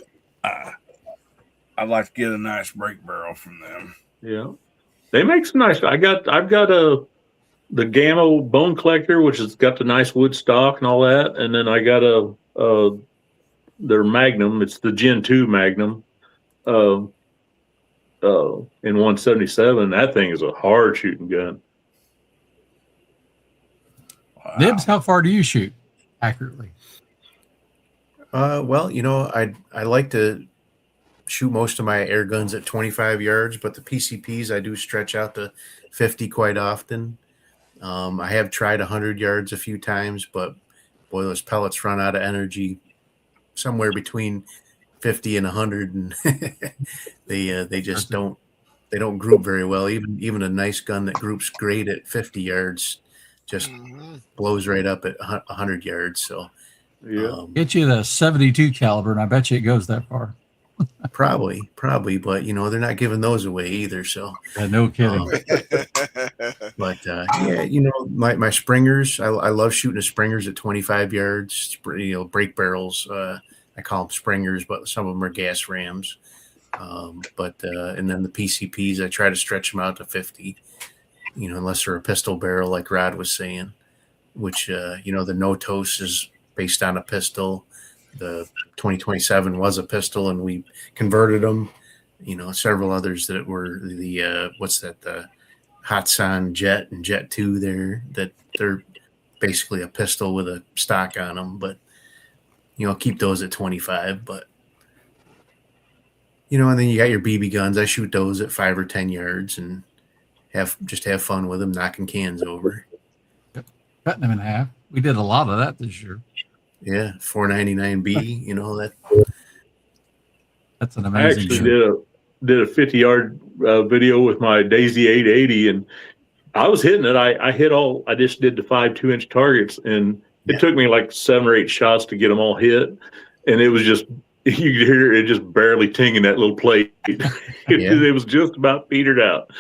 I'd like to get a nice brake barrel from them. Yeah, they make some nice. I've got the Gammo bone collector, which has got the nice wood stock and all that, and then I got their Magnum. It's the Gen 2 Magnum, in 177. That thing is a hard shooting gun. Wow. Nibs, how far do you shoot accurately? Well, I like to shoot most of my air guns at 25 yards, but the PCPs I do stretch out to 50 quite often. I have tried 100 yards a few times, but boy, those pellets run out of energy somewhere between 50 and 100, and they just don't group very well. Even a nice gun that groups great at 50 yards just blows right up at 100 yards. So get you the 72 caliber, and I bet you it goes that far. probably, but they're not giving those away either. So no kidding. But yeah, you know, my springers, I love shooting the springers at 25 yards. You know, break barrels. I call them springers, but some of them are gas rams. And then the PCPs, I try to stretch them out to 50. You know, unless they're a pistol barrel, like Rod was saying, which you know, the Notos is based on a pistol. The 2027 was a pistol, and we converted them. You know, several others that were the the Hatsan Jet and Jet 2 there, that they're basically a pistol with a stock on them, but you know, keep those at 25. But you know, and then you got your BB guns. I shoot those at 5 or 10 yards and have fun with them, knocking cans over. Cutting them in half. We did a lot of that this year. Yeah, 499B. You know, that's an I amazing. actually did a 50-yard video with my Daisy 880, and I was hitting it. I hit all. I just did the 5 2-inch targets, and it took me like 7 or 8 shots to get them all hit, and it was just, you could hear it just barely tinging that little plate. It was just about petered out.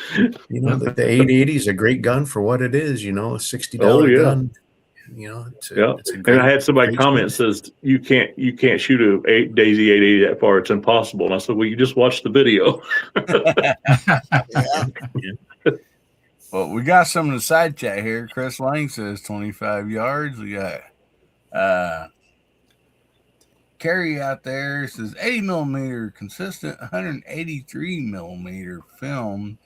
You know, the 880 is a great gun for what it is. You know, a $60 gun. You know, it's a great, and I had somebody comment says you can't shoot a Daisy 880 that far. It's impossible. And I said, well, you just watch the video. Well, we got some in the side chat here. Chris Lang says 25 yards. We got Carrie out there says 80 millimeter consistent, 183 millimeter film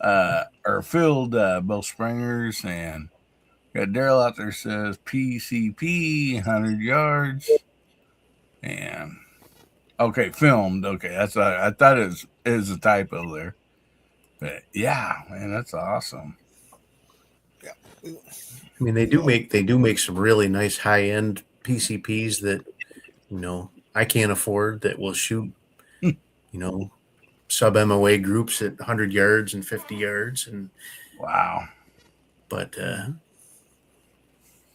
or filled bow springers. And got Daryl out there says PCP 100 yards. And okay, filmed. Okay, that's I thought it was a typo there. But yeah, man, that's awesome. Yeah, I mean, they do make some really nice high end PCPs that, you know, I can't afford, that will shoot, you know, sub MOA groups at 100 yards and 50 yards, and wow. But I'm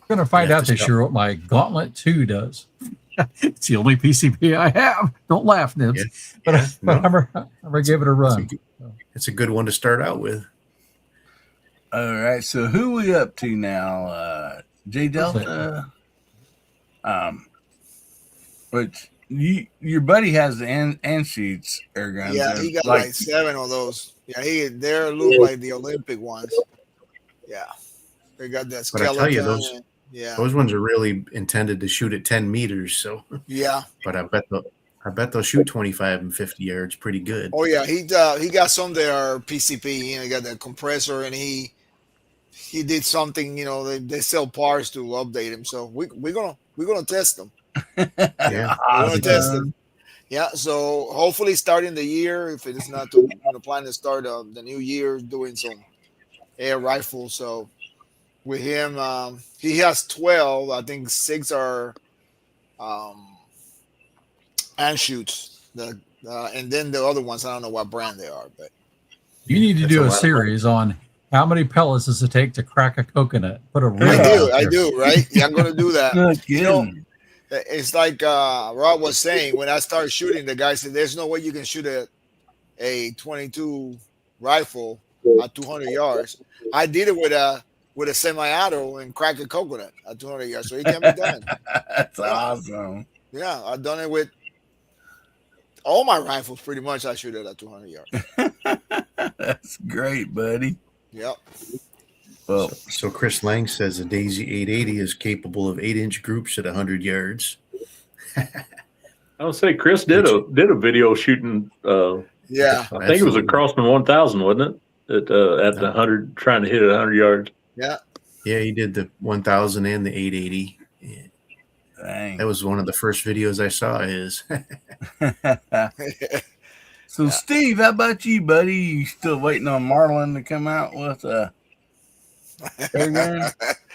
gonna find out this year what my Gauntlet 2 does. It's the only PCP I have. Don't laugh, Nibs. Yeah, but I'm gonna give it a run. It's a good one to start out with. All right, so who we up to now? J Delta. Which your buddy has the Anschutz air guns. Yeah, he got like 7 of those. Yeah, they're look like the Olympic ones. Yeah, they got that skeleton. But I tell you, those ones are really intended to shoot at 10 meters. So yeah, but I bet they'll shoot 25 and 50 yards pretty good. Oh yeah, he got some that are PCP. You know, he got that compressor, and he did something. You know, they sell parts to update him. So we're gonna test them. Yeah, we're gonna test them. Yeah, so hopefully starting the year, if it is not to plan to start the new year doing some air rifles. So with him, he has 12. I think 6 are Anschutz, and then the other ones, I don't know what brand they are, but you need to do a series on how many pellets does it take to crack a coconut. Put a I do, right? Yeah, I'm gonna do that. You know, it's like Rob was saying, when I started shooting, the guy said, "There's no way you can shoot a 22 rifle at 200 yards." I did it with a semi-auto and crack a coconut at 200 yards, so it can be done. That's awesome. Yeah, I've done it with all my rifles. Pretty much, I shoot it at 200 yards. That's great, buddy. Yep. Well, so Chris Lang says the Daisy 880 is capable of 8-inch groups at 100 yards. I would say Chris did a video shooting. Yeah, I think it was a Crossman 1000, wasn't it? At the 100, trying to hit it 100 yards. Yeah. Yeah, he did the 1000 and the 880. Dang. That was one of the first videos I saw of his. So, Steve, how about you, buddy? You still waiting on Marlin to come out with a air gun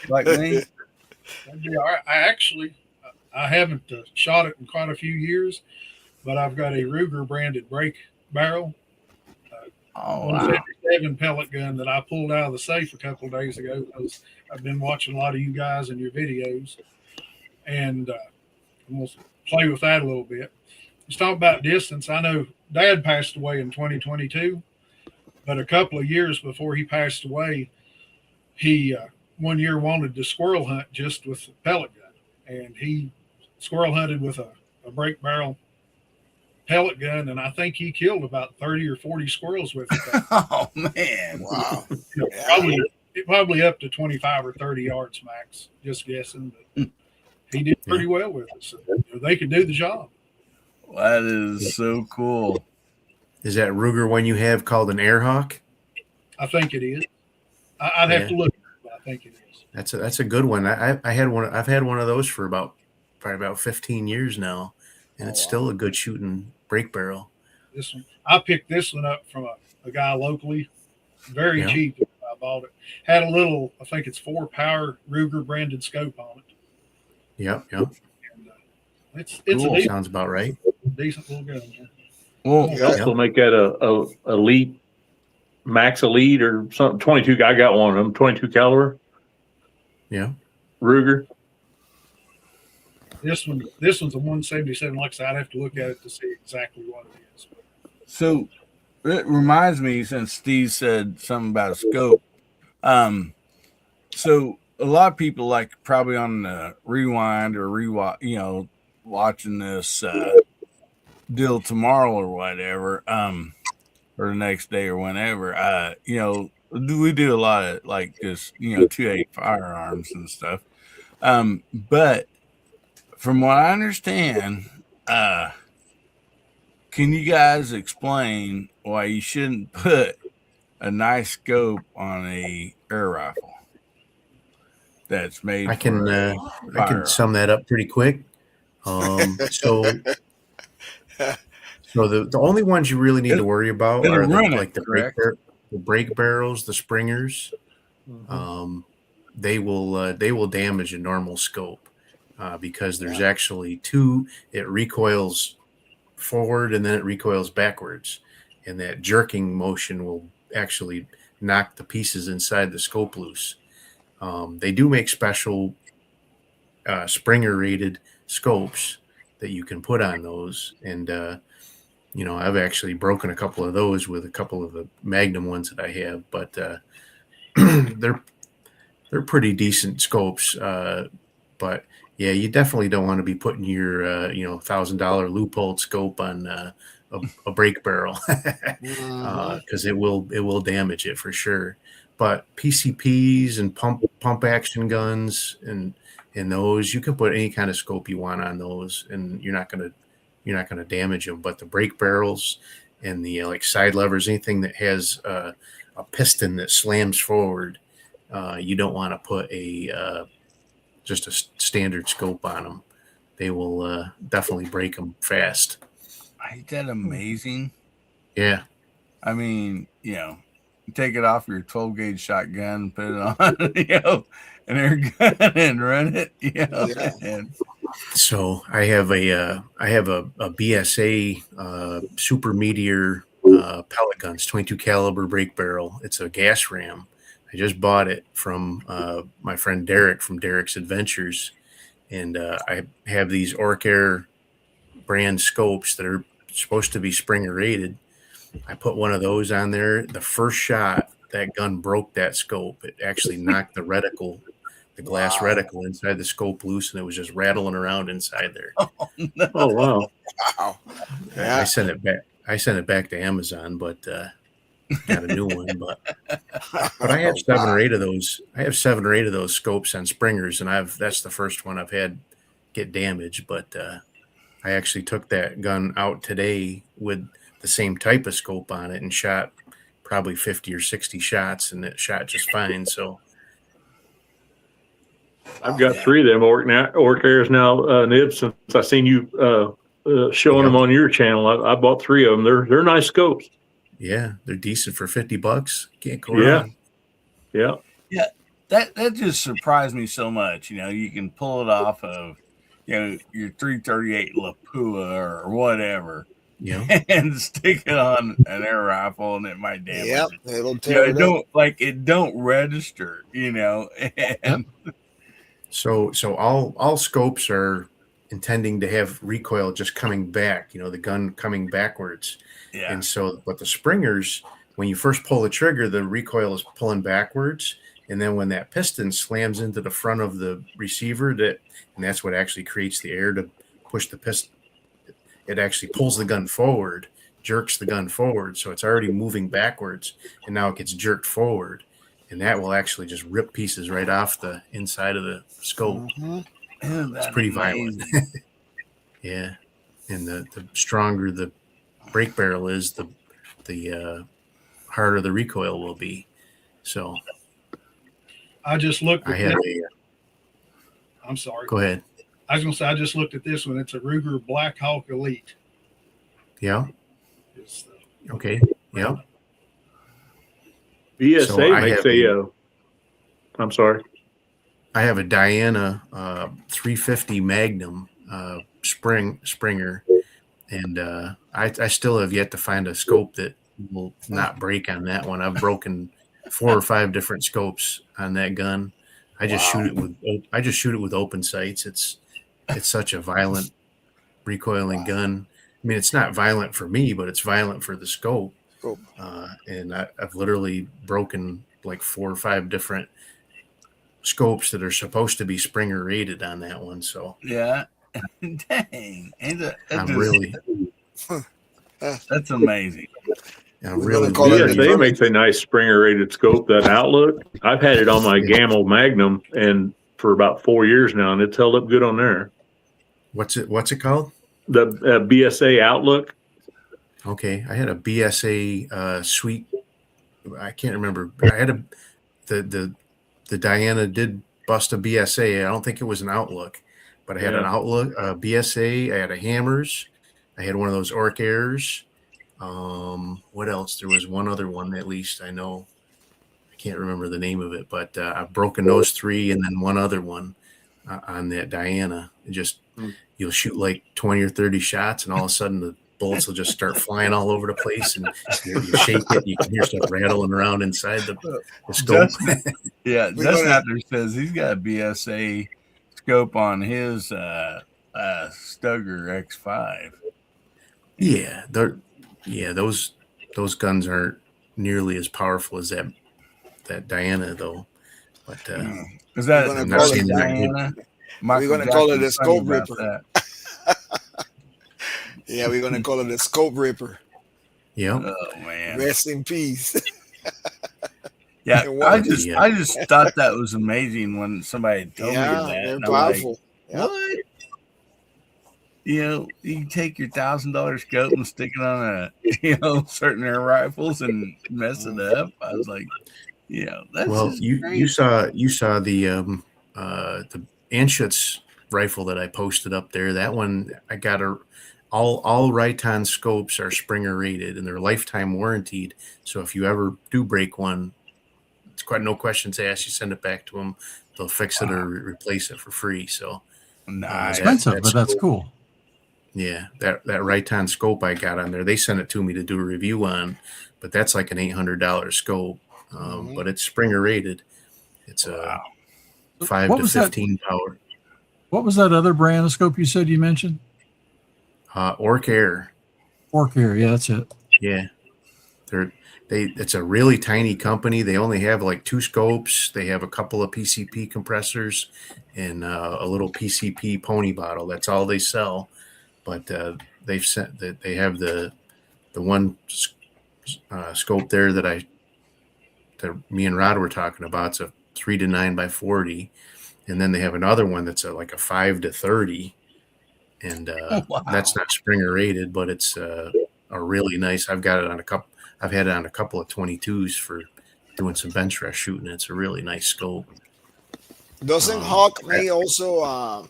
like me? I haven't shot it in quite a few years, but I've got a Ruger branded break barrel. 157 pellet gun that I pulled out of the safe a couple of days ago because I've been watching a lot of you guys and your videos, and I'm going to play with that a little bit. Let's talk about distance. I know Dad passed away in 2022, but a couple of years before he passed away, he one year wanted to squirrel hunt just with a pellet gun, and he squirrel hunted with a break barrel pellet gun, and I think he killed about 30 or 40 squirrels with it. Oh man! Wow. Probably up to 25 or 30 yards max, just guessing. But he did pretty well with it, so they could do the job. That is so cool. Is that Ruger one you have called an Airhawk? I think it is. I'd have to look, but I think it is. That's a good one. I had one. I've had one of those for probably about 15 years now, and it's still a good shooting break barrel. This one, I picked this one up from a guy locally, very cheap. I bought it. Had a little, I think it's 4-power Ruger branded scope on it. Yep. And, it's cool. a Sounds about right. Decent little gun. Yeah. Well, you also make that a elite, max elite or something. 22. I got one of them. 22 caliber. Yeah. Ruger. This one's a 177. Like I said, I'd have to look at it to see exactly what it is. So it reminds me, since Steve said something about a scope. So a lot of people, like probably on the rewind or rewatch, watching this deal tomorrow or whatever, or the next day or whenever, we do a lot of like just 2.8 firearms and stuff. But from what I understand, can you guys explain why you shouldn't put a nice scope on a air rifle that's made? I can sum that up pretty quick. So the only ones you really need to worry about are the break barrels, the springers. They will damage a normal scope because there's actually two. It recoils forward and then it recoils backwards, and that jerking motion will actually knock the pieces inside the scope loose. They do make special Springer rated scopes that you can put on those, and I've actually broken a couple of those with a couple of the Magnum ones that I have, but they're pretty decent scopes. But yeah, you definitely don't want to be putting your $1,000 Leupold scope on a break barrel because it will damage it for sure. But PCPs and pump action guns and those, you can put any kind of scope you want on those, and you're not gonna damage them. But the break barrels and the like side levers, anything that has a piston that slams forward, you don't want to put just a standard scope on them. They will definitely break them fast. Ain't that amazing? Yeah. I mean, you take it off your 12 gauge shotgun, put it on, an air gun and run it, And so I have a BSA Super Meteor pellet guns, 22 caliber break barrel. It's a gas ram. I just bought it from my friend Derek from Derek's Adventures, and I have these Orc Air brand scopes that are supposed to be Springer rated. I put one of those on there. The first shot, that gun broke that scope. It actually knocked the reticle, the glass reticle inside the scope loose, and it was just rattling around inside there. Oh, no. Oh wow! Wow. Yeah. I sent it back to Amazon, but got a new one. But I have 7 or 8 of those. I have 7 or 8 of those scopes on Springers, and that's the first one I've had get damaged. But I actually took that gun out today with the same type of scope on it and shot probably 50 or 60 shots, and it shot just fine. So I've got 3 of them Orc Airs now, Nib, since I seen you showing them on your channel. I bought 3 of them. They're nice scopes. Yeah, they're decent for $50. Can't go wrong. Yeah. That just surprised me so much. You can pull it off of your 338 Lapua or whatever. Yeah, and stick it on an air rifle, and it might damage it. It'll tear it up. It don't register, And so all scopes are intending to have recoil just coming back. The gun coming backwards. Yeah. And so, but the Springers, when you first pull the trigger, the recoil is pulling backwards, and then when that piston slams into the front of the receiver, and that's what actually creates the air to push the piston. It actually pulls the gun forward, jerks the gun forward, so it's already moving backwards, and now it gets jerked forward, and that will actually just rip pieces right off the inside of the scope. It's pretty violent. Yeah, and the stronger the brake barrel is, the harder the recoil will be. So I just looked at this. I'm sorry. Go ahead. I was going to say, I just looked at this one. It's a Ruger Black Hawk Elite. Yeah. Okay. Yeah. BSA So makes I'm sorry. I have a Diana 350 Magnum Springer, and I still have yet to find a scope that will not break on that one. I've broken 4 or 5 different scopes on that gun. I just shoot it with open sights. It's such a violent recoiling gun. I mean, it's not violent for me, but it's violent for the scope. And I've literally broken like 4 or 5 different scopes that are supposed to be Springer rated on that one. So yeah, dang, that's amazing. BSA makes a nice Springer rated scope. That Outlook, I've had it on my Gamma Magnum and for about 4 years now, and it's held up good on there. What's it called? The BSA Outlook. Okay, I had a BSA Sweet. I can't remember. I had the Diana did bust a BSA. I don't think it was an Outlook, but I had an Outlook, BSA. I had a Hammers. I had one of those Orc Airs. What else? There was one other one, at least I know. I can't remember the name of it, but I've broken those 3 and then one other one on that Diana. You'll shoot like 20 or 30 shots, and all of a sudden the bullets will just start flying all over the place, and you shake it, you can hear stuff rattling around inside the scope. Dustin out there says he's got a BSA scope on his Stugger X5. Yeah, those guns aren't nearly as powerful as that Diana, though. But is that Diana? We're going to call it a scope ripper. Yeah, we're going to call it a scope ripper. Yeah. Oh man. Rest in peace. Yeah, I just thought that was amazing when somebody told me that. They're powerful. Like, what? You take your $1,000 scope and stick it on certain air rifles and mess it up. I was like, that's you saw the Anschutz rifle that I posted up there. That one I got all Riton scopes are Springer rated and they're lifetime warranted. So if you ever do break one, it's quite no questions asked. You send it back to them, they'll fix it or replace it for free. So nice. Expensive, but that's cool. Yeah, that Riton scope I got on there, they sent it to me to do a review on, but that's like an $800 scope. But it's Springer rated. It's a 5 to 15 power. What was that other brand of scope you said you mentioned? Orc Air. Orc Air, yeah, that's it. Yeah, it's a really tiny company. They only have like 2 scopes. They have a couple of PCP compressors and a little PCP pony bottle. That's all they sell. But they've sent that they have the one scope there that me and Rod were talking about. It's a 3 to 9 by 40, and then they have another one that's like a 5 to 30, and that's not Springer rated, but it's a really nice. I've got it on I've had it on a couple of 22s for doing some bench rest shooting. It's a really nice scope. Doesn't Hawk may also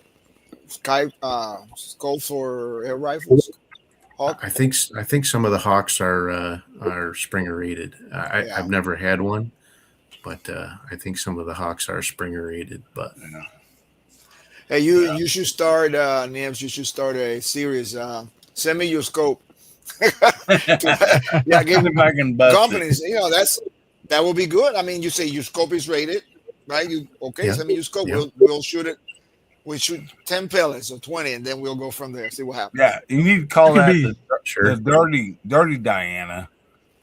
scope for air rifles? Hawk? I think some of the Hawks are Springer rated. I've never had one, but I think some of the Hawks are Springer rated. But hey, you should start, Nams. You should start a series. Send me your scope. Give if I can bust companies. That will be good. I mean, you say your scope is rated, right? Send me your scope. Yeah. We'll shoot it. We shoot 10 pellets or 20, and then we'll go from there. See what happens. Yeah, you need to call that the dirty Diana.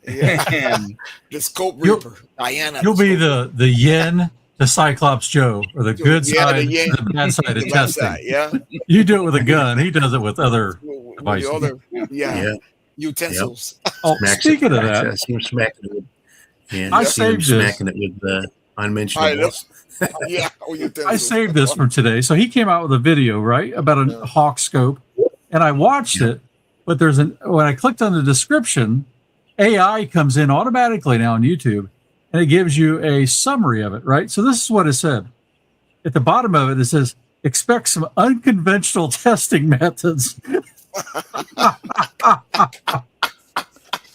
Yeah. And The Scope You'll- Reaper, Diana. You'll be the yen to Cyclops Joe, or the good Yeah, side the to yen- the bad side the of bad testing. side, yeah. You do it with a gun. He does it with other With the devices. other, yeah, Yeah. utensils. Oh, speaking of that, I see him smacking it. Yeah, I see him saved this. smacking it with I know. unmentionables. Yeah, or I utensils. saved this from today. So he came out with a video, right, about a hawk scope, and I watched it. But when I clicked on the description, AI comes in automatically now on YouTube, and it gives you a summary of it, right? So this is what it said. At the bottom of it, it says, expect some unconventional testing methods.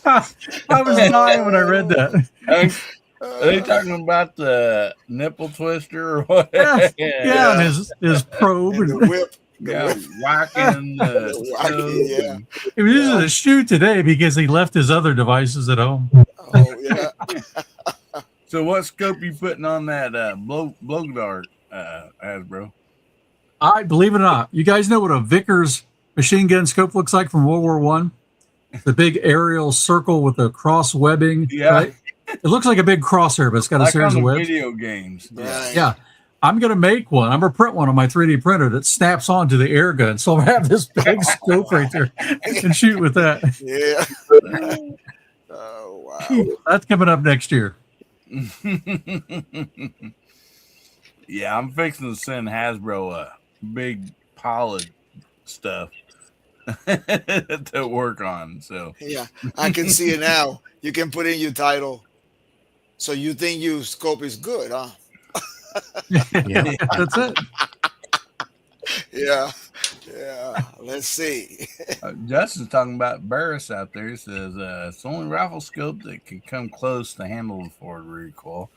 I was dying when I read that. Are they talking about the nipple twister or what? Yeah, and his probe And and the whip. Yeah, whacking the Whacking, yeah. stove. he was using a shoe today because he left his other devices at home. Oh, yeah. So what scope you putting on that blow dart, Hasbro? I believe it or not, you guys know what a Vickers machine gun scope looks like from World War One? The big aerial circle with the cross webbing. Yeah. Right? It looks like a big crosshair, but it's got a Like series on of the webs. video games. Right. Yeah. I'm going to make one. I'm going to print one on my 3D printer that snaps onto the air gun. So I'll have this big scope right there and shoot with that. Yeah. Oh, wow. That's coming up next year. Yeah, I'm fixing to send Hasbro a big pile of stuff to work on. So Yeah, I can see it now. You can put in your title. So you think your scope is good, huh? Yeah. That's it. Yeah. Yeah. Let's see. Justin's talking about Barris out there. He says it's the only rifle scope that can come close to handle the forward recoil.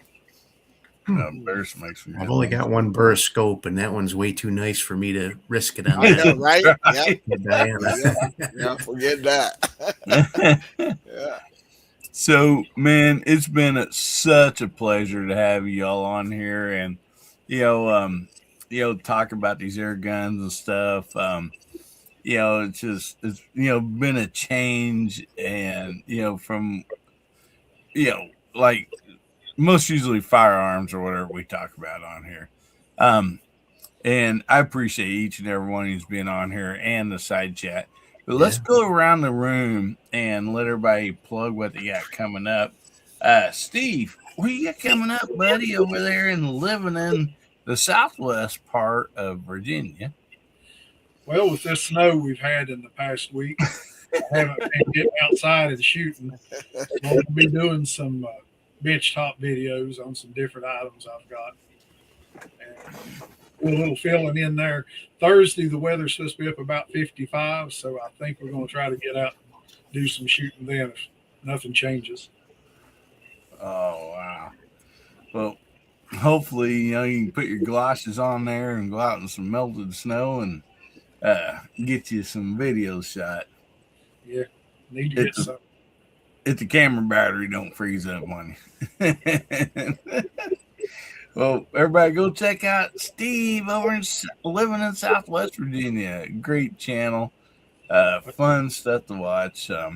Barris makes some. I've only got one burst scope, and that one's way too nice for me to risk it on. I that. know, right? Yeah. Diana. Yeah, forget that. Yeah. So, man, it's been such a pleasure to have y'all on here, and talk about these air guns and stuff. It's been a change, and from like most usually firearms or whatever we talk about on here. And I appreciate each and every one who's been on here and the side chat. But let's go around the room and let everybody plug what they got coming up. Steve, what you got coming up, buddy, over there and living in the southwest part of Virginia? Well, with this snow we've had in the past week, I haven't been getting outside and shooting. I'm going to be doing some bench top videos on some different items I've got. And a little filling in there. Thursday, the weather's supposed to be up about 55, so I think we're going to try to get out and do some shooting then if nothing changes. Oh, wow. Well, hopefully, you can put your galoshes on there and go out in some melted snow and get you some videos shot. Yeah, need to get some. If the camera battery don't freeze up on you. Well, everybody go check out Steve over in living in Southwest Virginia. Great channel. Fun stuff to watch. Like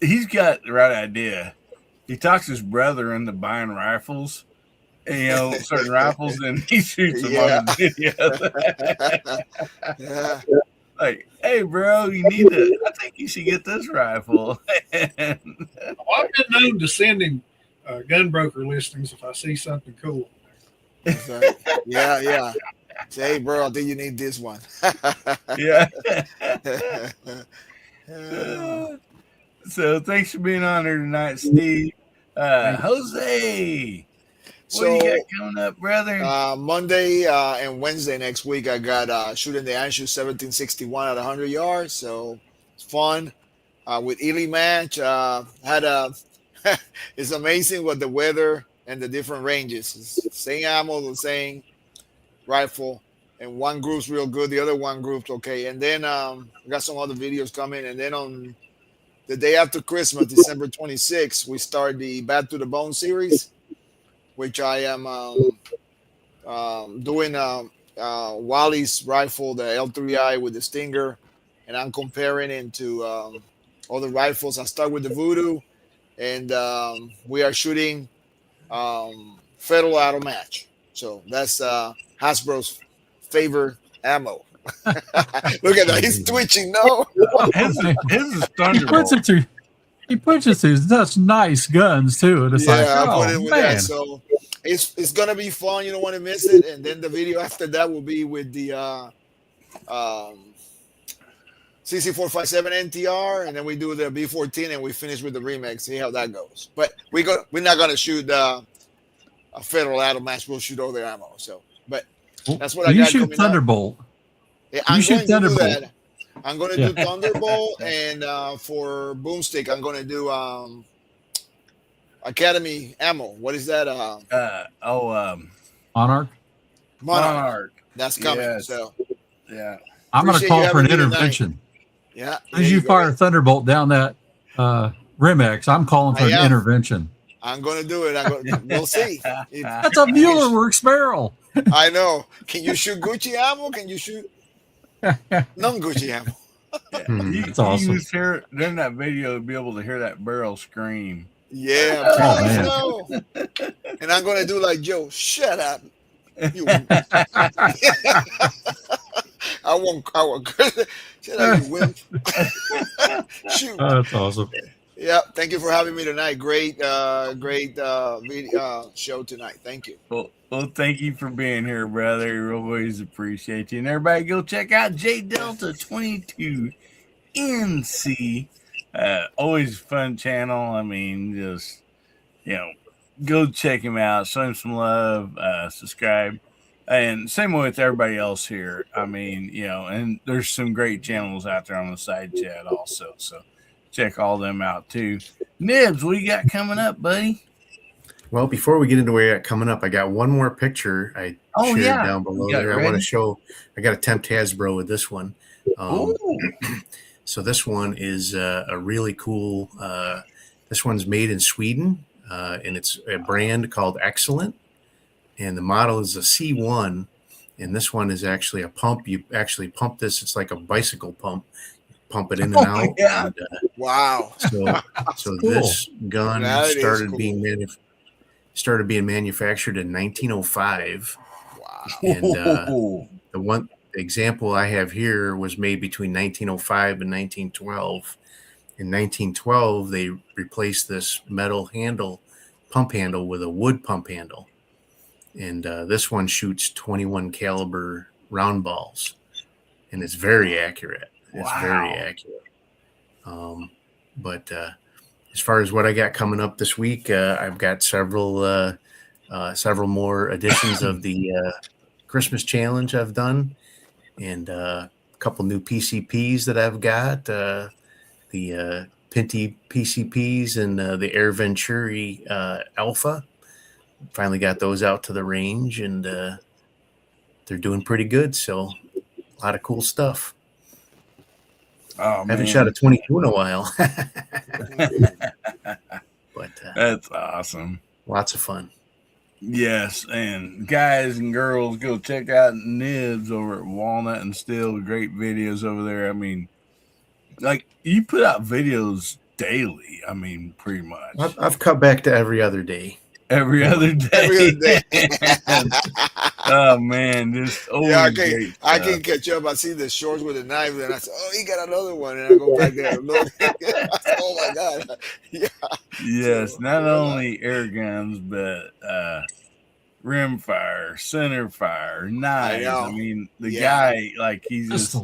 he's got the right idea. He talks his brother into buying rifles, and, certain rifles, and he shoots them on the video. Yeah. Like, hey, bro, I think you should get this rifle. I've been known to send him gun broker listings if I see something cool. Right. Yeah. Say, hey, bro, I think you need this one. Yeah. So thanks for being on here tonight, Steve. Jose, what do you got coming up, brother? Monday and Wednesday next week, I got shooting the Anshu 1761 at 100 yards. So it's fun. With Ely Match, it's amazing what the weather and the different ranges. It's same ammo, the same rifle, and one group's real good, the other one group's okay. And then I got some other videos coming. And then on the day after Christmas, December 26th, we start the Bad to the Bone series, which I am doing Wally's rifle, the L3I with the Stinger, and I'm comparing into all the rifles. I start with the Voodoo, and we are shooting Federal Auto Match. So that's Hasbro's favorite ammo. Look at that, he's twitching. No, his is He puts Thunderbolt. it through. He puts it through such nice guns too, and it's like, I put oh it with man, that. So it's gonna be fun. You don't want to miss it. And then the video after that will be with the CC457 NTR, and then we do the B14, and we finish with the remix. See how that goes. But we're not gonna shoot a Federal Auto Match. We'll shoot all their ammo. So, but that's what I you got shoot coming Thunderbolt. up. Yeah, I'm shoot going to do Thunderbolt. that. I'm going to do Thunderbolt, and for Boomstick, I'm going to do Academy ammo. What is that? Monarch. Monarch. That's coming. Yes. So Yeah. I'm going to Appreciate call you for an having me tonight. intervention. yeah, As you go fire ahead. Thunderbolt down that Rimex, I'm calling for I an am. intervention. I'm going to do it. We'll see. That's a Mueller Works barrel. I know. Can you shoot Gucci ammo? Can you shoot non-Gucci ammo? That's awesome. You hear during that video, be able to hear that barrel scream. Yeah, Oh, please man. no. And I'm going to do like Joe. Shut up. You. I won't. Shut up, you wimp. Shoot. Oh, that's awesome. Yeah, thank you for having me tonight. Great video show tonight. Thank you. Well, thank you for being here, brother. We always appreciate you. And everybody go check out J Delta 22 NC. Always a fun channel. I mean, just, go check him out. Show him some love. Subscribe. And same way with everybody else here. I mean, and there's some great channels out there on the side chat also. So check all them out too. Nibs, what you got coming up, buddy? Well, before we get into what I got coming up, I got one more picture I shared down below there. I want to show. I got to tempt Hasbro with this one. So this one is a really cool. This one's made in Sweden, and it's a brand called Excellent, and the model is a C1, and this one is actually a pump. You actually pump this. It's like a bicycle pump. Pump it in and out. Yeah. And, Wow. So cool. this gun That is started cool. being manufactured in 1905. Wow. And the one example I have here was made between 1905 and 1912. In 1912, they replaced this metal pump handle with a wood pump handle. And this one shoots 21 caliber round balls, and it's very accurate. It's very accurate. But as far as what I got coming up this week, I've got several more editions of the Christmas challenge I've done, and a couple new PCPs that I've got, the Pinty PCPs and the Air Venturi Alpha. Finally got those out to the range, and they're doing pretty good. So a lot of cool stuff. Oh, I haven't shot a 22 in a while. But that's awesome. Lots of fun. Yes, and guys and girls, go check out Nibs over at Walnut and Steel. Great videos over there. I mean, like, you put out videos daily. I mean, pretty much. I've cut back to every other day. Every other day. Every other day. Oh man, just always I can catch up. I see the shorts with a knife, and I say, "Oh, he got another one," and I go back there. And look. Oh my god! Yeah. Yes, not only air guns, but rimfire, center fire, knives. I mean, the guy, like, he's just,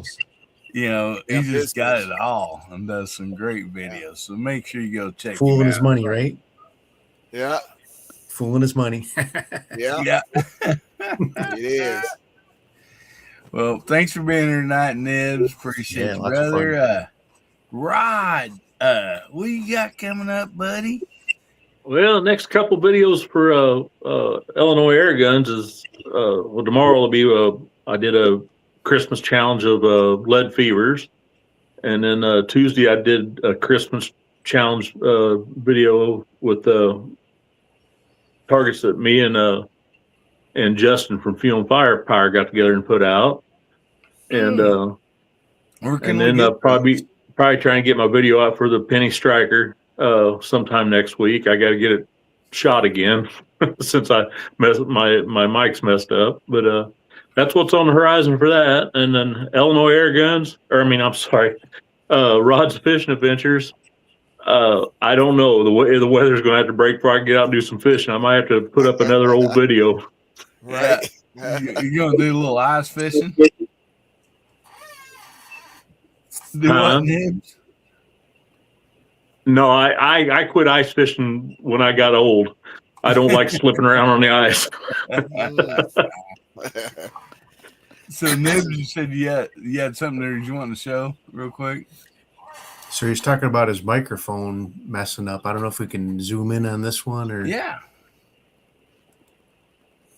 he just got it all and does some great videos. So make sure you go check. Fooling his money, right? Yeah. Fooling his money. Yeah. It is. Well, thanks for being here tonight, Nibs. Appreciate you, brother. Rod, what you got coming up, buddy? Well, next couple videos for Illinois Air Guns is tomorrow will be I did a Christmas challenge of lead fevers, and then Tuesday I did a Christmas challenge video with targets that me and Justin from Fuel and Firepower got together and put out, and And then probably try and get my video out for the penny striker sometime next week. I got to get it shot again since my mic's messed up. But that's what's on the horizon for that. And then Illinois Air Guns, Rod's Fishing Adventures. I don't know. The weather's going to have to break before I can get out and do some fishing. I might have to put up another old video. Right. You gonna do a little ice fishing? No, I quit ice fishing when I got old. I don't like slipping around on the ice. So, Nibs, you said you had something there you want to show real quick? So he's talking about his microphone messing up. I don't know if we can zoom in on this one or. Yeah.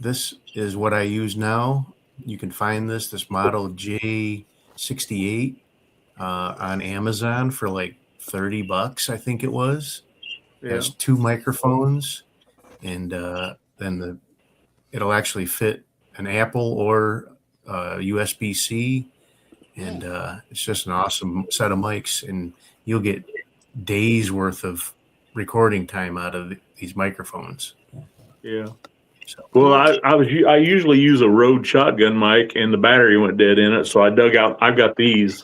This is what I use now. You can find this model J68 on Amazon for like $30, I think it was. It has 2 microphones, and then it'll actually fit an Apple or USB-C, and it's just an awesome set of mics, and you'll get days worth of recording time out of these microphones. Yeah. Well, I usually use a Rode shotgun mic, and the battery went dead in it, so I dug out. I've got these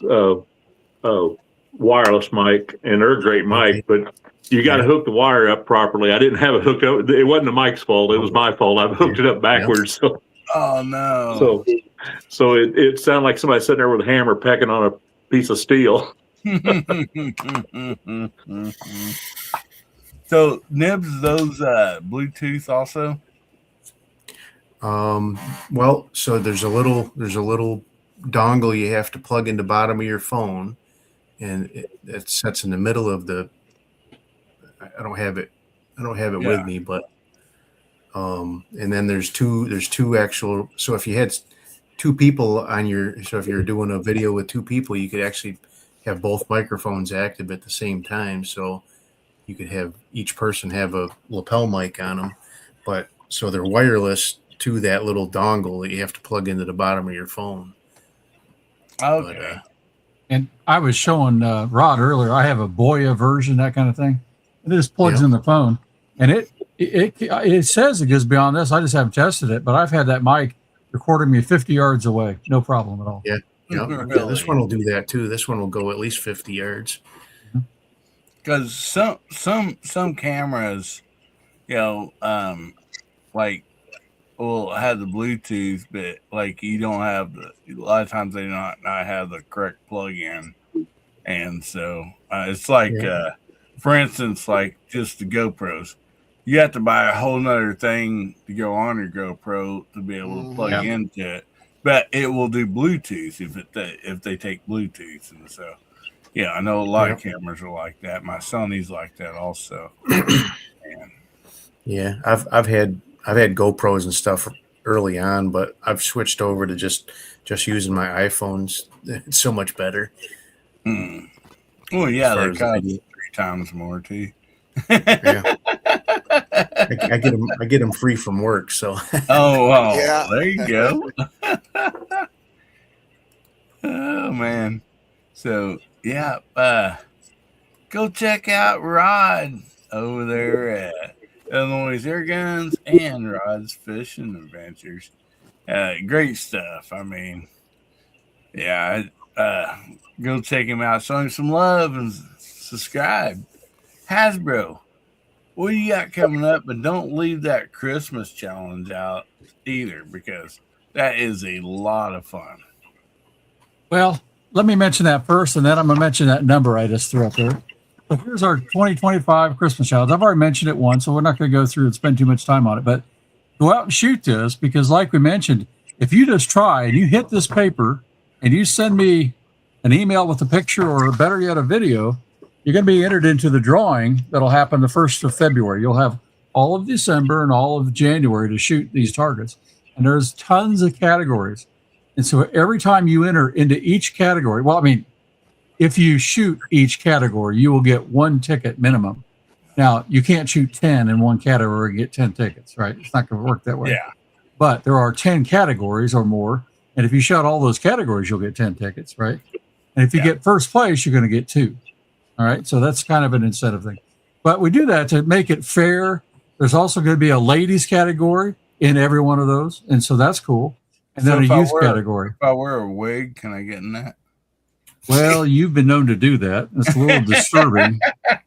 wireless mic, and they're a great mic, but you got to hook the wire up properly. I didn't have it hooked up. It wasn't the mic's fault; it was my fault. I hooked it up backwards. So, oh no! So it sounded like somebody sitting there with a hammer pecking on a piece of steel. So, Nibs, those Bluetooth also. Well, so there's a little dongle you have to plug in the bottom of your phone, and it sits in the middle of the. I don't have it with me, but and then there's two actual. So if you had 2 people on so if you're doing a video with 2 people, you could actually have both microphones active at the same time. So you could have each person have a lapel mic on them, but so they're wireless to that little dongle that you have to plug into the bottom of your phone. Okay. And I was showing Rod earlier, I have a Boya version, that kind of thing. It just plugs in the phone, and it says it goes beyond this. I just haven't tested it, but I've had that mic recording me 50 yards away. No problem at all. Yeah. Yeah, this one will do that too. This one will go at least 50 yards. Because some cameras, like will have the Bluetooth, but like you don't have a lot of times they not have the correct plug-in, and so it's like for instance, like just the GoPros, you have to buy a whole nother thing to go on your GoPro to be able to plug into it, but it will do Bluetooth if they take Bluetooth, and so I know a lot of cameras are like that. My Sony's like that also. Yeah, I've had GoPros and stuff early on, but I've switched over to just using my iPhones. It's so much better. Well, yeah, they cost 3 times more too. Yeah, I get them free from work. So there you go. Oh man, so go check out Rod over there at Illinois AIRGUNs and Rod's Fishing Adventures. Great stuff. I mean, go check him out. Show him some love and subscribe. Hasbro, what do you got coming up? But don't leave that Christmas challenge out either, because that is a lot of fun. Well, let me mention that first, and then I'm going to mention that number I just threw up there. So here's our 2025 Christmas challenge. I've already mentioned it once, so we're not going to go through and spend too much time on it. But go out and shoot this, because like we mentioned, if you just try and you hit this paper and you send me an email with a picture, or better yet, a video, you're going to be entered into the drawing that'll happen the 1st of February. You'll have all of December and all of January to shoot these targets. And there's tons of categories. And so every time you enter into each category, well, I mean, if you shoot each category, you will get 1 ticket minimum. Now, you can't shoot 10 in one category and get 10 tickets, right? It's not going to work that way. Yeah. But there are 10 categories or more. And if you shot all those categories, you'll get 10 tickets, right? And if you get first place, you're going to get 2. All right. So that's kind of an incentive thing. But we do that to make it fair. There's also going to be a ladies category in every one of those. And so that's cool. And then a youth category. If I wear a wig, can I get in that? Well, you've been known to do that. It's a little disturbing.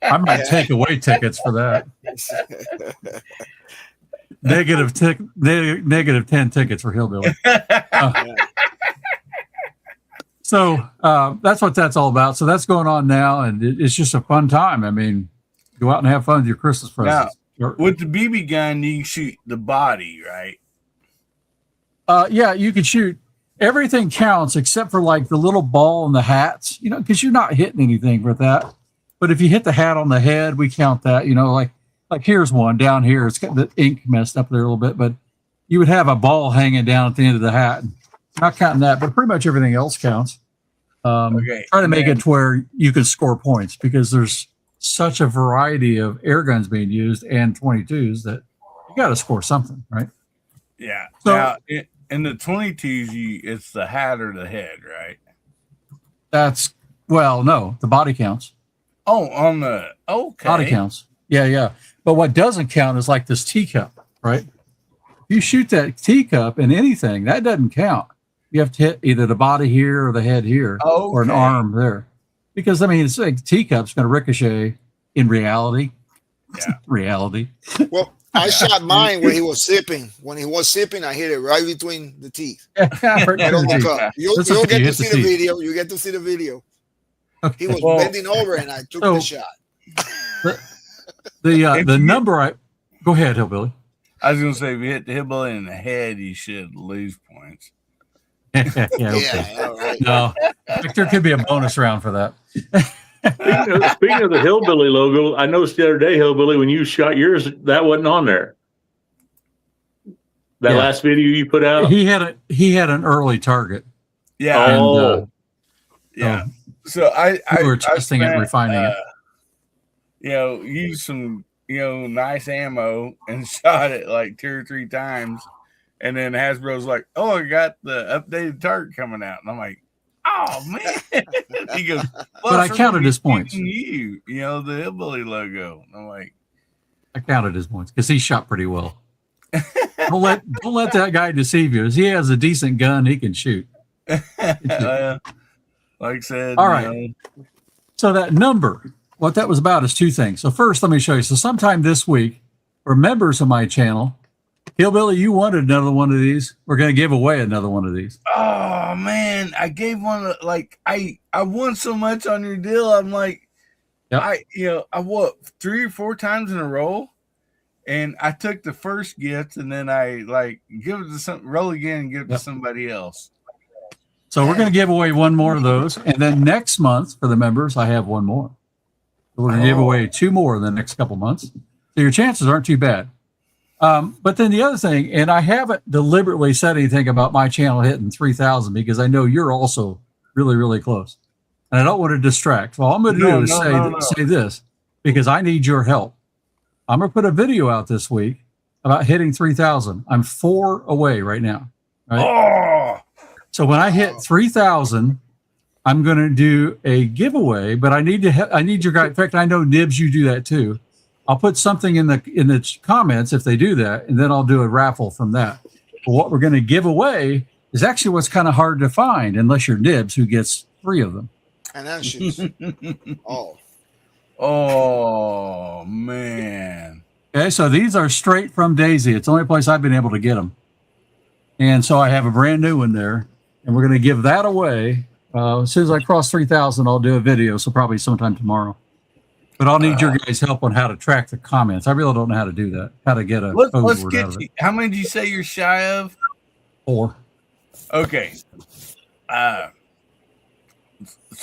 I might take away tickets for that. Negative 10 tickets for Hillbilly. So that's what that's all about. So that's going on now, and it's just a fun time. I mean, go out and have fun with your Christmas presents. Now, with the BB gun, you can shoot the body, right? Yeah, you can shoot. Everything counts except for like the little ball and the hats, you know, because you're not hitting anything with that. But if you hit the hat on the head, we count that, you know, like here's one down here. It's got the ink messed up there a little bit, but you would have a ball hanging down at the end of the hat. Not counting that, but pretty much everything else counts. Try to make it to where you can score points because there's such a variety of air guns being used and 22s that you got to score something, right? Yeah. So, now, in the 22s, it's the hat or the head, right? No, the body counts. Oh, okay. Body counts. Yeah. But what doesn't count is like this teacup, right? If you shoot that teacup in anything, that doesn't count. You have to hit either the body here or the head here or an arm there. Because, I mean, it's like teacup's going to ricochet in reality. Yeah. Reality. Well, I shot mine when he was sipping. When he was sipping, I hit it right between the teeth. Right on the cup. You'll get to see the video. You get to see the video. He was bending over, and I took the shot. The number go ahead, Hillbilly. I was going to say, if you hit the Hillbilly in the head, you should lose points. Okay. Right. No, there could be a bonus round for that. Speaking of the Hillbilly logo, I noticed the other day, Hillbilly, when you shot yours, that wasn't on there. That last video you put out, he had an early target. Yeah. Oh. Yeah. So we were testing it, refining it. Used some nice ammo and shot it like 2 or 3 times, and then Hasbro's like, "Oh, I got the updated target coming out," and I'm like, "Oh man!" He goes, "But I counted his points. The Hillbilly logo." And I'm like, "I counted his points because he shot pretty well." Don't let that guy deceive you. He has a decent gun; he can shoot. Like I said, all right. So that number, what that was about is 2 things. So first, let me show you. So sometime this week, for members of my channel, Hillbilly, you wanted another one of these. We're going to give away another one of these. Oh man, I gave one. Like I won so much on your deal. I'm like, I 3 or 4 times in a row, and I took the first gift, and then I give it to roll again and give it to somebody else. So we're going to give away one more of those, and then next month for the members, I have one more. So we're going to give away 2 more in the next couple months. So your chances aren't too bad. But then the other thing, and I haven't deliberately said anything about my channel hitting 3,000 because I know you're also really, really close. And I don't want to distract. All I'm going to do is say this because I need your help. I'm going to put a video out this week about hitting 3,000. I'm 4 away right now. Right? So when I hit 3,000, I'm going to do a giveaway, but I need your guy. In fact, I know Nibs, you do that too. I'll put something in the comments if they do that, and then I'll do a raffle from that. But what we're going to give away is actually what's kind of hard to find, unless you're Nibs, who gets 3 of them. And then shoes. Oh man. Okay, so these are straight from Daisy. It's the only place I've been able to get them, and so I have a brand new one there, and we're going to give that away. As soon as I cross 3,000, I'll do a video. So probably sometime tomorrow. But I'll need your guys' help on how to track the comments. I really don't know how to do that. How to get a code word out of it. How many did you say you're shy of? 4. Okay.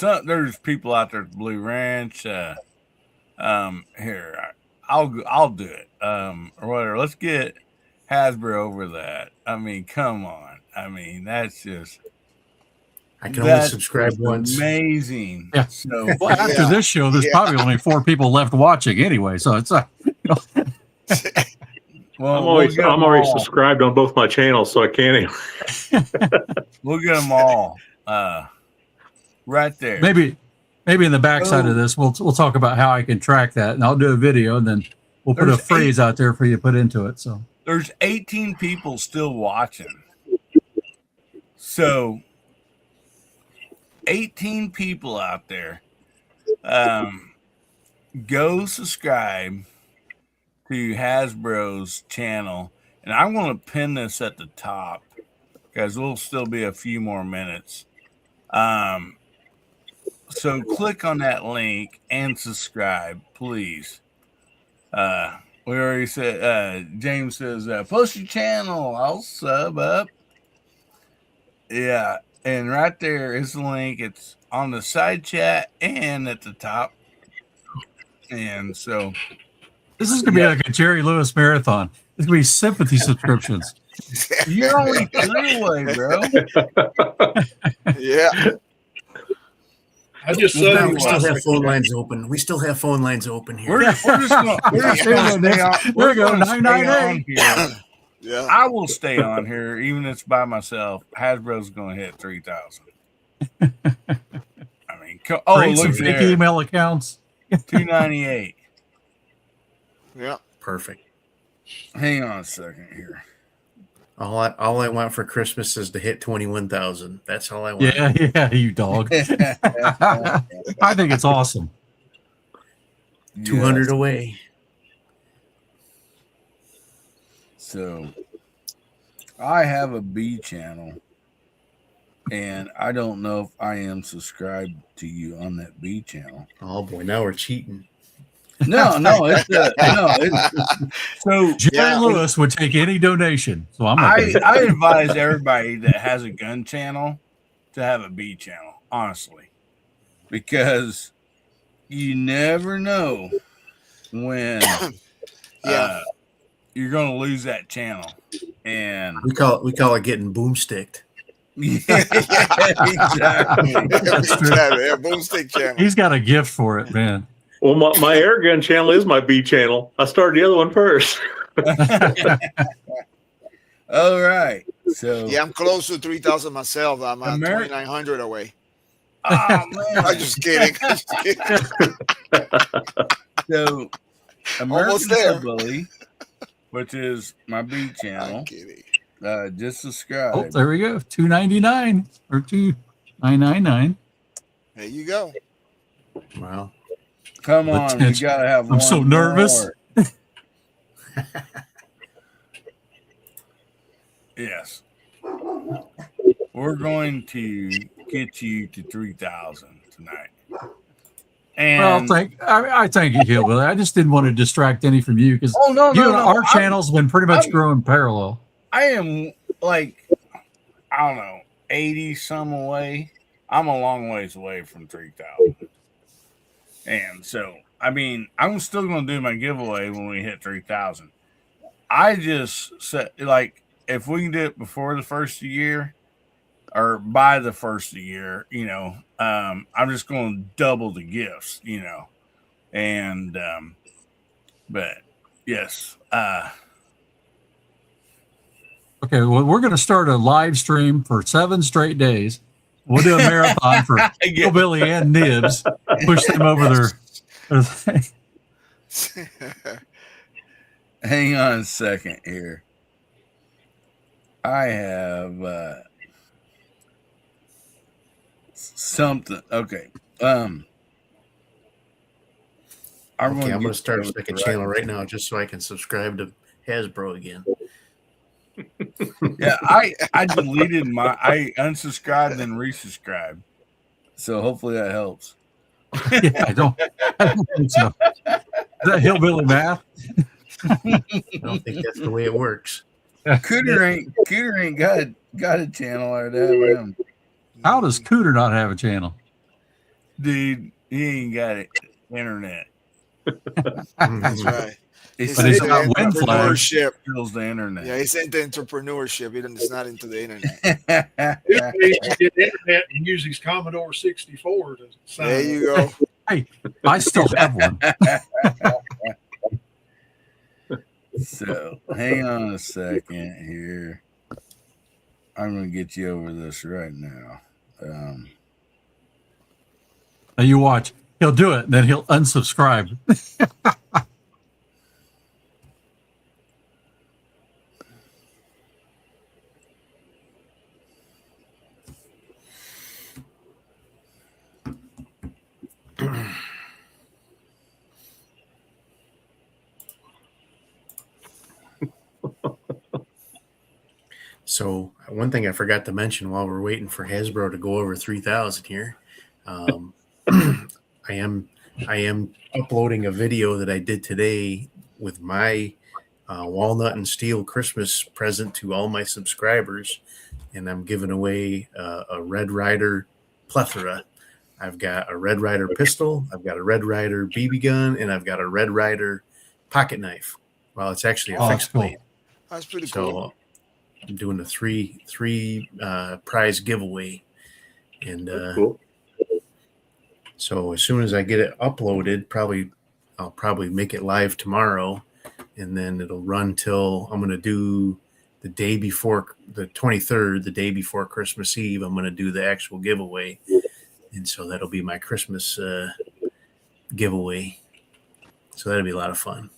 There's people out there at Blue Ranch. Here, I'll do it. Or whatever. Let's get Hasbro over that. I mean, come on. I mean, that's just. I can only subscribe once. Amazing. Yeah. So, well, after this show, there's probably only 4 people left watching anyway. So it's well, I'm already subscribed on both my channels, so I can't. We'll get them all. right there. Maybe in the backside of this, we'll talk about how I can track that, and I'll do a video, and then we'll put a phrase out there for you to put into it. So there's 18 people still watching. So 18 people out there. Go subscribe to Hasbro's channel, and I'm going to pin this at the top because we'll still be a few more minutes. So click on that link and subscribe, please. We already said, James says, post your channel, I'll sub up. Yeah, and right there is the link. It's on the side chat and at the top. And so this is going to be like a Jerry Lewis marathon. It's going to be sympathy subscriptions. You're only 3 away, bro. Yeah. I just we still have phone lines open. We still have phone lines open here. We're just going to stay on. There we go, 998. Yeah. I will stay on here, even if it's by myself. Hasbro's going to hit 3,000. I mean, create some look fake there. email accounts. 298. Yeah. Perfect. Hang on a second here. All I want for Christmas is to hit 21,000. That's all I want. Yeah, you dog. I think it's awesome. 200 away. So I have a B channel, and I don't know if I am subscribed to you on that B channel. Oh boy, now we're cheating. No, it's so Jerry Lewis would take any donation. So I advise everybody that has a gun channel to have a B channel, honestly, because you never know when you're going to lose that channel. And we call it getting boomsticked. Yeah, exactly. That's true. Yeah, boomstick channel. He's got a gift for it, man. Well, my AIRGUN channel is my B channel. I started the other one first. All right. So yeah, I'm close to 3,000 myself. I'm at 2,900 away. Oh man, I'm just kidding. So Almost there. Bully, which is my B channel. I'm kidding. Just subscribe. Oh, there we go. $2.99 or $2.999. There you go. Wow. Come on, we gotta have one. I'm so nervous. Yes. We're going to get you to 3,000 tonight. And Well, I thank you, Hillbilly. I just didn't want to distract any from you because our channel's been pretty much growing parallel. I am like, I don't know, 80 some away. I'm a long ways away from 3,000. And so, I mean, I'm still going to do my giveaway when we hit 3,000. I just said, like, if we can do it before the first of the year or by the first of the year, I'm just going to double the gifts, And, but yes. Okay, well, we're going to start a live stream for 7 straight days. We'll do a marathon for Hillbilly and Nibs. Push them over their thing. Hang on a second here. I have something. Okay. I'm going to start a second channel right now just so I can subscribe to Hasbro again. Yeah, I deleted I unsubscribed and resubscribed. So hopefully that helps. Yeah, I don't think so. Is that hillbilly math? I don't think that's the way it works. Cooter ain't got a channel or that. How does Cooter not have a channel? Dude, he ain't got it. Internet. That's right. He's got entrepreneurship. Skills the internet. Yeah, he's into entrepreneurship. He's not into the internet. He get internet and use his Commodore 64 to sign. There you go. Hey, I still have one. So hang on a second here. I'm gonna get you over this right now. Now you watch. He'll do it, and then he'll unsubscribe. So one thing I forgot to mention while we're waiting for Hasbro to go over 3,000 here, I am uploading a video that I did today with my walnut and steel Christmas present to all my subscribers, and I'm giving away a Red Ryder plethora. I've got a Red Ryder pistol, I've got a Red Ryder BB gun, and I've got a Red Ryder pocket knife. Well, it's actually a fixed blade. That's pretty So cool. I'm doing a three prize giveaway, and Cool. so as soon as I get it uploaded, I'll probably make it live tomorrow, and then it'll run till I'm going to do the day before the 23rd, the day before Christmas Eve. I'm going to do the actual giveaway, and so that'll be my Christmas giveaway. So that'll be a lot of fun.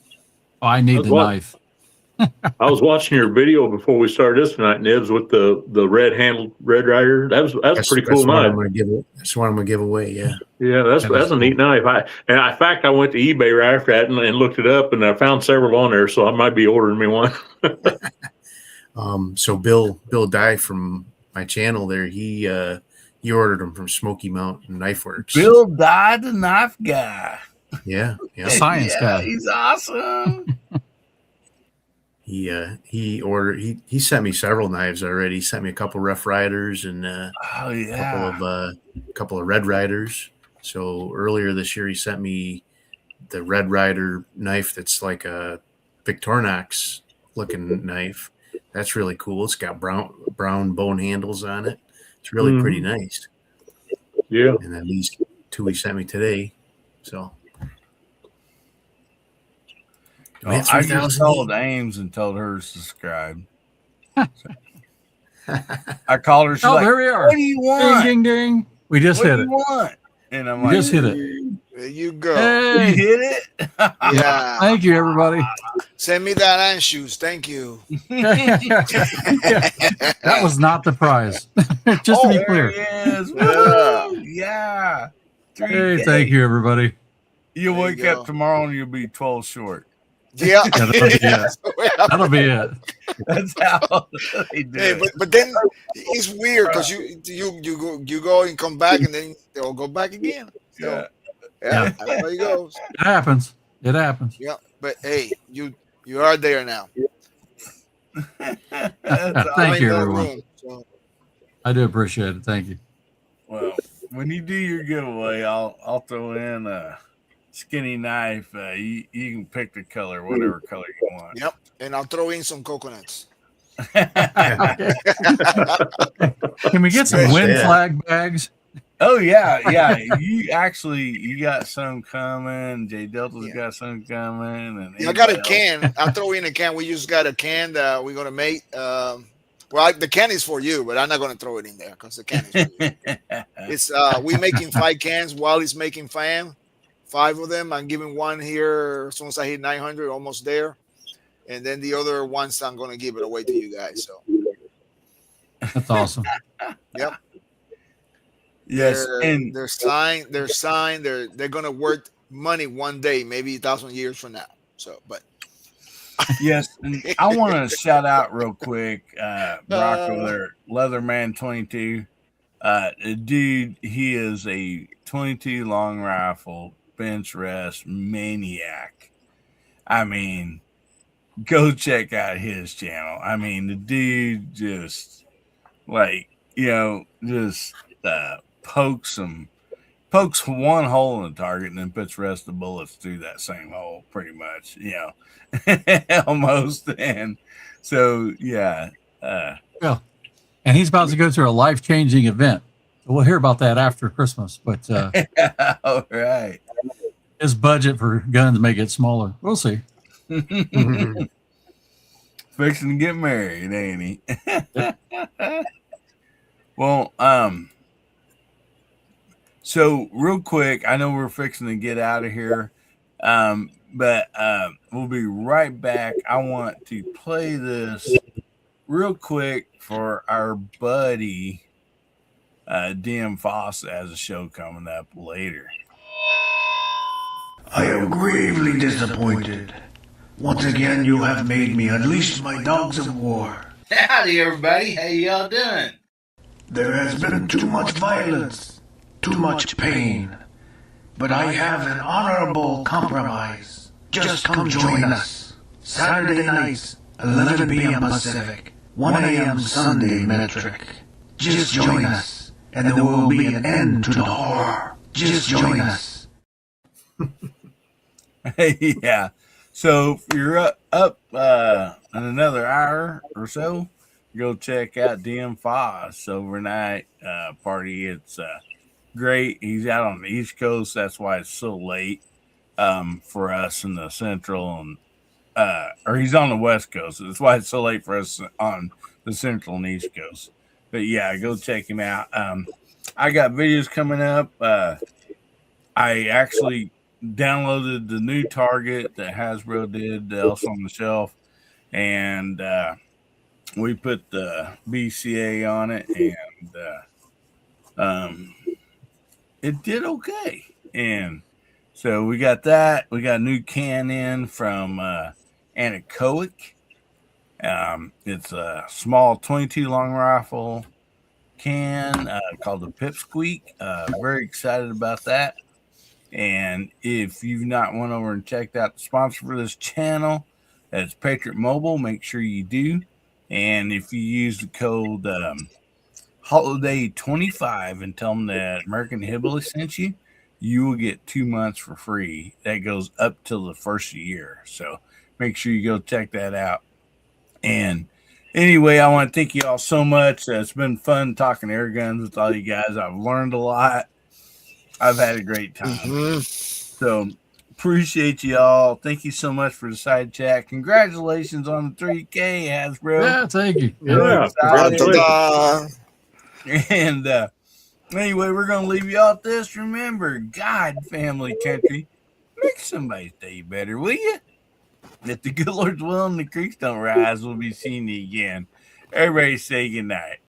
Oh, I need the knife. I was watching your video before we started this tonight, Nibs, with the red handled Red Ryder. That's a pretty cool knife. That's what I'm gonna give away. Yeah. Yeah, that's a neat knife. In fact, I went to eBay right after that and looked it up, and I found several on there, so I might be ordering me one. So Bill Dye from my channel there, he ordered them from Smoky Mountain Knife Works. Bill Dye, the knife guy. Yeah. Science guy. He's awesome. He sent me several knives already. He sent me a couple Rough Riders and a couple of Red Riders. So earlier this year, he sent me the Red Rider knife that's like a Victorinox looking knife. That's really cool. It's got brown bone handles on it. It's really pretty nice. Yeah. And then these two he sent me today. So I just called Ames and told her to subscribe. I called her. She's like, there we are. What do you want? Ding, ding, ding. We just hit it. Want? And I'm We like, just hit it. There you go. Hey. You hit it? Yeah. Thank you, everybody. Send me that and shoes. Thank you. That was not the prize. Just to be clear. Yeah. Hey, thank you, everybody. You'll wake up tomorrow and you'll be 12 short. Yeah. That'll be it. That'll be it. That's how they do Hey, but then it's weird because you go and come back and then they'll go back again. So, yeah, that's how it goes. It happens. It happens. Yeah, but hey, you are there now. Thank you, everyone. Room, so. I do appreciate it. Thank you. Well, when you do your giveaway, I'll throw in a skinny knife. You can pick the color, whatever color you want. Yep, and I'll throw in some coconuts. Can we get some wind flag bags? Oh yeah. You got some coming. J Delta's got some coming, and I got a can. I'll throw in a can. We just got a can that we're gonna make. Well, the can is for you, but I'm not gonna throw it in there because the can is for you. It's we're making 5 cans. Wally's making 5 of them. I'm giving one here as soon as I hit 900, almost there, and then the other ones I'm gonna give it away to you guys. So that's awesome. Yep. Yes, and they're signed. They're gonna worth money one day, maybe 1,000 years from now. So, but yes, and I want to shout out real quick, Brock over there, Leatherman 22. Dude, he is a 22 long rifle bench rest maniac. I mean, go check out his channel. I mean, the dude just just pokes one hole in the target and then puts the rest of the bullets through that same hole, pretty much, almost. And so, well, and he's about to go through a life-changing event. So we'll hear about that after Christmas. But all right, his budget for guns may get smaller. We'll see. Fixing to get married, ain't he? So real quick, I know we're fixing to get out of here, but we'll be right back. I want to play this real quick for our buddy DM Foss has a show coming up later. I am gravely disappointed. Once again, you have made me unleash my dogs of war. Howdy, everybody. How y'all doing? There has been too much violence, too much pain. But I have an honorable compromise. Just come join us. Saturday nights, 11 p.m. Pacific, 1 a.m. Sunday metric. Just join us, and there will be an end to the horror. Just join us. Yeah. So if you're up in another hour or so, go check out DM Foss overnight party. It's great. He's out on the East Coast. That's why it's so late for us in the Central, and or he's on the West Coast. That's why it's so late for us on the Central and East Coast. But yeah, go check him out. I got videos coming up. I actually downloaded the new Target that Hasbro did, Else on the Shelf, and we put the BCA on it, and it did okay. And so we got that. We got a new can in from Anechoic. It's a small 22 long rifle can called the Pipsqueak. Very excited about that. And if you've not went over and checked out the sponsor for this channel, that's Patriot Mobile, make sure you do. And if you use the code Holiday25 and tell them that American Hillbilly sent you, you will get 2 months for free. That goes up till the first year. So make sure you go check that out. And anyway, I want to thank you all so much. It's been fun talking air guns with all you guys. I've learned a lot. I've had a great time. So appreciate you all. Thank you so much for the side chat. Congratulations on the 3K, Hasbro. Yeah, thank you. Yeah. And anyway, we're going to leave you all with this. Remember, God, family, country, make somebody's day better, will you? If the good Lord's will and the creeks don't rise, we'll be seeing you again. Everybody say goodnight.